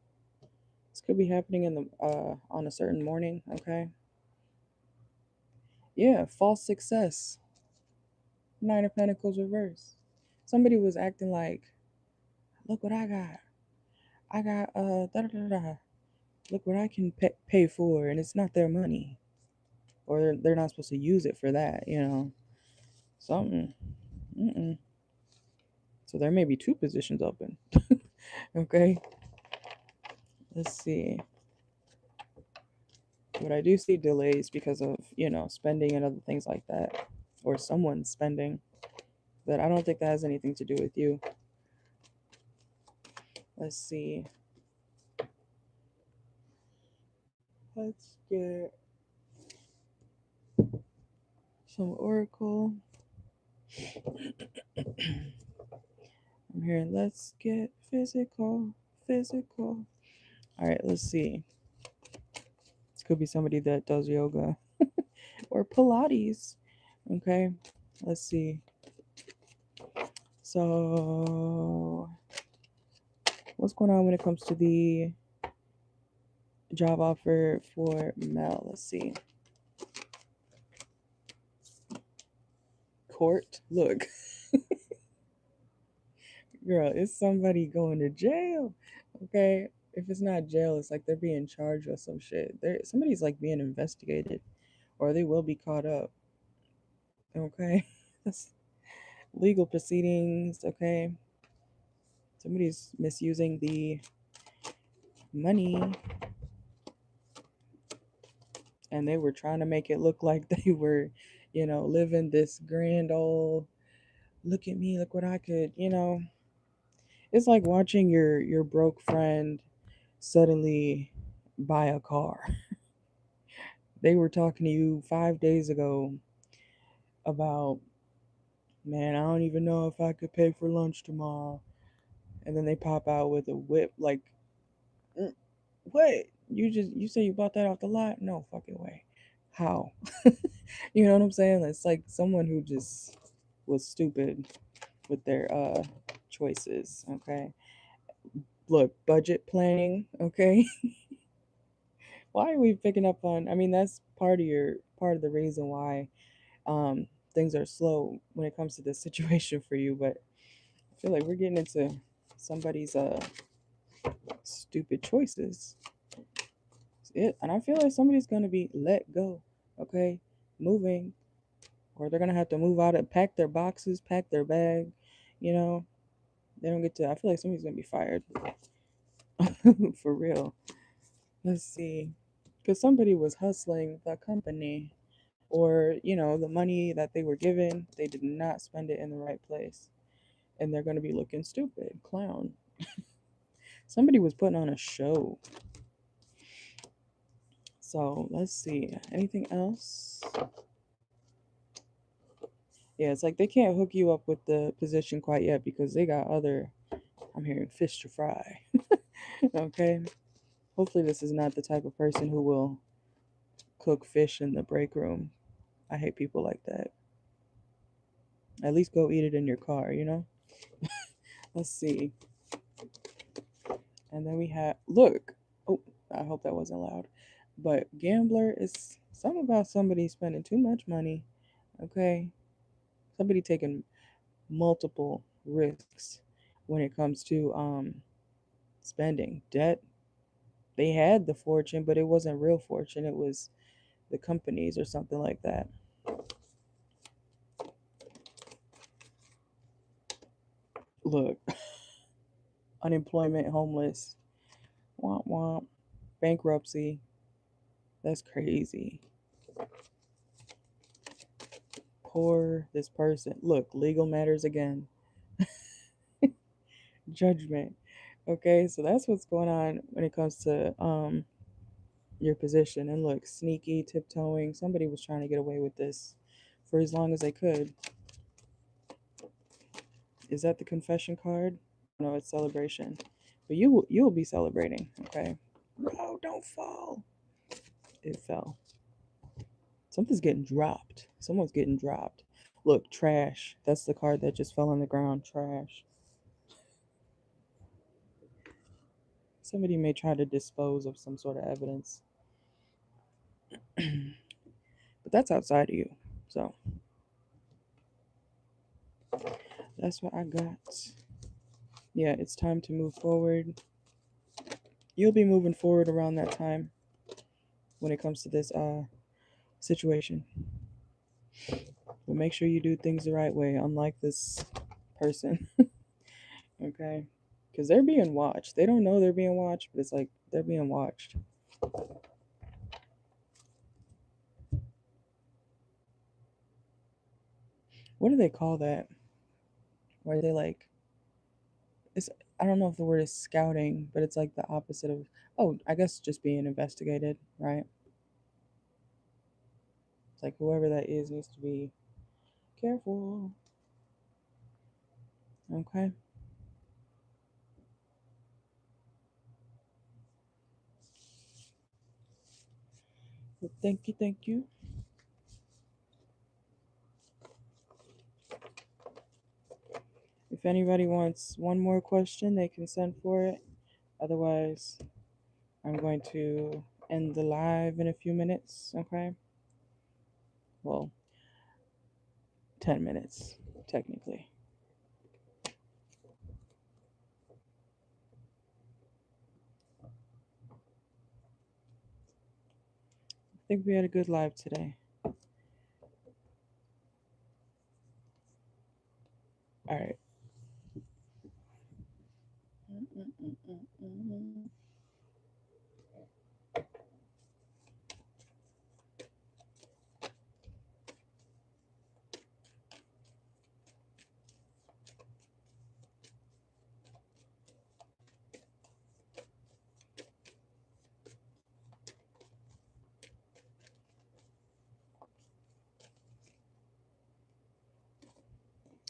This could be happening in the on a certain morning, okay? Yeah, false success. Nine of Pentacles reverse. Somebody was acting like, look what I got. I got da da da da. Look what I can pay for, and it's not their money, or they're not supposed to use it for that. Something. Mm-mm. So there may be two positions open. Okay. Let's see. But I do see delays because of spending and other things like that, or someone's spending. But I don't think that has anything to do with you. Let's see. Let's get some oracle. I'm hearing let's get physical. Physical. All right, let's see. This could be somebody that does yoga or Pilates. Okay, let's see. So, what's going on when it comes to the job offer for Mel? Let's see. Court. Look. Girl, it's somebody going to jail. Okay? If it's not jail, it's like they're being charged with some shit. Somebody's like being investigated, or they will be caught up. Okay? That's legal proceedings, okay? Somebody's misusing the money, and they were trying to make it look like they were, living this grand old, look at me, look what I could. It's like watching your broke friend suddenly buy a car. They were talking to you 5 days ago about, man, I don't even know if I could pay for lunch tomorrow. And then they pop out with a whip like, what? You say you bought that off the lot? No fucking way. How? You know what I'm saying? It's like someone who just was stupid with their choices, okay? Look, budget planning, okay? Why are we picking up on? I mean, that's part of the reason why things are slow when it comes to this situation for you. But I feel like we're getting into somebody's stupid choices. And I feel like somebody's gonna be let go. Okay, moving, or they're gonna have to move out and pack their boxes, pack their bag. You know, they don't get to. I feel like somebody's gonna be fired for real. Let's see, because somebody was hustling the company, or the money that they were given, they did not spend it in the right place, and they're gonna be looking stupid, clown. Somebody was putting on a show. So let's see, anything else? Yeah, it's like they can't hook you up with the position quite yet because they got other, I'm hearing, fish to fry. Okay. Hopefully this is not the type of person who will cook fish in the break room. I hate people like that. At least go eat it in your car. Let's see. And then we have, look. Oh, I hope that wasn't loud. But gambler is something about somebody spending too much money. Okay. Somebody taking multiple risks when it comes to spending. Debt. They had the fortune, but it wasn't real fortune. It was the companies or something like that. Look, unemployment, homeless, womp womp, bankruptcy. That's crazy. Poor this person. Look, legal matters again. Judgment. Okay, so that's what's going on when it comes to your position. And look, sneaky, tiptoeing. Somebody was trying to get away with this for as long as they could. Is that the confession card? No, it's celebration. But you'll be celebrating, okay? No, don't fall. It fell. Something's getting dropped. Someone's getting dropped. Look, trash. That's the card that just fell on the ground. Trash. Somebody may try to dispose of some sort of evidence. But that's outside of you. So that's what I got. Yeah, it's time to move forward. You'll be moving forward around that time when it comes to this situation. But make sure you do things the right way, unlike this person. Okay? Because they're being watched. They don't know they're being watched, but it's like they're being watched. What do they call that? Where they like, it's, I don't know if the word is scouting, but it's like the opposite of, oh, I guess just being investigated, right? It's like whoever that is needs to be careful. Okay? Well, thank you, thank you. If anybody wants one more question, they can send for it. Otherwise, I'm going to end the live in a few minutes, okay? Well, 10 minutes, technically. I think we had a good live today. All right.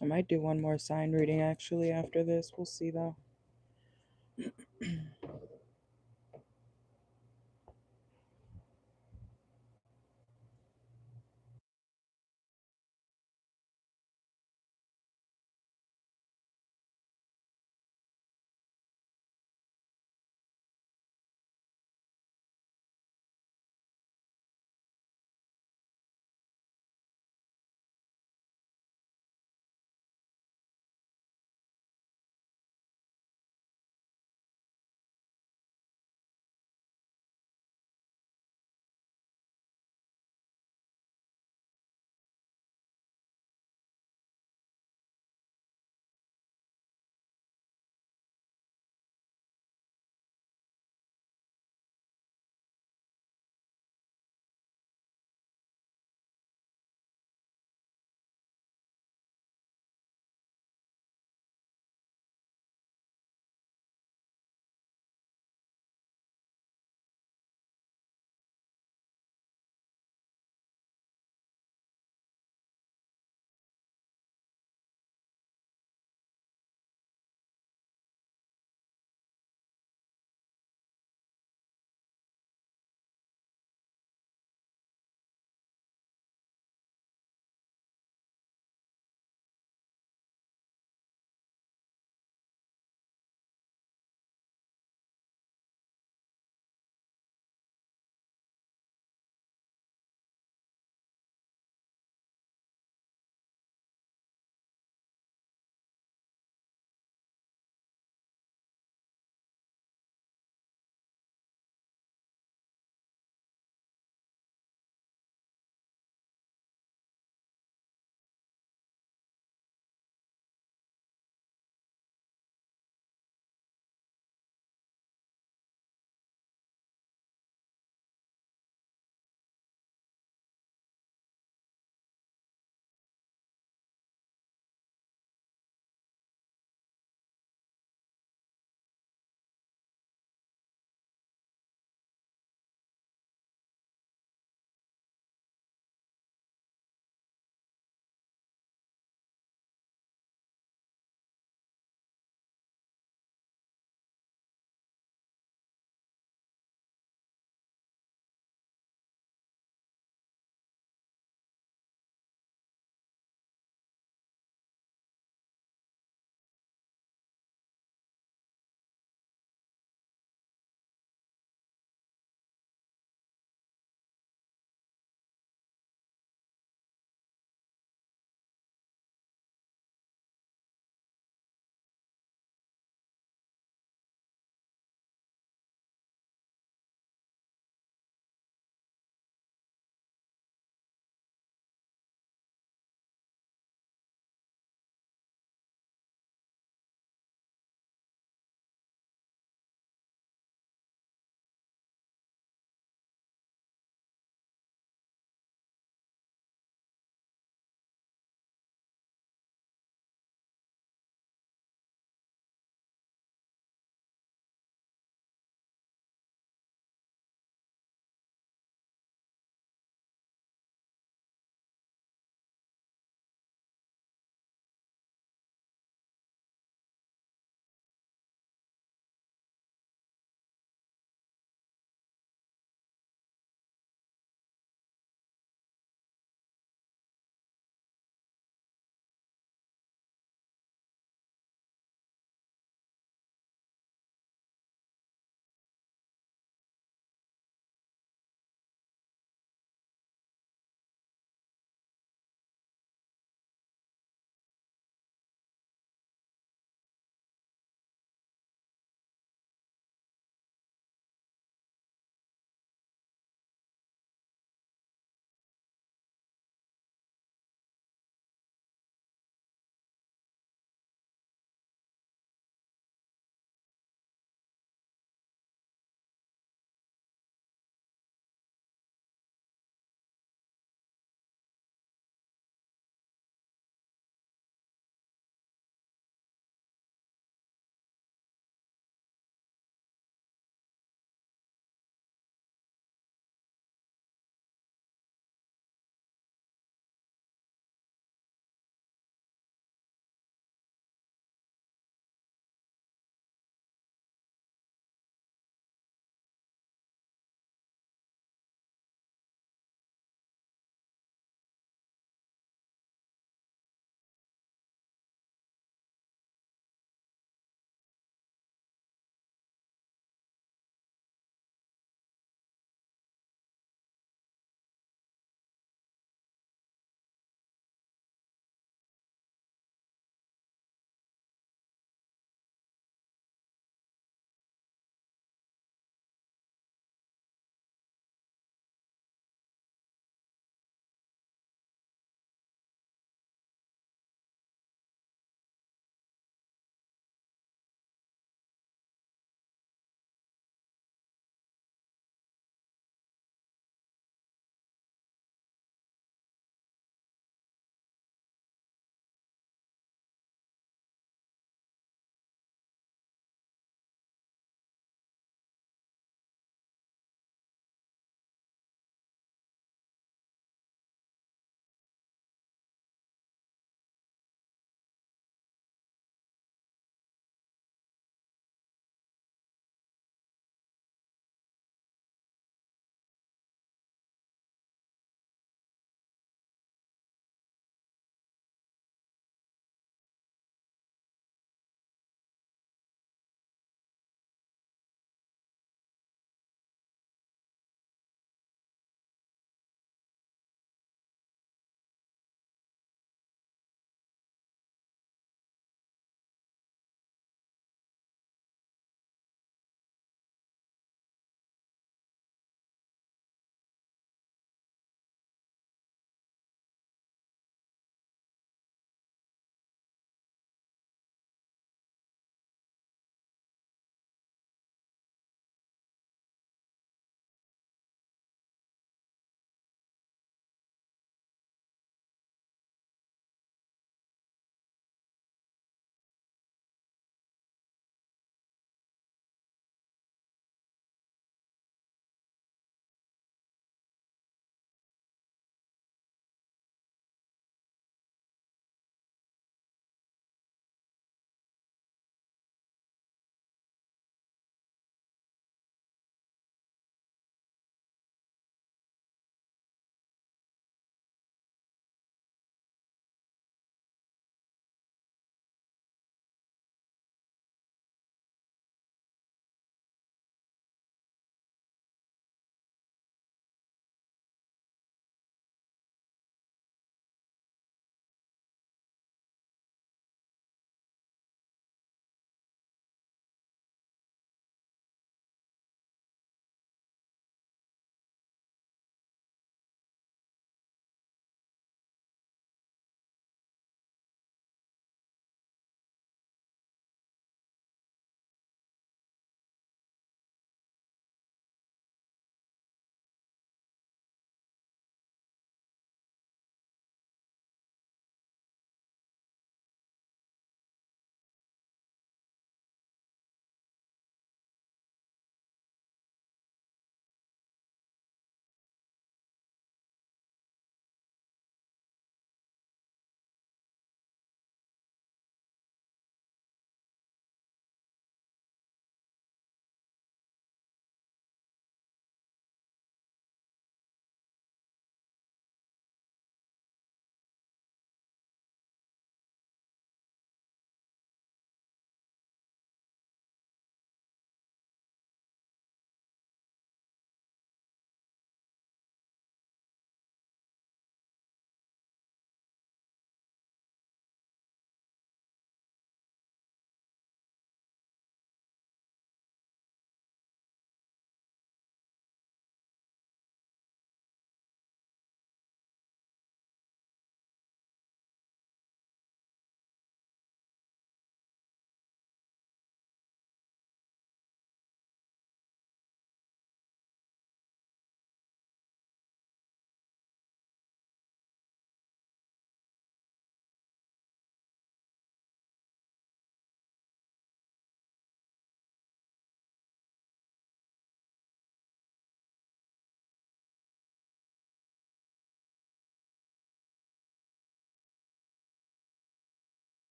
I might do one more sign reading actually after this. We'll see though.